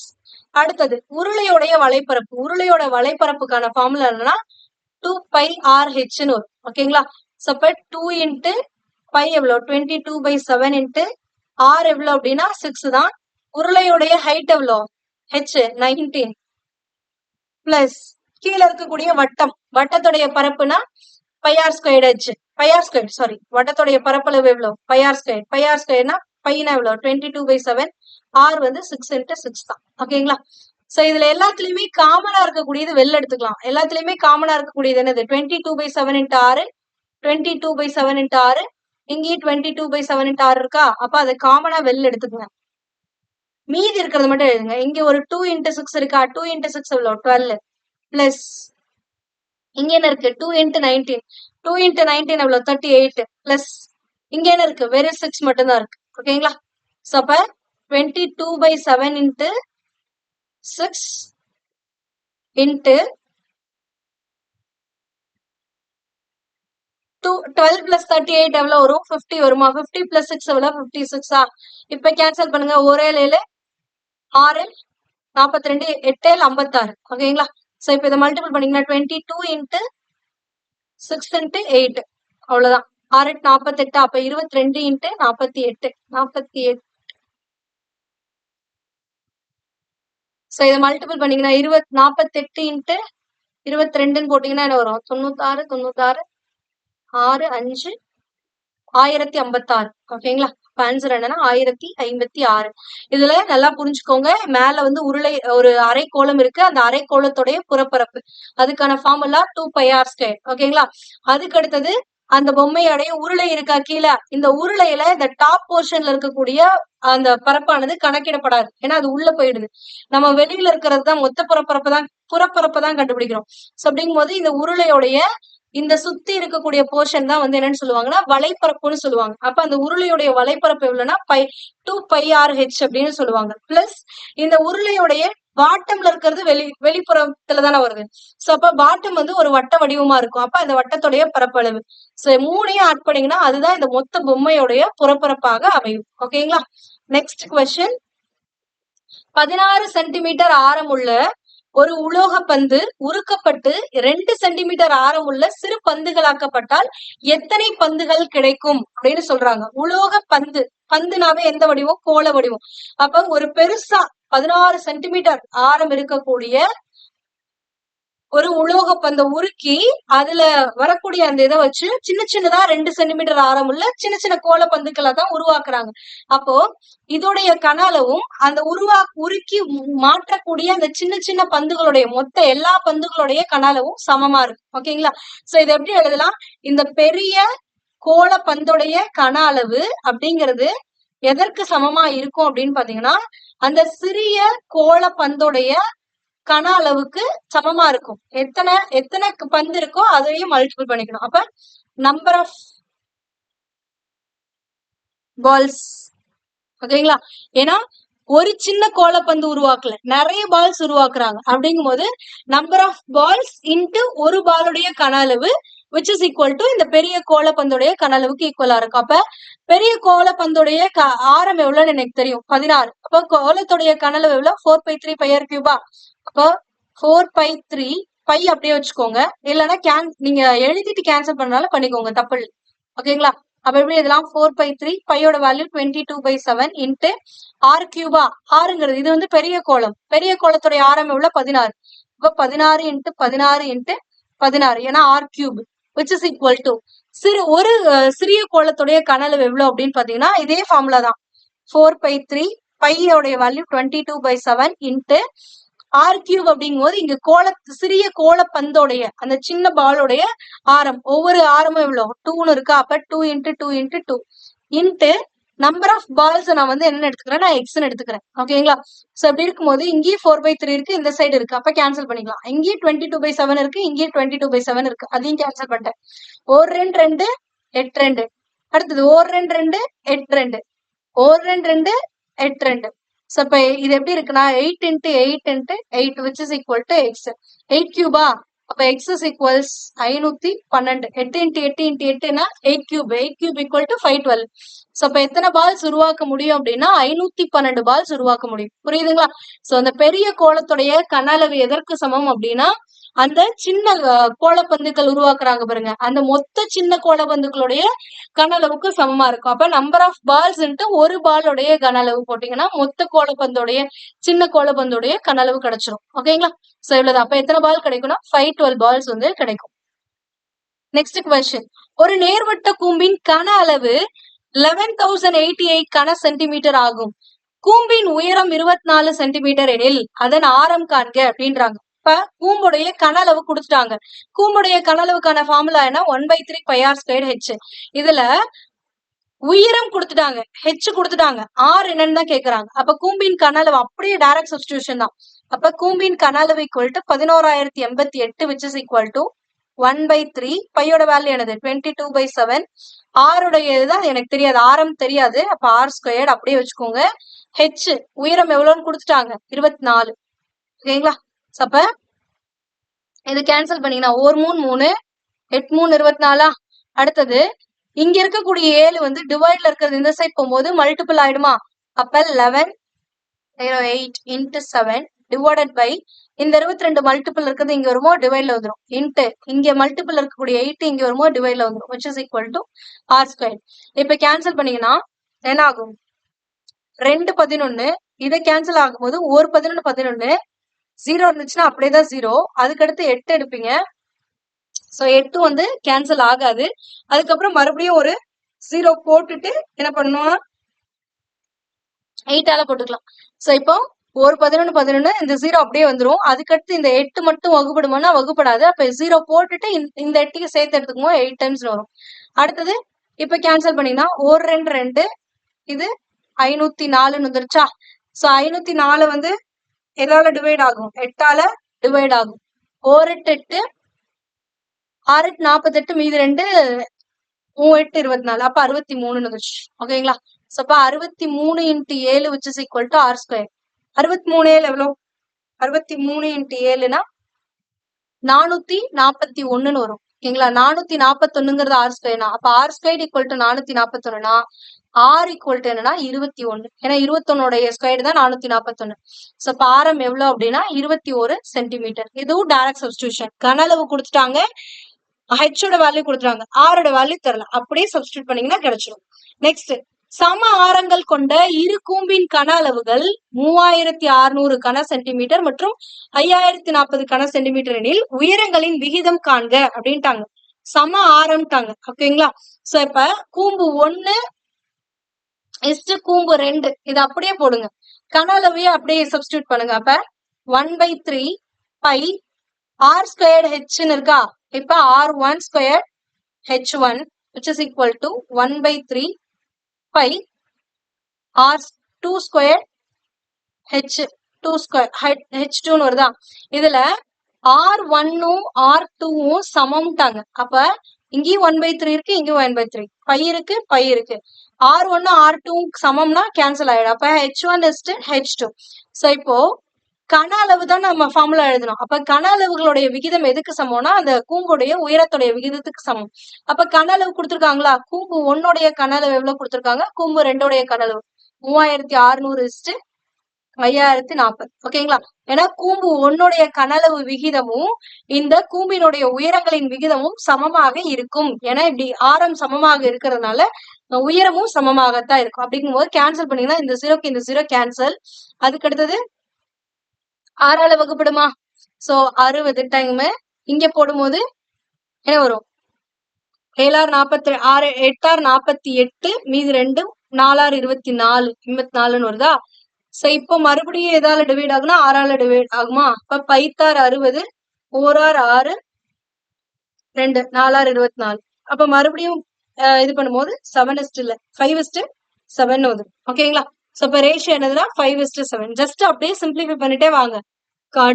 Speaker 1: அடுத்தது உருளையோடைய வலைப்பரப்பு. உருளையோட வலைப்பரப்புக்கான ஃபார்முலா என்னன்னா 2πrh வரும். ஓகேங்களா? அப்ப 2 × π எவ்வளவு 22/7 × r எவ்வளவு அப்படின்னா 6 தான். உருளையோடைய ஹைட் எவ்வளவு h 19 பிளஸ் கீழே இருக்கக்கூடிய வட்டத்துடைய பரப்புனா வட்டத்துடைய பரப்பளவு எவ்வளவு πr²னா பையனா எவ்வளவு 22/7, r வந்து 6 × 6 தான். ஓகேங்களா? சோ இதுல எல்லாத்துலயுமே காமனா இருக்கக்கூடியது வெளில எடுத்துக்கலாம். எல்லாத்துலயுமே காமனா இருக்கக்கூடியது என்னது 22/7 × r, 22/7 × r, இங்கேயும் 22/7 × r இருக்கா, அப்ப அதை காமனா வெளில எடுத்துக்கங்க. மீதி இருக்கிறது மட்டும் எழுதுங்க. இங்க ஒரு 2 × 6 இருக்கா, 2 × 6 எவ்வளவு 12 பிளஸ் இங்க என்ன இருக்கு 2 × 19, 2 × 19 எவ்வளவு 38 பிளஸ் இங்க என்ன இருக்கு வெறும் 6 மட்டும்தான் இருக்கு. ஓகேங்களா? சோ அப்ப 22/7 × 6 × 12 + 38 எவ்வளவு வரும் 50 வருமா, 50 + 6 எவ்வளவு 56. இப்ப கேன்சல் பண்ணுங்க. 1 7 6 42 8 56. ஓகேங்களா? சோ இப்ப இதை மல்டிபிள் பண்ணீங்கன்னா 22 × 6 × 8 அவ்வளவுதான் 6 8 48. அப்ப 22 × 48 சோ இதை மல்டிபிள் பண்ணீங்கன்னா 48 × 22ன்னு போட்டீங்கன்னா என்ன வரும் 96 96 6 5 1056. ஓகேங்களா? ஆன்சர் என்னன்னா 1056. இதுல நல்லா புரிஞ்சுக்கோங்க. மேல வந்து ஒரு அரைக்கோளம் இருக்கு. அந்த அரைக்கோளத்துடைய புறப்பரப்பு அதுக்கான ஃபார்முலா 2πr². ஓகேங்களா? அதுக்கு அடுத்தது அந்த பொம்மையோடைய உருளை இருக்கா கீழே, இந்த உருளையில இந்த டாப் போர்ஷன்ல இருக்கக்கூடிய அந்த பரப்பானது கணக்கிடப்படாது. ஏன்னா அது உள்ள போயிடுது. நம்ம வெளியில இருக்கிறது தான் மொத்த புறப்பரப்பை தான் கண்டுபிடிக்கிறோம். சோ அப்படிங்கும் போது இந்த உருளையோடைய இந்த சுத்தி இருக்கக்கூடிய போர்ஷன் தான் வந்து என்னன்னு சொல்லுவாங்கன்னா வலைப்பரப்புன்னு சொல்லுவாங்க. அப்ப அந்த உருளையுடைய வலைப்பரப்பு எவ்வளவுன்னா 2πrh அப்படின்னு சொல்லுவாங்க. பிளஸ் இந்த உருளையுடைய பாட்டம்ல இருக்கிறது வெளிப்புறத்துல தானே வருது. சோ அப்ப பாட்டம் வந்து ஒரு வட்ட வடிவமா இருக்கும். அப்ப அந்த வட்டத்துடைய பரப்பளவு சோ 3ஐயும் ஆட் பண்ணீங்கன்னா அதுதான் இந்த மொத்த பொம்மையுடைய புறப்பரப்பாக அமையும். ஓகேங்களா? நெக்ஸ்ட் கொஸ்டின் 16 சென்டிமீட்டர் ஆரம் உள்ள ஒரு உலோக பந்து உருக்கப்பட்டு 2 சென்டிமீட்டர் ஆரம் உள்ள சிறு பந்துகளாக்கப்பட்டால் எத்தனை பந்துகள் கிடைக்கும் அப்படின்னு சொல்றாங்க. உலோக பந்து, பந்துனாவே எந்த வடிவம்? கோள வடிவம். அப்ப ஒரு பெருசா 16 சென்டிமீட்டர் ஆரம் இருக்கக்கூடிய ஒரு உலோக பந்தை உருக்கி அதுல வரக்கூடிய அந்த இதை வச்சு சின்ன சின்னதா 2 சென்டிமீட்டர் ஆரம் உள்ள சின்ன சின்ன கோல பந்துக்களை தான் உருவாக்குறாங்க. அப்போ இதோடைய கன அளவும் அந்த உருக்கி மாற்றக்கூடிய அந்த சின்ன சின்ன பந்துகளுடைய மொத்த எல்லா பந்துகளுடைய கன அளவும் சமமா இருக்கு. ஓகேங்களா? சோ இதை எப்படி எழுதலாம்? இந்த பெரிய கோள பந்தோடைய கன அளவு அப்படிங்கிறது எதற்கு சமமா இருக்கும் அப்படின்னு பாத்தீங்கன்னா, அந்த சிறிய கோள பந்தோடைய கன அளவுக்கு சமமா இருக்கும். எத்தனை எத்தனை பந்து இருக்கோ அதையும் மல்டிபிள் பண்ணிக்கணும். அப்ப நம்பர் ஆஃப் பால்ஸ். ஓகேங்களா? ஏன்னா ஒரு சின்ன கோலப்பந்து உருவாக்கல, நிறைய பால்ஸ் உருவாக்குறாங்க. அப்படிங்கும் போது நம்பர் ஆஃப் பால்ஸ் இன்ட்டு ஒரு பாலுடைய கன அளவு which is equal to இந்த பெரிய கோலப்பந்தோடைய கன அளவுக்கு ஈக்குவலா இருக்கும். அப்ப பெரிய கோலப்பந்தோடைய ஆரம் எவ்வளவுன்னு எனக்கு தெரியும், 16. அப்ப கோலத்துடைய கன அளவு எவ்வளவு? 4/3 பையர் கியூபா. அப்போ 4/3 பை அப்படியே வச்சுக்கோங்க. இல்லைன்னா நீங்க எழுதிட்டு கேன்சல் பண்ணால பண்ணிக்கோங்க, தப்பு இல்லை. ஓகேங்களா? அப்ப எப்படி இதெல்லாம் 4/3 பையோட வேல்யூ 22/7 இன்ட்டு ஆர் கியூபா. ஆறுங்கிறது இது வந்து பெரிய கோலம், பெரிய கோலத்துடைய ஆரம் எவ்வளவு? 16. இப்ப 16 இன்ட்டு 16 இன்ட்டு 16, ஏன்னா R cube which is equal to ஒரு சிறிய கோலத்துடைய கன அளவு எவ்வளவு அப்படின்னு பாத்தீங்கன்னா இதே ஃபார்முலா தான். 4/3 பையோடைய வேல்யூ 22/7 இன்ட்டு ஆர் கியூப் அப்படிங்கும் போது இங்க சிறிய கோல பந்தோடைய அந்த சின்ன பாலோடைய ஆரம், ஒவ்வொரு ஆரமும் எவ்வளவு? 2ன்னு இருக்கா? அப்ப 2 into 2 into 2 into number of balls நான் வந்து என்ன எடுத்துக்கிறேன்? நான் எக்ஸ்ன்னு எடுத்துக்கிறேன். ஓகேங்களா? சோ அப்படி இருக்கும்போது இங்கேயும் 4/3 இருக்கு, இந்த சைடு இருக்கு. அப்ப கேன்சல் பண்ணிக்கலாம். இங்கேயும் 22/7 இருக்கு, இங்கேயும் 22/7 இருக்கு. அதையும் கேன்சல் பண்ணிட்டேன். 1 2 2 8 2. அடுத்தது 1 2 2 8 2, 1 2 2 8 2. சோ இப்ப இது எப்படி இருக்குன்னா 8 into 8 into 8 which is equal to x. 8 கியூபா. அப்ப x is equals 512. 8 into 8 into 8னா 8 cube. 8 cube equal to 512. So அப்ப எத்தனை பால்ஸ் உருவாக்க முடியும் அப்படின்னா 512 பால்ஸ் உருவாக்க முடியும். புரியுதுங்களா? சோ அந்த பெரிய கோலத்துடைய கன அளவு எதற்கு சமம் அப்படின்னா அந்த சின்ன கோலப்பந்துக்கள் உருவாக்குறாங்க பாருங்க, அந்த மொத்த சின்ன கோலப்பந்துக்களுடைய கன அளவுக்கு சமமா இருக்கும். அப்ப நம்பர் ஆஃப் பால்ஸ் ஒரு பாலுடைய கன அளவு போட்டீங்கன்னா மொத்த கோலப்பந்தோடைய சின்ன கோலப்பந்தோடைய கன அளவு கிடைச்சிரும். ஓகேங்களா? சோ இவ்வளவு. அப்ப எத்தனை பால் கிடைக்கும்னா 512 பால்ஸ் வந்து கிடைக்கும். Next question. ஒரு நேர்வட்ட கூம்பின் கன அளவு 11,088 கன சென்டிமீட்டர் ஆகும். கூம்பின் உயரம் 24 சென்டிமீட்டர் எனில் அதன் ஆரம் காண்க அப்படின்றாங்க. இப்ப கூம்புடைய கன அளவு கொடுத்துட்டாங்க. கூம்புடைய கன அளவுக்கான ஃபார்முலா என்ன? 1/3 πr²h. இதுல உயரம் கொடுத்துட்டாங்க, ஹெச் கொடுத்துட்டாங்க, ஆர் என்னன்னு தான் கேக்குறாங்க. அப்ப கூம்பின் கன அளவு அப்படியே டைரக்ட் சப்ஸ்டிடியூஷன் தான். அப்ப கூம்பின் கன அளவு equal to 11,088 which is equal to 1/3 பையோட வேல்யூ என்னது? 22/7. ஆருடைய இதுதான் எனக்கு தெரியாது, ஆரம் தெரியாது. அப்ப r² அப்படியே வச்சுக்கோங்க. ஹெச் உயரம் எவ்வளவுன்னு கொடுத்துட்டாங்க, 24. ஓகேங்களா? அப்ப இது கேன்சல் பண்ணீங்கன்னா 1 3 3 8 3 24. அடுத்தது இங்க இருக்கக்கூடிய 7 வந்து டிவைட்ல இருக்கிறது இந்த சைட் போகும்போது மல்டிபிள் ஆயிடுமா? அப்ப 11/8 இன்ட்டு 7 டிவைடட் பை இந்த 22 மல்டிபிள் இருக்கிறது இங்க வருமோ டிவைட்ல வந்துடும், இன்ட்டு இங்க மல்டிபிள் இருக்கக்கூடிய 8 இங்க வருமோ டிவைட்ல வந்துடும் which is equal to r². இப்ப கேன்சல் பண்ணீங்கன்னா என்ன ஆகும்? 2 11. இதை கேன்சல் ஆகும்போது 1 11 11. 0 இருந்துச்சுன்னா அப்படியேதான் 0. அதுக்கடுத்து 8 எடுப்பீங்க. சோ 8 வந்து கேன்சல் ஆகாது. அதுக்கப்புறம் மறுபடியும் ஒரு 0 போட்டுட்டு என்ன பண்ணணும்? 8ஆல போட்டுக்கலாம். சோ இப்போ 1 11 11 இந்த 0 அப்படியே வந்துரும். அதுக்கடுத்து இந்த 8 மட்டும் வகுப்படுமானா வகுப்படாது. அப்ப 0 போட்டுட்டு இந்த 8க்கு சேர்த்து எடுத்துக்குவோம், 8 டைம்ஸ் வரும். அடுத்தது இப்ப கேன்சல் பண்ணீங்கன்னா 1 2 2, இது 504 வந்துருச்சா? சோ 504 வந்து எதால டிவைட் ஆகும்? 8ஆல டிவைட் ஆகும். 1 8 8, 6 8 48, மீதி 2 3 8 24. அப்ப 63 வந்துருச்சு. ஓகேங்களா? சோ அப்ப 63 into 7 which is equal to r². 63 7 எவ்வளவு? 63 இன்ட்டு 7னா 441 வரும். ஓகேங்களா? 441ங்கிறது ஆர் ஸ்கொயர்னா அப்ப ஆர் ஸ்கொயர் ஈக்குவல் டு 441னா ஆர் ஈக்குவல் டு என்னன்னா 21. ஏன்னா 21 ஸ்கொயர் தான் 441. சோ அப்ப ஆரம் எவ்வளவு அப்படின்னா 21 சென்டிமீட்டர். இதுவும் டைரக்ட் சப்ஸ்டிடியூஷன். கன அளவு கொடுத்துட்டாங்க, ஹெச்சோட வேல்யூ கொடுத்துறாங்க, ஆரோட வேல்யூ தெரியல, அப்படியே சப்ஸ்டிடியூட் பண்ணீங்கன்னா கிடைச்சிடும். நெக்ஸ்ட், சம ஆரங்கள் கொண்ட இரு கூம்பின் கன அளவுகள் 3600 கன சென்டிமீட்டர் மற்றும் 5040 கன சென்டிமீட்டர் எனில் உயரங்களின் விகிதம் காண்க அப்படின்ட்டாங்க. சம ஆரம்ட்டாங்க. ஓகேங்களா? சோ இப்ப கூம்பு 1 கூம்பு 2 இது அப்படியே போடுங்க, கன அளவையே அப்படியே சப்ஸ்டிடியூட் பண்ணுங்க. அப்ப 1/3 பை ஆர் ஸ்கொயர்டு ஹெச்னு இருக்கா, இப்ப R1 square H1 which is equal to 1/3 pi R2 square H2 square H2ன்னு வருதா. இதுல R1ம் R2ம் சமம்ட்டாங்க. அப்ப இங்கேயும் 1/3 இருக்கு, இங்கேயும் 1/3, பை இருக்கு, பை இருக்கு. R1 R2 சமம்னா கேன்சல் ஆயிடும். அப்ப H1 is to H2. So இப்போ கன அளவு தான் நம்ம ஃபார்முலா எழுதணும். அப்ப கன அளவுகளுடைய விகிதம் எதுக்கு சமம்னா அந்த கூம்புடைய உயரத்துடைய விகிதத்துக்கு சமம். அப்ப கன அளவு கொடுத்துருக்காங்களா, கூம்பு 1 கன அளவு எவ்வளவு கொடுத்துருக்காங்க, கூம்பு 2 கன அளவு 3600 is 5040. ஓகேங்களா? ஏன்னா கூம்பு 1 கன அளவு விகிதமும் இந்த கூம்பினுடைய உயரங்களின் விகிதமும் சமமாக இருக்கும். ஏன்னா இப்படி ஆரம் சமமாக இருக்கிறதுனால உயரமும் சமமாகத்தான் இருக்கும். அப்படிங்கும்போது கேன்சல் பண்ணீங்கன்னா இந்த 0க்கு இந்த 0 கேன்சல். அதுக்கு அடுத்தது 6ஆல வகுப்படுமா, சோ 60 டைம் இங்க போடும்போது என்ன வரும், 7 6 8 48, மீதி 2 4 24, 84ன்னு வருதா. சோ இப்போ மறுபடியும் எதால டிவைட் ஆகுனா 6ஆல டிவைட் ஆகுமா. அப்ப 5 60, 4 6, 2 4 24. அப்ப மறுபடியும் இது பண்ணும்போது 7 இல்ல 5:7 வருது. ஓகேங்களா? சோ இப்ப ரேஷியோ என்னதுன்னா 5:7. ஜஸ்ட் அப்படியே சிம்பிளிஃபை பண்ணிட்டே வாங்க,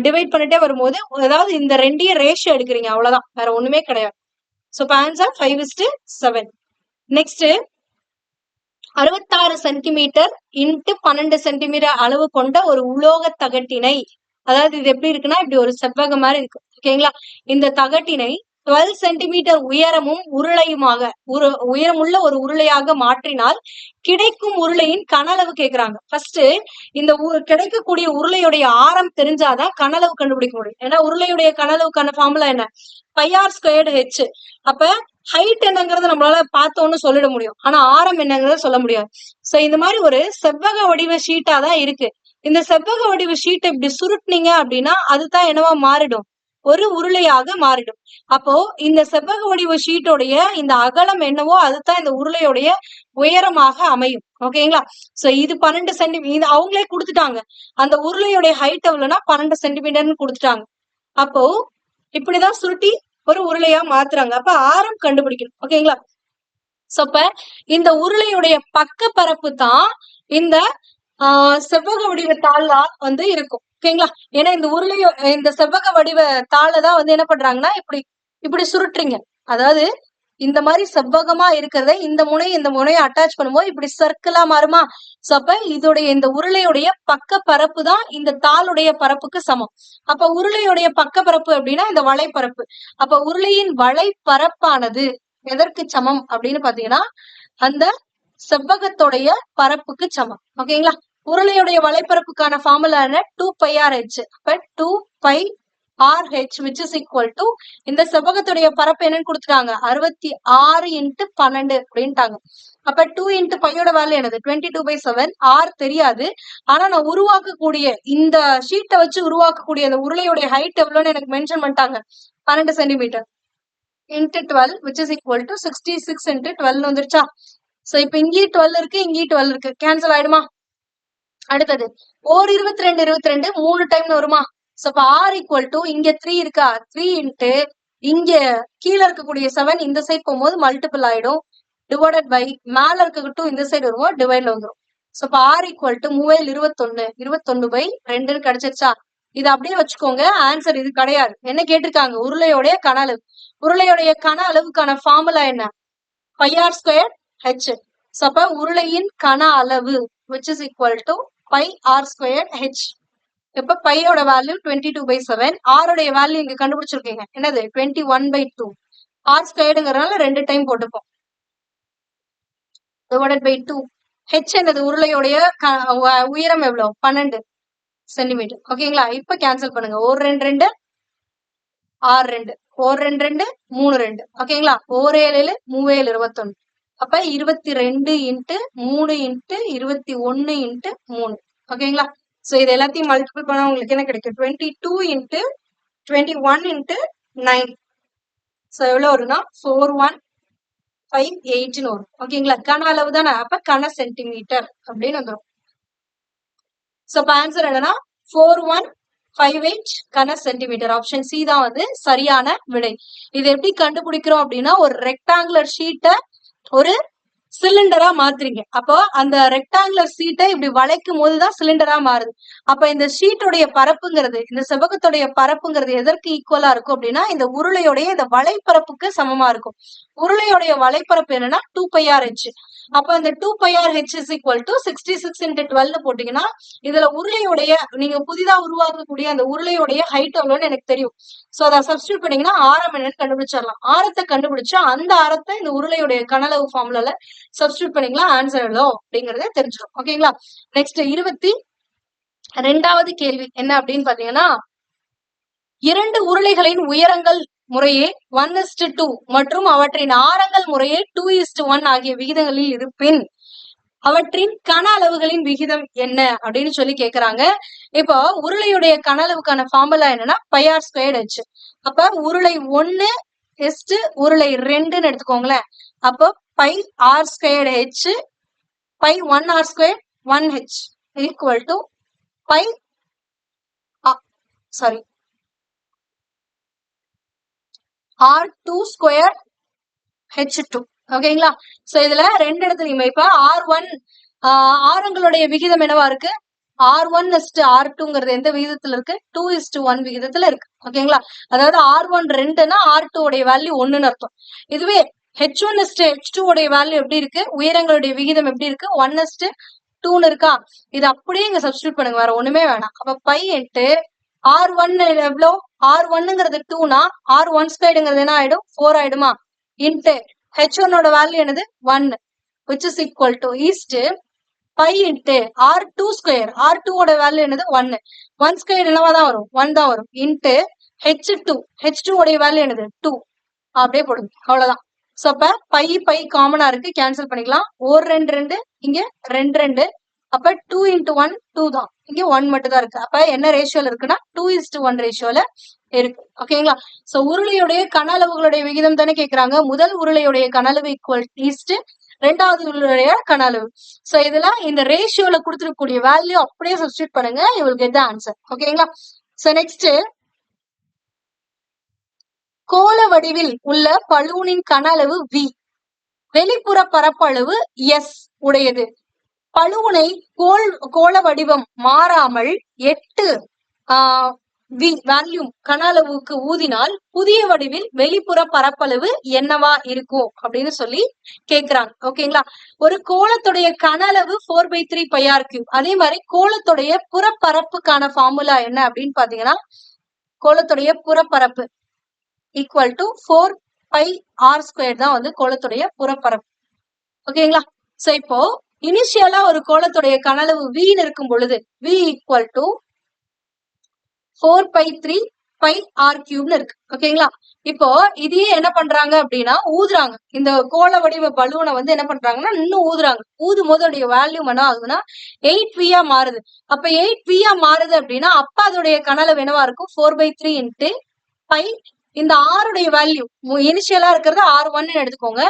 Speaker 1: டிவைட் பண்ணிட்டே வரும்போது ஏதாவது இந்த ரெண்டையும் ரேஷியோ எடுக்கிறீங்க, அவ்வளவுதான், வேற ஒண்ணுமே கிடையாது. So answer 5:7. Next, 66 centimetre into 12 centimetre அளவு கொண்ட ஒரு உலோக தகட்டினை, அதாவது இது எப்படி இருக்குன்னா இப்படி ஒரு செவ்வகம் மாதிரி இருக்கு. ஓகேங்களா? இந்த தகட்டினை 12 சென்டிமீட்டர் உயரமும் உருளையுமாக உயரமுள்ள ஒரு உருளையாக மாற்றினால் கிடைக்கும் உருளையின் கன அளவு கேக்குறாங்க. ஃபர்ஸ்ட் இந்த கிடைக்கக்கூடிய உருளையுடைய ஆரம் தெரிஞ்சாதான் கன அளவு கண்டுபிடிக்க முடியும். ஏன்னா உருளையுடைய கன அளவுக்கான ஃபார்முலா என்ன, πr ஸ்கொயர்டு ஹெச். அப்ப ஹைட் என்னங்கறத நம்மளால பார்த்தோன்னு சொல்லிட முடியும், ஆனா ஆரம் என்னங்கறத சொல்ல முடியாது. சோ இந்த மாதிரி ஒரு செவ்வக வடிவ ஷீட்டா தான் இருக்கு. இந்த செவ்வக வடிவ ஷீட்டை இப்படி சுருட்டினீங்க அப்படின்னா அதுதான் என்னவா மாறிடும், ஒரு உருளையாக மாறிடும். அப்போ இந்த செவ்வக வடிவ ஷீட்டோடைய இந்த அகலம் என்னவோ அதுதான் இந்த உருளையுடைய உயரமாக அமையும். ஓகேங்களா? சோ இது 12 சென்டிமீட்டர் அவங்களே கொடுத்துட்டாங்க. அந்த உருளையுடைய ஹைட் எவ்வளவுன்னா 12 சென்டிமீட்டர்னு கொடுத்துட்டாங்க. அப்போ இப்படிதான் சுருட்டி ஒரு உருளையா மாத்துறாங்க. அப்ப ஆரம் கண்டுபிடிக்கணும். ஓகேங்களா? சோ அப்ப இந்த உருளையுடைய பக்க பரப்பு தான் இந்த செவ்வக வடிவ தாளா இருக்கும். ஓகேங்களா? ஏன்னா இந்த இந்த செவ்வக வடிவ தாளை தான் என்ன பண்றாங்கன்னா இப்படி சுருட்டுறீங்க. அதாவது இந்த மாதிரி செவ்வகமா இருக்கிறத இந்த முனையை அட்டாச் பண்ணும்போது இப்படி சர்க்கிளா மாறுமா. சோ அப்ப இதோடைய இந்த உருளையுடைய பக்க பரப்பு தான் இந்த தாளுடைய பரப்புக்கு சமம். அப்ப உருளையுடைய பக்க பரப்பு அப்படின்னா இந்த வளைப்பரப்பு. அப்ப உருளையின் வளைப்பரப்பானது எதற்கு சமம் அப்படின்னு பாத்தீங்கன்னா அந்த செவ்வகத்துடைய பரப்புக்கு சமம். ஓகேங்களா? உருளையுடைய வளைப்பரப்புக்கான ஃபார்முலா என்ன, 2πrh. அப்ப 2πrh which is equal to இந்த செவ்வகத்துடைய பரப்பு என்னன்னு கொடுத்துட்டாங்க, 66 × 12 அப்படின்ட்டாங்க. அப்ப 2 × பையோட வேல்யூ என்னது, 22/7. r தெரியாது, ஆனா நான் உருவாக்கக்கூடிய இந்த ஷீட்டை வச்சு உருவாக்கக்கூடிய அந்த உருளையுடைய ஹைட் எவ்வளவுன்னு எனக்கு மென்ஷன் பண்ணிட்டாங்க, 12 centimetre × 12 which is equal to 66 × 12 வந்துருச்சா. சோ இப்ப இங்கேயும் 12 இருக்கு, இங்கேயும் 12 இருக்கு, கேன்சல் ஆயிடுமா. அடுத்தது 22 22 3 டைம் வருமா. சோ அப்ப r ஈக்குவல் டு இங்க 3 இருக்கா, 3 இன்ட்டு இங்க கீழே இருக்கக்கூடிய 7 இந்த சைட் போகும்போது மல்டிபிள் ஆயிடும், டிவைடட் பை மேல இருக்க 2 இந்த சைடு வருவோம், டிவைட்ல வந்துடும். சோ அப்ப r ஈக்குவல் டு 3 21 21/2 கிடைச்சிருச்சா. இது அப்படியே வச்சுக்கோங்க, ஆன்சர் இது கிடையாது. என்ன கேட்டிருக்காங்க, உருளையோடைய கன அளவு. உருளையுடைய கன அளவுக்கான ஃபார்முலா என்ன, πr²h. சோ அப்ப உருளையின் கன அளவு which is equal to πr²h. இப்ப பையோட வேல்யூ 22/7, ஆரோடைய வேல்யூ இங்க கண்டுபிடிச்சிருக்கீங்க என்னது 21/2. ஆர் ஸ்கொயர்டுங்கிறதுனால 2 டைம் போட்டுப்போம். Divided by 2. ஹெச் என்னது உருளையுடைய உயரம் எவ்வளவு? 12 சென்டிமீட்டர். ஓகேங்களா? இப்ப கேன்சல் பண்ணுங்க. 1 2 2 6 2 1 2 2 3 2. ஓகேங்களா? 1 7 7 3 21. அப்ப 22 இன்ட்டு 3 இன்ட்டு 21 இன்ட்டு 3. ஓகேங்களா? சோ இது எல்லாத்தையும் மல்டிபிள் பண்ணா உங்களுக்கு என்ன கிடைக்கும்? 22 இன்ட்டு 21 இன்ட்டு 9. சோ எவ்வளவு வரும்னா 4158 வரும். ஓகேங்களா? கன அளவு தானே, அப்ப கன சென்டிமீட்டர் அப்படின்னு வந்துடும். சோ அப்ப ஆன்சர் என்னன்னா 4158 கன சென்டிமீட்டர். ஆப்ஷன் சி தான் வந்து சரியான விடை. இது எப்படி கண்டுபிடிக்கிறோம் அப்படின்னா, ஒரு ரெக்டாங்குலர் ஷீட்டை ஒரு சிலிண்டரா மாத்துறீங்க. அப்போ அந்த ரெக்டாங்குலர் ஷீட்டை இப்படி வளைக்கும் போதுதான் சிலிண்டரா மாறுது. அப்ப இந்த ஷீட்டோடைய பரப்புங்கிறது, இந்த செவ்வகத்துடைய பரப்புங்கிறது எதற்கு ஈக்குவலா இருக்கும் அப்படின்னா, இந்த உருளையுடைய இந்த வலைப்பரப்புக்கு சமமா இருக்கும். உருளையுடைய வலைப்பரப்பு என்னன்னா 2πrh. அப்ப இந்த 2πrh is equal to 66 into 12 போட்டீங்கன்னா, இதுல உருளையுடைய நீங்க புதிதா உருவாக்கக்கூடிய அந்த உருளையுடைய ஹைட் எவ்வளவுன்னு எனக்கு தெரியும். சோ அதை சப்ஸ்டியூட் பண்ணீங்கன்னா ஆரம் என்னன்னு கண்டுபிடிச்சிடலாம். ஆரத்தை கண்டுபிடிச்சா அந்த ஆரத்தை இந்த உருளையுடைய கனளவு ஃபார்முலால சப்ஸ்டியூட் பண்ணீங்களா ஆன்சர் எவ்வளோ அப்படிங்கறத தெரிஞ்சிடும். ஓகேங்களா? நெக்ஸ்ட் 22வது கேள்வி என்ன அப்படின்னு பாத்தீங்கன்னா, 2 உருளைகளின் உயரங்கள் முறையே 1:2 மற்றும் அவற்றின் ஆரங்கள் முறையே 2:1 ஆகிய விகிதங்களில் இருப்பின் அவற்றின் கன அளவுகளின் விகிதம் என்ன அப்படின்னு சொல்லி கேக்குறாங்க. இப்போ உருளையுடைய கன அளவுக்கான ஃபார்முலா என்னன்னா πr²h. அப்ப உருளை 1 உருளை 2ன்னு எடுத்துக்கோங்களேன். அப்போ πr²h π1r² 1h equal to π r2² h2. ஓகேங்களா? சோ இதுல ரெண்டு இடத்துலயுமே இப்ப R1 ஆரங்களுடைய விகிதம் என்னவா இருக்கு? R1:R2ங்கிறது எந்த விகிதத்துல இருக்கு? 2:1 விகிதத்துல இருக்கு. ஓகேங்களா? அதாவது R1 2ன்னா R2 உடைய வேல்யூ 1ன்னு அர்த்தம். இதுவே H1:H2 உடைய வேல்யூ எப்படி இருக்கு? உயரங்களுடைய விகிதம் எப்படி இருக்கு? 1:2ன்னு இருக்கா? இது அப்படியே இங்க சப்ஸ்டியூட் பண்ணுங்க, வேற ஒண்ணுமே வேணாம். அப்ப பை இன்ட்டு R1 எவ்வளோ? R1ங்கிறது 2னா R1²ங்கிறது என்ன ஆயிடும்? 4 ஆயிடுமா? இன்ட்டு H1 ஓட வேல்யூ என்னது? 1 which is equal to east pi into R2². R2 ஓட வேல்யூ என்னது? 1. 1² என்னவா தான் வரும்? 1 தான் வரும். இன்ட்டு H2 உடைய வேல்யூ என்னது? 2. அப்படியே போடுங்க. அவ்வளவுதான். சோ அப்ப பை காமனா இருக்கு, கேன்சல் பண்ணிக்கலாம். 1 2 2 இங்க 2 2. அப்ப 2 into 1 2 தான். இங்க 1 மட்டும் தான் இருக்கு. அப்ப என்ன ரேஷியோல இருக்குன்னா 2:1 ரேஷியோல இருக்கு. ஓகேங்களா? சோ உருளையுடைய கன அளவுகளுடைய விகிதம் தானே கேக்குறாங்க. முதல் உருளையுடைய கன அளவு ஈக்குவல் ஈஸ்ட் ரெண்டாவது உருளையுடைய கன அளவு. சோ இதுல இந்த ரேஷியோல கொடுத்துருக்கக்கூடிய வேல்யூ அப்படியே சப்ஸ்டியூட் பண்ணுங்க, you will get the answer. ஓகேங்களா? சோ நெக்ஸ்ட், கோள வடிவில் உள்ள பலூனின் கன அளவு v, வெளிப்புற பரப்பளவு s உடையது. பலூனை கோள வடிவம் மாறாமல் 8 வேல்யூம் கன அளவுக்கு ஊதினால் புதிய வடிவில் வெளிப்புற பரப்பளவு என்னவா இருக்கும் அப்படின்னு சொல்லி கேக்குறாங்க. ஓகேங்களா? ஒரு கோளத்துடைய கன அளவு 4/3πr3. அதே மாதிரி கோளத்துடைய புறப்பரப்புக்கான ஃபார்முலா என்ன அப்படின்னு பாத்தீங்கன்னா, கோளத்துடைய புறப்பரப்பு ஈக்குவல் டு 4πr² தான் வந்து கோளத்துடைய புறப்பரப்பு. ஓகேங்களா? சோ இப்போ இனிஷியலா ஒரு கோளத்துடைய கன அளவு v இருக்கும் பொழுது v ஈக்குவல் டு 4π3πr³ இருக்கு. ஓகேங்களா? இப்போ இதையே என்ன பண்றாங்க அப்படின்னா ஊதுறாங்க. இந்த கோள வடிவ பலூனை வந்து என்ன பண்றாங்கன்னா இன்னும் ஊதுறாங்க. ஊதும் போது அதோடைய வேல்யூ என்ன ஆகுதுன்னா 8v மாறுது. அப்ப 8v மாறுது அப்படின்னா அப்ப அதோடைய கன அளவு என்னவா இருக்கும்? 4/3 இன்ட்டு π. இந்த ஆருடைய வேல்யூ இனிஷியலா இருக்கிறது R1 எடுத்துக்கோங்க.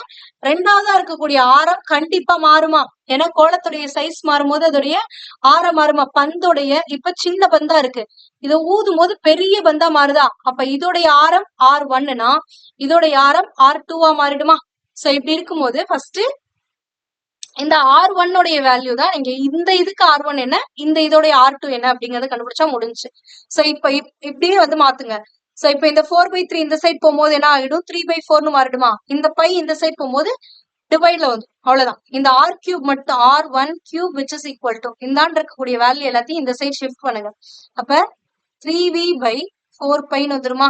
Speaker 1: ரெண்டாவதா இருக்கக்கூடிய ஆரம் கண்டிப்பா மாறுமா? ஏன்னா கோளத்துடைய சைஸ் மாறும் போது அதோடைய ஆரம் மாறுமா? பந்தோடைய இப்ப சின்ன பந்தா இருக்கு, இதை ஊதும் போது பெரிய பந்தா மாறுதா? அப்ப இதோடைய ஆரம் R1னா இதோடைய ஆரம் R2 மாறிடுமா? சோ இப்படி இருக்கும்போது ஃபர்ஸ்ட் இந்த R1 உடைய வேல்யூ தான் நீங்க இந்த இதுக்கு R1 என்ன, இந்த இதோடைய R2 என்ன அப்படிங்கறத கண்டுபிடிச்சா முடிஞ்சு. சோ இப்ப இப்படியே வந்து மாத்துங்க. சோ இப்ப இந்த 4/3 இந்த சைட் போகும்போது என்ன ஆகிடும்? 3/4ன்னு மாறிடுமா? இந்த பை இந்த சைட் போகும்போது டிவைட்ல வந்து அவ்வளவுதான். இந்த R³ மட்டும் R1³ which is equal to இந்தாண்டு இருக்கக்கூடிய வேல்யூ எல்லாத்தையும் இந்த சைட் ஷிஃப்ட் பண்ணுங்க. அப்ப 3v/4πன்னு வந்துருமா?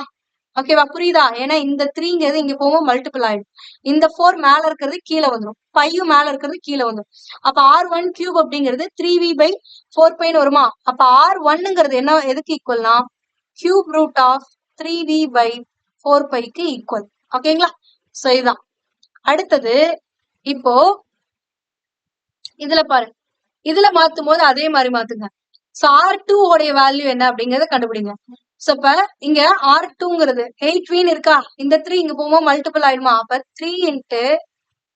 Speaker 1: ஓகேவா? புரியுதா? ஏன்னா இந்த 3ங்கிறது இங்க போகும் மல்டிபிள் ஆயிடும். இந்த 4 மேல இருக்கிறது கீழே வந்துடும். பையும் மேல இருக்கிறது கீழே வந்துடும். அப்ப R1 கியூப் அப்படிங்கிறது 3v/4πன்னு வருமா? அப்ப R1ங்கிறது என்ன எதுக்கு ஈக்குவல்னா கியூப் ரூட் ஆஃப் 3v/4πக்கு ஈக்குவல். ஓகேங்களா? சோ இதுதான். அடுத்தது இப்போ இதுல பாரு, இதுல மாத்தும் போது அதே மாதிரி மாத்துங்க. சோ R2 உடைய வேல்யூ என்ன அப்படிங்கறத கண்டுபிடிங்க. சோ இப்ப இங்க R2ங்கிறது 8v இருக்கா? இந்த 3 இங்க போகும்போது மல்டிபிள் ஆயிடுமா? அப்ப 3 into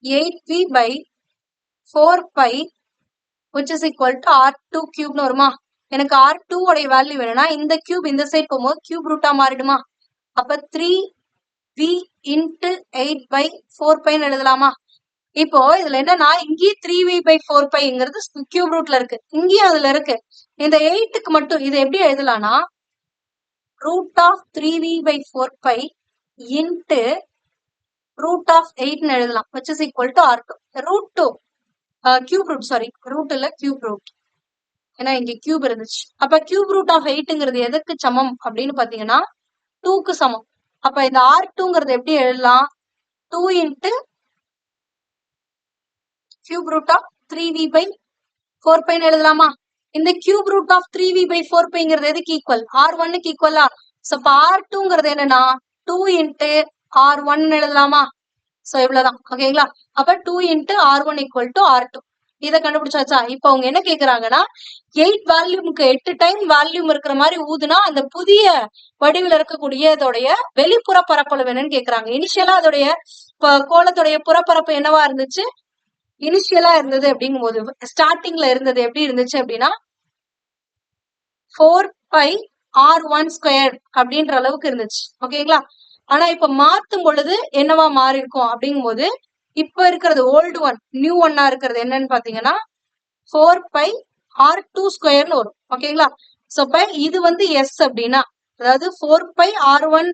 Speaker 1: 8v/4π which is equal to R2 கியூப்னு வருமா? எனக்கு R2 உடைய வேல்யூ வேணும்னா இந்த கியூப் இந்த சைட் போகும்போது கியூப் ரூட்டா மாறிடுமா? அப்ப 3v into 8/4πன்னு எழுதலாமா? இப்போ இதுல என்னன்னா இங்கேயும் 3v/4πங்கிறது கியூப் ரூட்ல இருக்கு, இங்கேயும் அதுல இருக்கு. இந்த 8க்கு மட்டும் இதை எப்படி எழுதலாம்னா root of 3v/4π into root of 8ன்னு எழுதலாம், which is equal to R2. root 2 cube root, sorry root இல்ல கியூப் ரூட், ஏன்னா இங்க கியூப் இருந்துச்சு. அப்ப கியூப் ரூட் ஆஃப் 8ங்கிறது எதுக்கு சமம் அப்படின்னு பாத்தீங்கன்னா 2க்கு சமம். அப்ப இந்த R2ங்கிறது எப்படி எழுதலாம்? 2 into கியூப் ரூட் ஆஃப் 3v/4πன்னு எழுதலாமா? இந்த கியூப் ரூட் ஆஃப் 3v/4πங்கிறது எதுக்கு ஈக்குவல்? R1க்கு ஈக்குவலா? சோ அப்ப R2ங்கிறது என்னன்னா 2 into R1 எழுதலாமா? சோ இவ்வளவுதான். ஓகேங்களா? அப்ப 2 into R1 equal to R2. இதை கண்டுபிடிச்சாச்சா? இப்ப அவங்க என்ன கேக்குறாங்கன்னா 8 வேல்யூமுக்கு 8 டைம் வேல்யூம் இருக்கிற மாதிரி ஊதுனா அந்த புதிய வடிவில் இருக்கக்கூடிய இதோடைய வெளிப்புற பரப்பளவு என்னன்னு கேக்குறாங்க. இனிஷியலா அதோடைய கோலத்துடைய புறப்பரப்பு என்னவா இருந்துச்சு? இனிஷியலா இருந்தது அப்படிங்கும் போது, ஸ்டார்டிங்ல இருந்தது எப்படி இருந்துச்சு அப்படின்னா 4πr1² அப்படின்ற அளவுக்கு இருந்துச்சு. ஓகேங்களா? ஆனா இப்ப மாத்தும் பொழுது என்னவா மாறி இருக்கும் அப்படிங்கும் போது, இப்ப இருக்கிறது ஓல்டு ஒன் நியூ ஒன்னா இருக்கிறது என்னன்னு பாத்தீங்கன்னா 4πr2² வரும். ஓகேங்களா? சோ இப்ப இது வந்து எஸ் அப்படின்னா, அதாவது 4πr1²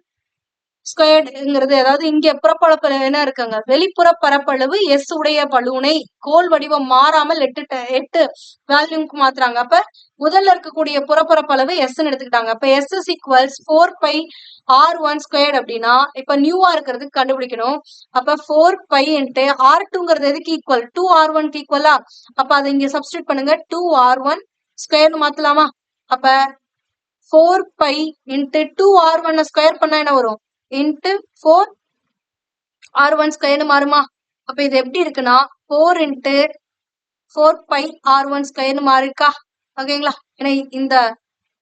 Speaker 1: அதாவது இங்க புறப்பரப்பு என்ன இருக்குங்க, வெளிப்புற பரப்பளவு எஸ் உடைய பலூனை கோல் வடிவம் மாறாமல் 8 வேல்யூமுக்கு மாத்துறாங்க. அப்ப முதல்ல இருக்கக்கூடிய புறப்பரப்பளவு எஸ் எடுத்துக்கிட்டாங்க. அப்ப எஸ் இஸ் ஈக்குவல்ஸ் 4πr1² அப்படின்னா இப்ப நியூவா இருக்கிறதுக்கு கண்டுபிடிக்கணும். அப்ப 4π into R2ங்கிறது எதுக்கு ஈக்குவல்? 2R1க்கு ஈக்குவலா? அப்ப அதை இங்க சப்ஸ்டியூட் பண்ணுங்க, 2R1² மாத்தலாமா? அப்ப 4π into 2R1 பண்ணா என்ன வரும்? into 4R1² மாறுமா? அப்ப இது எப்படி இருக்குன்னா 4 into 4πr1² மாறி இருக்கா? ஓகேங்களா? ஏன்னா இந்த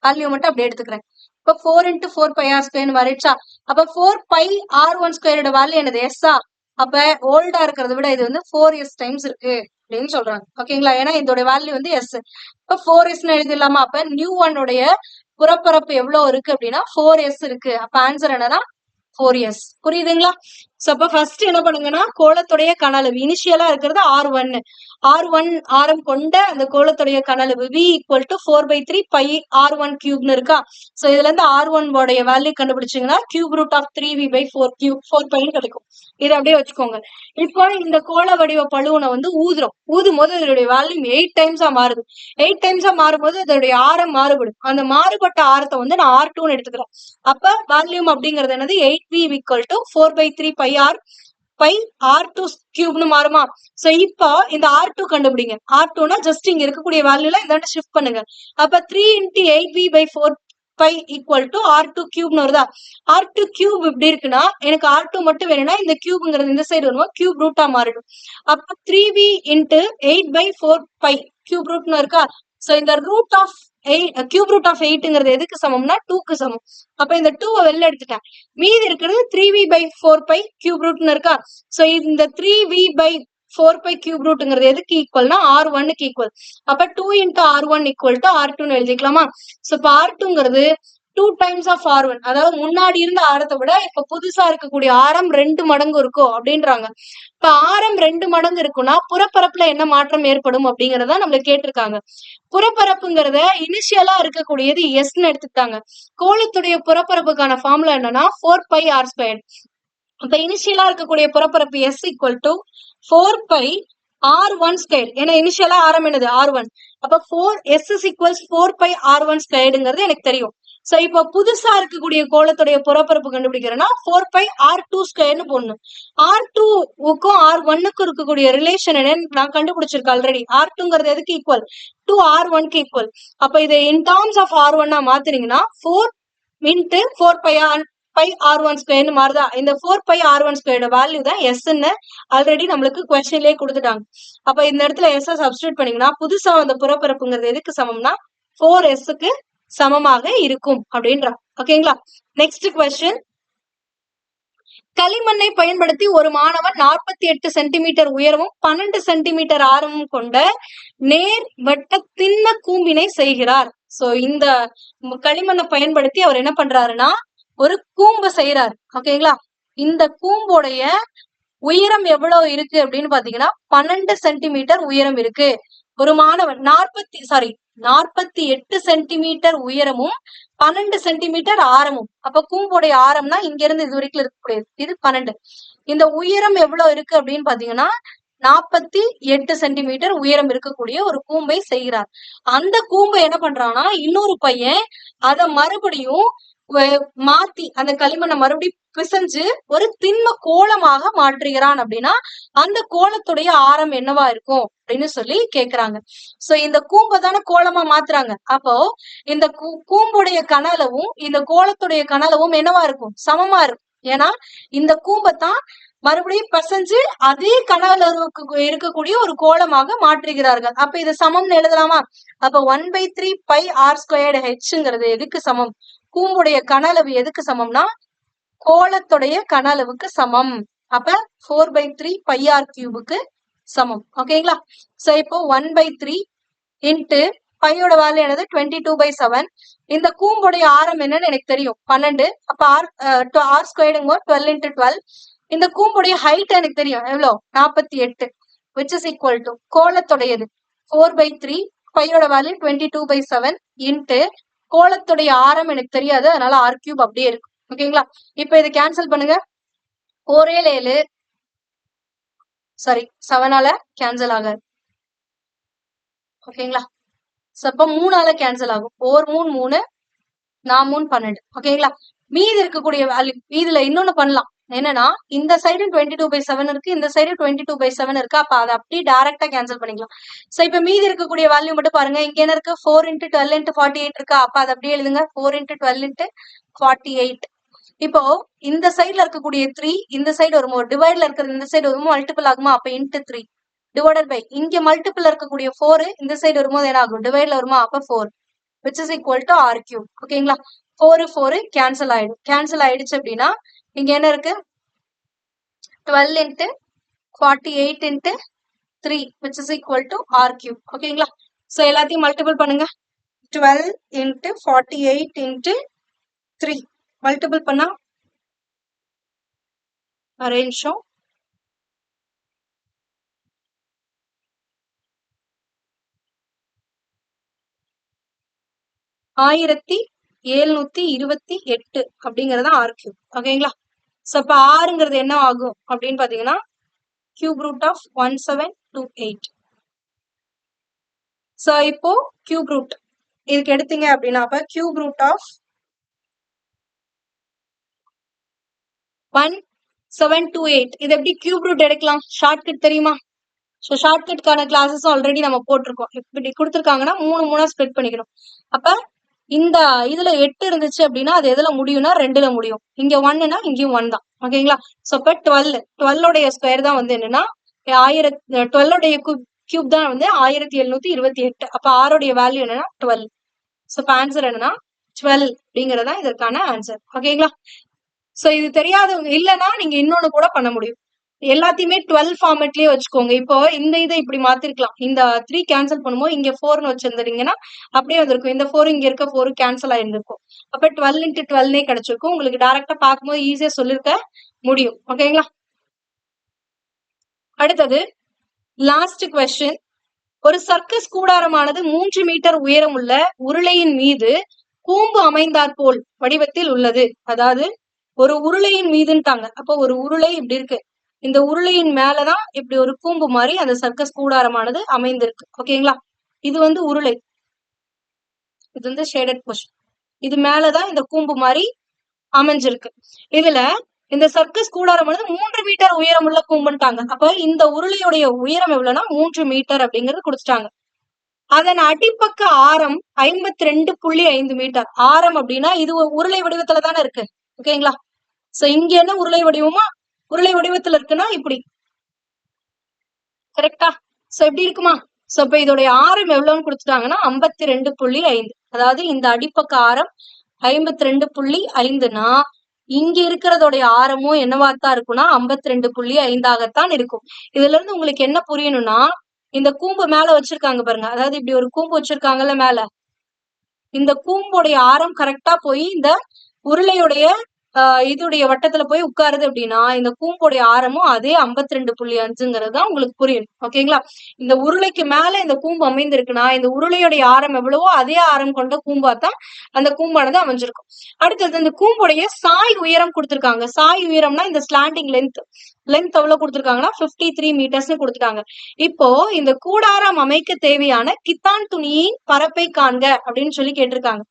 Speaker 1: வேல்யூ மட்டும் அப்படியே எடுத்துக்கிறேன். இப்ப 4 into 4πr² மாறிடுச்சா? அப்ப 4πr1² வேல்யூ என்னது? எஸ்ஸா? அப்ப ஓல்டா இருக்கிறத விட இது வந்து 4s டைம்ஸ் இருக்கு அப்படின்னு சொல்றாங்க. ஓகேங்களா? ஏன்னா இதோட வேல்யூ வந்து எஸ். இப்ப 4s எழுதிடலாமா? அப்ப நியூ ஒன் உடைய புறப்பரப்பு எவ்வளவு இருக்கு அப்படின்னா 4s இருக்கு. அப்ப ஆன்சர் என்னன்னா 4s. புரியுதுங்களா? சோ அப்ப ஃபர்ஸ்ட் என்ன பண்ணுங்கன்னா கோலத்துடைய கனளவு இனிஷியலா இருக்கிறது R1 ஆரம் கொண்ட அந்த கோலத்துடைய கனளவு v equal to 4/3 pi R1³ இருக்கா? சோ இதுல இருந்து R1 உடைய வேல்யூ கண்டுபிடிச்சீங்கன்னா கியூப் ரூட் ஆஃப் 3v/4π கிடைக்கும். இதை அப்படியே வச்சுக்கோங்க. இப்போ இந்த கோல வடிவ பலூனை வந்து ஊதும் போது இதோடைய வேல்யூ 8 டைம்ஸா மாறுது. 8 டைம்ஸா மாறும்போது இதோடைய ஆரம் மாறுபடும். அந்த மாறுபட்ட ஆரத்தை வந்து நான் R2ன்னு எடுத்துக்கிறேன். அப்ப வால்யூம் அப்படிங்கிறது என்னது? 8v equal to 4/3 pi R2³ மாறுமா? சோ இப்போ இந்த R2 கண்டுபிடிங்க. R2னா ஜஸ்ட் இங்க இருக்கக்கூடிய வேல்யூல இதாண்ட ஷிஃப்ட் பண்ணுங்க. அப்ப 3 into 8v/4π equal to R2³ வருதா? R2³ இப்படி இருக்குன்னா எனக்கு R2 மட்டும் வேணும்னா இந்த கியூப்ங்கிறது இந்த சைடு வருமா? கியூப் ரூட்டா மாறிடும். அப்ப 3v into 8/4π கியூப் ரூட்னு இருக்கா? சோ இந்த root of cube root of 8ங்கிறது எதுக்கு சமம்னா 2க்கு சமம். அப்ப இந்த 2 வெளில எடுத்துட்டேன். மீதி இருக்கிறது 3v/4π கியூப் ரூட்னு இருக்கா? சோ இந்த 3v/4π கியூப் ரூட்ங்கிறது எதுக்கு ஈக்குவல்னா R1க்கு ஈக்குவல். அப்ப 2 into R1 equal to R2ன்னு எழுதிக்கலாமா? சோ இப்ப R2ங்கிறது 2 times of R1, அதாவது முன்னாடி இருந்த ஆரத்தை விட இப்ப புதுசா இருக்கக்கூடிய ஆரம் 2 மடங்கு இருக்கும் அப்படின்றாங்க. இப்ப ஆரம் 2 மடங்கு இருக்குன்னா புறப்பரப்புல என்ன மாற்றம் ஏற்படும் அப்படிங்கறத நம்மள கேட்டிருக்காங்க. புறப்பரப்புங்கிறத இனிஷியலா இருக்கக்கூடியது எஸ்ன்னு எடுத்துக்கிட்டாங்க. கோளத்துடைய புறப்பரப்புக்கான ஃபார்முலா என்னன்னா 4πr². அப்ப இனிஷியலா இருக்கக்கூடிய புறப்பரப்பு s equal to 4πr1². ஏன்னா இனிஷியலா ஆரம் என்னது? R1. அப்ப s is equals 4πr1²ங்கிறது எனக்கு தெரியும். சோ இப்போ புதுசா இருக்கக்கூடிய கோலத்துடைய புறப்பரப்பு கண்டுபிடிக்கிறேன்னா 4πr2² போடணும். R2க்கும் R1க்கும் இருக்கக்கூடிய ரிலேஷன் என்னன்னு நான் கண்டுபிடிச்சிருக்கேன் ஆல்ரெடி. R2ங்கிறது எதுக்கு ஈக்குவல் டு R1க்கு ஈக்குவல். அப்ப இதை இன் டர்ம்ஸ் ஆஃப் R1 மாத்தினீங்கன்னா 4 into 4πr1² மாறுதா. இந்த 4πr1² வேல்யூ தான் S ன்னு ஆல்ரெடி நம்மளுக்கு கொஸ்டின்லயே கொடுத்துட்டாங்க. அப்ப இந்த இடத்துல S சப்ஸ்டிட்யூட் பண்ணீங்கன்னா புதுசா அந்த புறப்பரப்புங்கிறது எதுக்கு சமம்னா 4S சமமாக இருக்கும் அப்படின்றா. ஓகேங்களா. Next question. களிமண்ணை பயன்படுத்தி ஒரு மாணவன் 48 சென்டிமீட்டர் உயரமும் 12 சென்டிமீட்டர் ஆரமும் கொண்ட நேர் வட்ட திண்ண கூம்பினை செய்கிறார். சோ இந்த களிமண்ணை பயன்படுத்தி அவர் என்ன பண்றாருன்னா ஒரு கூம்பு செய்யறாரு. ஓகேங்களா. இந்த கூம்போடைய உயரம் எவ்வளவு இருக்கு அப்படின்னு பாத்தீங்கன்னா 12 சென்டிமீட்டர் உயரம் இருக்கு. ஒரு மாணவன் 48 சென்டிமீட்டர் உயரமும் 12 சென்டிமீட்டர் ஆரமும். அப்ப கூம்போடைய ஆரம்னா இங்க இருந்து இது வரைக்கும் இருக்கக்கூடியது, இது 12. இந்த உயரம் எவ்வளவு இருக்கு அப்படின்னு பாத்தீங்கன்னா 48 சென்டிமீட்டர் உயரம் இருக்கக்கூடிய ஒரு கூம்பை செய்கிறார். அந்த கூம்பை என்ன பண்றான்னா இன்னொரு பையன் அத மறுபடியும் மாத்தி அந்த களிமண்ணை மறுபடியும் பிசைஞ்சு ஒரு திண்ம கோலமாக மாற்றுகிறான். அப்படின்னா அந்த கோலத்துடைய ஆரம் என்னவா இருக்கும் அப்படின்னு சொல்லி கேக்குறாங்க. சோ இந்த கூம்பை தானே கோலமா மாத்துறாங்க. அப்போ இந்த கூம்புடைய கனளவும் இந்த கோலத்துடைய கனளவும் என்னவா இருக்கும், சமமா இருக்கும். ஏன்னா இந்த கூம்பைத்தான் மறுபடியும் பிசைஞ்சு அதே கனளவுக்கு இருக்கக்கூடிய ஒரு கோலமாக மாற்றுகிறார்கள். அப்ப இது சமம்னு எழுதலாமா. அப்ப 1/3 πr²h எதுக்கு சமம், கூம்புடைய கனளவு எதுக்கு சமம்னா கோலத்துடைய கனளவுக்கு சமம். அப்ப 4/3 πr³ சமம். ஓகேங்களா. சோ இப்போ 1/3 இன்ட்டு பையோட வேல்யூ என்னது 22/7. இந்த கூம்புடைய ஆரம் என்னன்னு எனக்கு தெரியும் 12. அப்ப r² 12 into 12. இந்த கூம்புடைய ஹைட் எனக்கு தெரியும் எவ்வளவு 48, which is equal to கோலத்துடையது 4/3 பையோட வேல்யூ 22/7 இன்ட்டு கோலத்துடைய ஆரம் எனக்கு தெரியாது, அதனால r³ அப்படியே இருக்கு. ஓகேங்களா. இப்ப இது கேன்சல் பண்ணுங்க. 4 7ஆல கேன்சல் ஆகாது. ஓகேங்களா. அப்ப 3ஆல கேன்சல் ஆகும். 4 3 3 4 3 12. ஓகேங்களா. மீதி இருக்கக்கூடிய வேல்யூ இதுல இன்னொன்னு பண்ணலாம். என்னன்னா இந்த சைடு 22/7 இருக்கு, இந்த சைடு 22/7 இருக்கு. அப்ப அதை அப்படியே டைரக்டா கேன்சல் பண்ணிக்கலாம். சோ இப்ப மீதி இருக்கக்கூடிய வேல்யூ மட்டும் பாருங்க. இங்க என்ன இருக்கு 4 into 12 into 48 இருக்கா. அப்ப அதை அப்படியே எழுதுங்க 4 into 12 into 48. இப்போ இந்த சைட்ல இருக்கக்கூடிய 3 இந்த சைடு வரும்போது டிவைட்ல இருக்கிறது இந்த சைடு வரும்போது மல்டிபிள் ஆகுமா. அப்ப into 3 டிவைடட் பை இங்க மல்டிபிள் இருக்கக்கூடிய 4 இந்த சைடு வரும்போது என்ன ஆகும், டிவைட்ல வருமா. அப்ப 4 which is equal to r³. ஓகேங்களா. 4 கேன்சல் ஆயிடும். கேன்சல் ஆயிடுச்சு அப்படின்னா இங்க என்ன இருக்கு 12 into 48 into 3 which is equal to r³. ஓகேங்களா. சோ எல்லாத்தையும் மல்டிபிள் பண்ணுங்க. 12 into 48 into 3 மல்டிபிள் பண்ணா ஒரே நிமிஷம் 1728 அப்படிங்கறது r³. ஓகேங்களா. சோ இப்ப ஆறுங்கிறது என்ன ஆகும் அப்படின்னு பாத்தீங்கன்னா √of 1728. சோ இப்போ √, இதுக்கு எடுத்தீங்க அப்படின்னா அப்ப √of 1728. இது எப்படி √, எடுக்கலாம், ஷார்ட்கட் தெரியுமா. ஸோ ஷார்ட்கட்கான கிளாஸஸும் ஆல்ரெடி நம்ம போட்டிருக்கோம். இப்படி கொடுத்துருக்காங்கன்னா 3 3 ஸ்ப்ளிட் பண்ணிக்கணும். அப்ப இந்த இதுல 8 இருந்துச்சு அப்படின்னா அது எதுல முடியும்னா 2ல முடியும். இங்க 1னா இங்கேயும் 1 தான். ஓகேங்களா. சோ இப்ப 12 ஸ்கொயர் தான் வந்து என்னன்னா 12 கியூப் தான் வந்து 1728. அப்ப ஆரோடைய வேல்யூ என்னன்னா 12. சோ இப்ப ஆன்சர் என்னன்னா 12 அப்படிங்கறதா இதற்கான ஆன்சர். ஓகேங்களா. சோ இது தெரியாதவங்க இல்லைன்னா நீங்க இன்னொன்னு கூட பண்ண முடியும். எல்லாத்தையுமே 12 ஃபார்மேட்லயே வச்சுக்கோங்க. இப்போ இந்த இதை இப்படி மாத்திருக்கலாம். இந்த 3 கேன்சல் பண்ணும்போது இங்க 4ன்னு வச்சிருந்தீங்கன்னா அப்படியே வந்திருக்கும். இந்த 4 இங்க இருக்க 4 கேன்சல் ஆயிருந்திருக்கும். அப்ப 12 into 12 கிடைச்சிருக்கும். உங்களுக்கு டைரக்டா பார்க்கும்போது ஈஸியா சொல்லிருக்க முடியும். ஓகேங்களா. அடுத்தது லாஸ்ட் கொஸ்டின். ஒரு சர்க்கஸ் கூடாரமானது 3 மீட்டர் உயரம் உள்ள உருளையின் மீது கூம்பு அமைந்தாற் போல் வடிவத்தில் உள்ளது. அதாவது ஒரு உருளையின் மீதுன்ட்டாங்க. அப்போ ஒரு உருளை இப்படி இருக்கு. இந்த உருளையின் மேலதான் இப்படி ஒரு கூம்பு மாதிரி அந்த சர்க்கஸ் கூடாரமானது அமைந்திருக்கு. ஓகேங்களா. இது வந்து உருளை, இது வந்து ஷேடட் போர்ஷன். இது மேலதான் இந்த கூம்பு மாதிரி அமைஞ்சிருக்கு. இதுல இந்த சர்க்கஸ் கூடாரம் வந்து 3 மீட்டர் உயரம் உள்ள கூம்புன்ட்டாங்க. அப்ப இந்த உருளையுடைய உயரம் எவ்வளவுன்னா 3 மீட்டர் அப்படிங்கறது கொடுத்துட்டாங்க. அதன் அடிப்பக்க ஆரம் 52.5 மீட்டர். ஆரம் அப்படின்னா இது உருளை வடிவத்துல தானே இருக்கு. ஓகேங்களா? சோ இங்க என்ன உருளை வடிவமா உருளை வடிவத்துல இருக்குன்னா இப்படி கரெக்டா? சோ எப்படி இருக்குமா? சோ இப்ப இதோடைய ஆரம் எவ்வளவுன்னு கொடுத்துட்டாங்கன்னா 52.5. அதாவது இந்த அடிப்பக்க ஆரம் 52.5னா இங்க இருக்கிறதோடைய ஆரமும் என்னவாத்தான் இருக்கும்னா 52.5ஆகத்தான் இருக்கும். இதுல இருந்து உங்களுக்கு என்ன புரியணும்னா, இந்த கூம்பு மேல வச்சிருக்காங்க பாருங்க. அதாவது இப்படி ஒரு கூம்பு வச்சிருக்காங்கல்ல மேல, இந்த கூம்புடைய ஆரம் கரெக்டா போய் இந்த உருளையுடைய இதுடைய வட்டத்துல போய் உட்காருது அப்படின்னா இந்த கூம்புடைய ஆரமும் அதே 52.5ங்கிறது தான் உங்களுக்கு புரியும். ஓகேங்களா? இந்த உருளைக்கு மேல இந்த கூம்பு அமைந்திருக்குன்னா இந்த உருளையுடைய ஆரம் எவ்வளவோ அதே ஆரம் கொண்ட கூம்பாத்தான் அந்த கூம்பானது அமைஞ்சிருக்கும். அடுத்தது இந்த கூம்புடைய சாய் உயரம் கொடுத்திருக்காங்க. சாய் உயரம்னா இந்த ஸ்லாண்டிங் லென்த் எவ்வளவு கொடுத்திருக்காங்கன்னா 53 மீட்டர்ஸ்னு கொடுத்துட்டாங்க. இப்போ இந்த கூடாரம் அமைக்க தேவையான கித்தான் துணியின் பரப்பை காண்க அப்படின்னு சொல்லி கேட்டிருக்காங்க.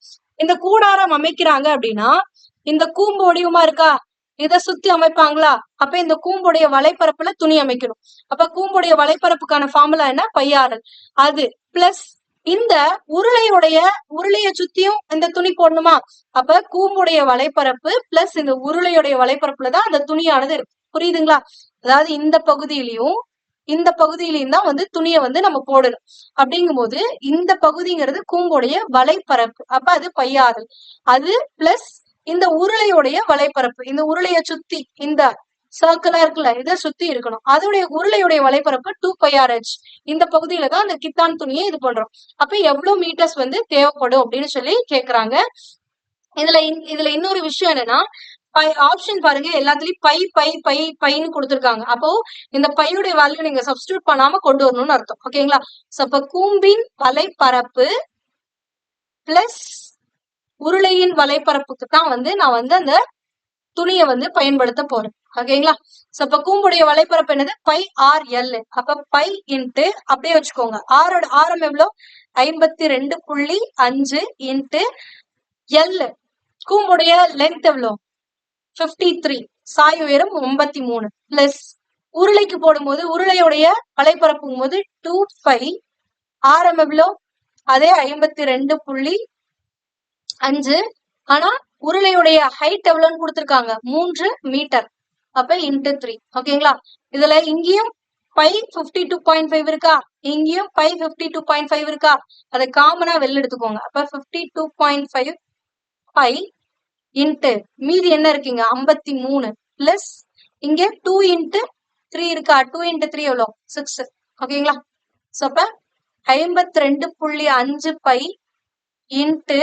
Speaker 1: இந்த கூடாரம் அமைக்கிறாங்க அப்படின்னா இந்த கூம்பு வடிவமா இருக்கா, இதை சுத்தி அமைப்பாங்களா? அப்ப இந்த கூம்புடைய வலைப்பரப்புல துணி அமைக்கணும். அப்ப கூம்புடைய வலைப்பரப்புக்கான ஃபார்முலா என்ன? பையாரல். அது பிளஸ் இந்த உருளைய சுத்தியும் இந்த துணி போடணுமா? அப்ப கூம்புடைய வலைப்பரப்பு பிளஸ் இந்த உருளையுடைய வலைப்பரப்புலதான் அந்த துணியானது இருக்கு. புரியுதுங்களா? அதாவது இந்த பகுதியிலையும் தான் வந்து துணியை வந்து நம்ம போடணும். அப்படிங்கும் போது இந்த பகுதிங்கிறது கூம்புடைய வலைப்பரப்பு. அப்ப அது பையாரல். அது பிளஸ் இந்த உருளையுடைய வலைப்பரப்பு. இந்த உருளைய சுத்தி இந்த சர்க்கிளா இருக்குல்ல, இதை சுத்தி இருக்கணும். அதோடைய உருளையுடைய வலைப்பரப்பு 2πRH. இந்த பகுதியில தான் அந்த கித்தான் துணியை இது பண்றோம். அப்ப எவ்வளவு மீட்டர்ஸ் வந்து தேவைப்படும் அப்படின்னு சொல்லி கேக்குறாங்க. இதுல இன்னொரு விஷயம் என்னன்னா, ஆப்ஷன் பாருங்க, எல்லாத்துலயும் பைன்னு கொடுத்திருக்காங்க. அப்போ இந்த பையுடைய வேல்யூ நீங்க சப்ஸ்டியூட் பண்ணாம கொண்டு வரணும்னு அர்த்தம். ஓகேங்களா? சோ அப்ப கூம்பின் வலைப்பரப்பு பிளஸ் உருளையின் வலைப்பரப்புக்கு தான் வந்து நான் வந்து அந்த துணியை வந்து பயன்படுத்த போறேன். ஓகேங்களா? சோ அப்ப கூம்புடைய வலைப்பரப்பு என்னது? πRL. அப்ப பை இன்ட்டு அப்படியே வச்சுக்கோங்க. ஆரோட ஆரம் எவ்வளவு? 52.5 இன்ட்டு L. கூம்புடைய லென்த் எவ்வளவு? 53. சாய் உயரம் 53 பிளஸ் உருளைக்கு போடும்போது உருளையுடைய வலைப்பரப்பும் போது 2π. ஆரம் எவ்வளவு? அதே 52.5. ஆனா உருளையுடைய ஹைட் எவ்வளவுன்னு கொடுத்திருக்காங்க? 3 மீட்டர். அப்ப இன்ட்டு 3. ஓகேங்களா? இதுல இங்கேயும் பை 52.5 இருக்கா, இங்கேயும் பை 52.5 இருக்கா, அதை காமனா வெளில எடுத்துக்கோங்க. அப்ப 52.5 பை இன்ட்டு மீதி என்ன இருக்கீங்க? 53 பிளஸ் இங்க 2 இன்ட்டு 3 இருக்கா, 2 இன்ட்டு 3 எவ்வளோ? 6. ஓகேங்களா? சோ அப்ப 52.5 பை இன்ட்டு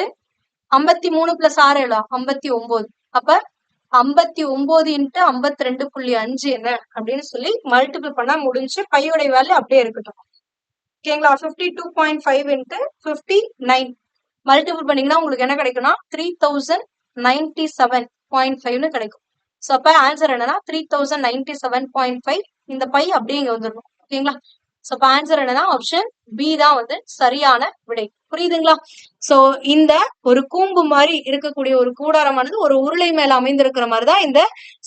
Speaker 1: 53 பிளஸ் 6 எவ்வளோ? 59. அப்ப 59 இன்ட்டு 52.5 என்ன அப்படின்னு சொல்லி மல்டிபிள் பண்ணா முடிஞ்சு. பையோடைய வேல்யூ அப்படியே இருக்கட்டும். ஓகேங்களா? 52.5 இன்ட்டு 59 மல்டிபிள் பண்ணீங்கன்னா உங்களுக்கு என்ன கிடைக்கும்னா 3097.5 கிடைக்கும். சோ அப்ப ஆன்சர் என்னன்னா 3097.5. இந்த பை அப்படியே இங்க வந்துடணும். ஓகேங்களா? சோ அப்ப ஆன்சர் என்னன்னா ஆப்ஷன் பி தான் வந்து சரியான விடை. புரியுதுங்களா? சோ இந்த ஒரு கூம்பு மாதிரி இருக்கக்கூடிய ஒரு கூடாரமானது ஒரு உருளை மேல அமைந்திருக்கிற மாதிரிதான் இந்த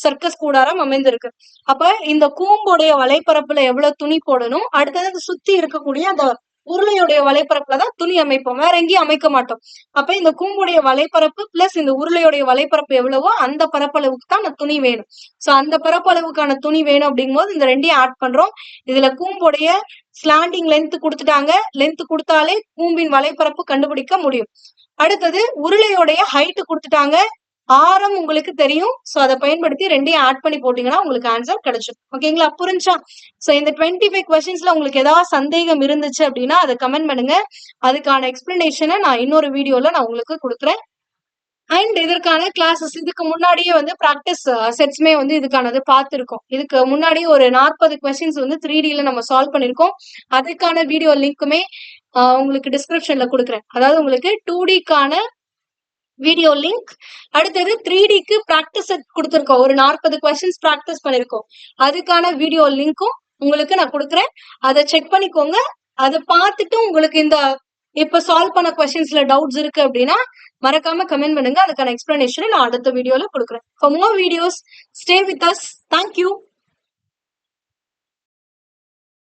Speaker 1: சர்க்கஸ் கூடாரம் அமைந்திருக்கு. அப்ப இந்த கூம்புடைய வலைப்பரப்புல எவ்வளவு துணி போடணும், அடுத்தது சுத்தி இருக்கக்கூடிய அந்த உருளையுடைய வலைப்பரப்புலதான் துணி அமைப்போம், வேற எங்கேயும் அமைக்க மாட்டோம். அப்ப இந்த கூம்புடைய வலைப்பரப்பு பிளஸ் இந்த உருளையுடைய வலைப்பரப்பு எவ்வளவோ அந்த பரப்பளவுக்கு தான் அந்த துணி வேணும். சோ அந்த பரப்பளவுக்கான துணி வேணும் அப்படிங்கும் போது இந்த ரெண்டையும் ஆட் பண்றோம். இதுல கூம்புடைய ஸ்லாண்டிங் லென்த் கொடுத்துட்டாங்க. லென்த் கொடுத்தாலே கூம்பின் வலைப்பரப்பு கண்டுபிடிக்க முடியும். அடுத்தது உருளையோடைய ஹைட் கொடுத்துட்டாங்க. ஆரம் உங்களுக்கு தெரியும். சோ அதை பயன்படுத்தி ரெண்டையும் ஆட் பண்ணி போட்டீங்கன்னா உங்களுக்கு ஆன்சர் கிடைச்சிடும். ஓகேங்களா? புரிஞ்சா? சோ இந்த 25 கொஸ்டின்ஸ்ல உங்களுக்கு ஏதாவது சந்தேகம் இருந்துச்சு அப்படின்னா அதை கமெண்ட் பண்ணுங்க. அதுக்கான எக்ஸ்பிளனேஷனை நான் இன்னொரு வீடியோல நான் உங்களுக்கு கொடுக்குறேன். அண்ட் இதற்கான கிளாஸஸ் இதுக்கு முன்னாடியே வந்து ப்ராக்டிஸ் செட்ஸ்மே வந்து இதுக்கானது பார்த்துருக்கோம். இதுக்கு முன்னாடி ஒரு 40 கொஸ்டின்ஸ் வந்து 3Dல நம்ம சால்வ் பண்ணிருக்கோம். அதுக்கான வீடியோ லிங்க்குமே உங்களுக்கு டிஸ்கிரிப்ஷன்ல கொடுக்குறேன். அதாவது உங்களுக்கு 2Dக்கான வீடியோ லிங்க், அடுத்தது 3Dக்கு ப்ராக்டிஸ் செட் கொடுத்துருக்கோம். ஒரு 40 கொஸ்டின்ஸ் ப்ராக்டிஸ் பண்ணிருக்கோம். அதுக்கான வீடியோ லிங்க்கும் உங்களுக்கு நான் கொடுக்குறேன். அதை செக் பண்ணிக்கோங்க. அதை பார்த்துட்டு உங்களுக்கு இந்த இப்ப சால்வ் பண்ண கொஸ்டின்ஸ்ல டவுட்ஸ் இருக்கு அப்படின்னா மறக்காம கமெண்ட் பண்ணுங்க. அதுக்கான எக்ஸ்பிளனேஷன் நான் அடுத்த வீடியோல கொடுக்குறேன். For more videos, stay with us. Thank you.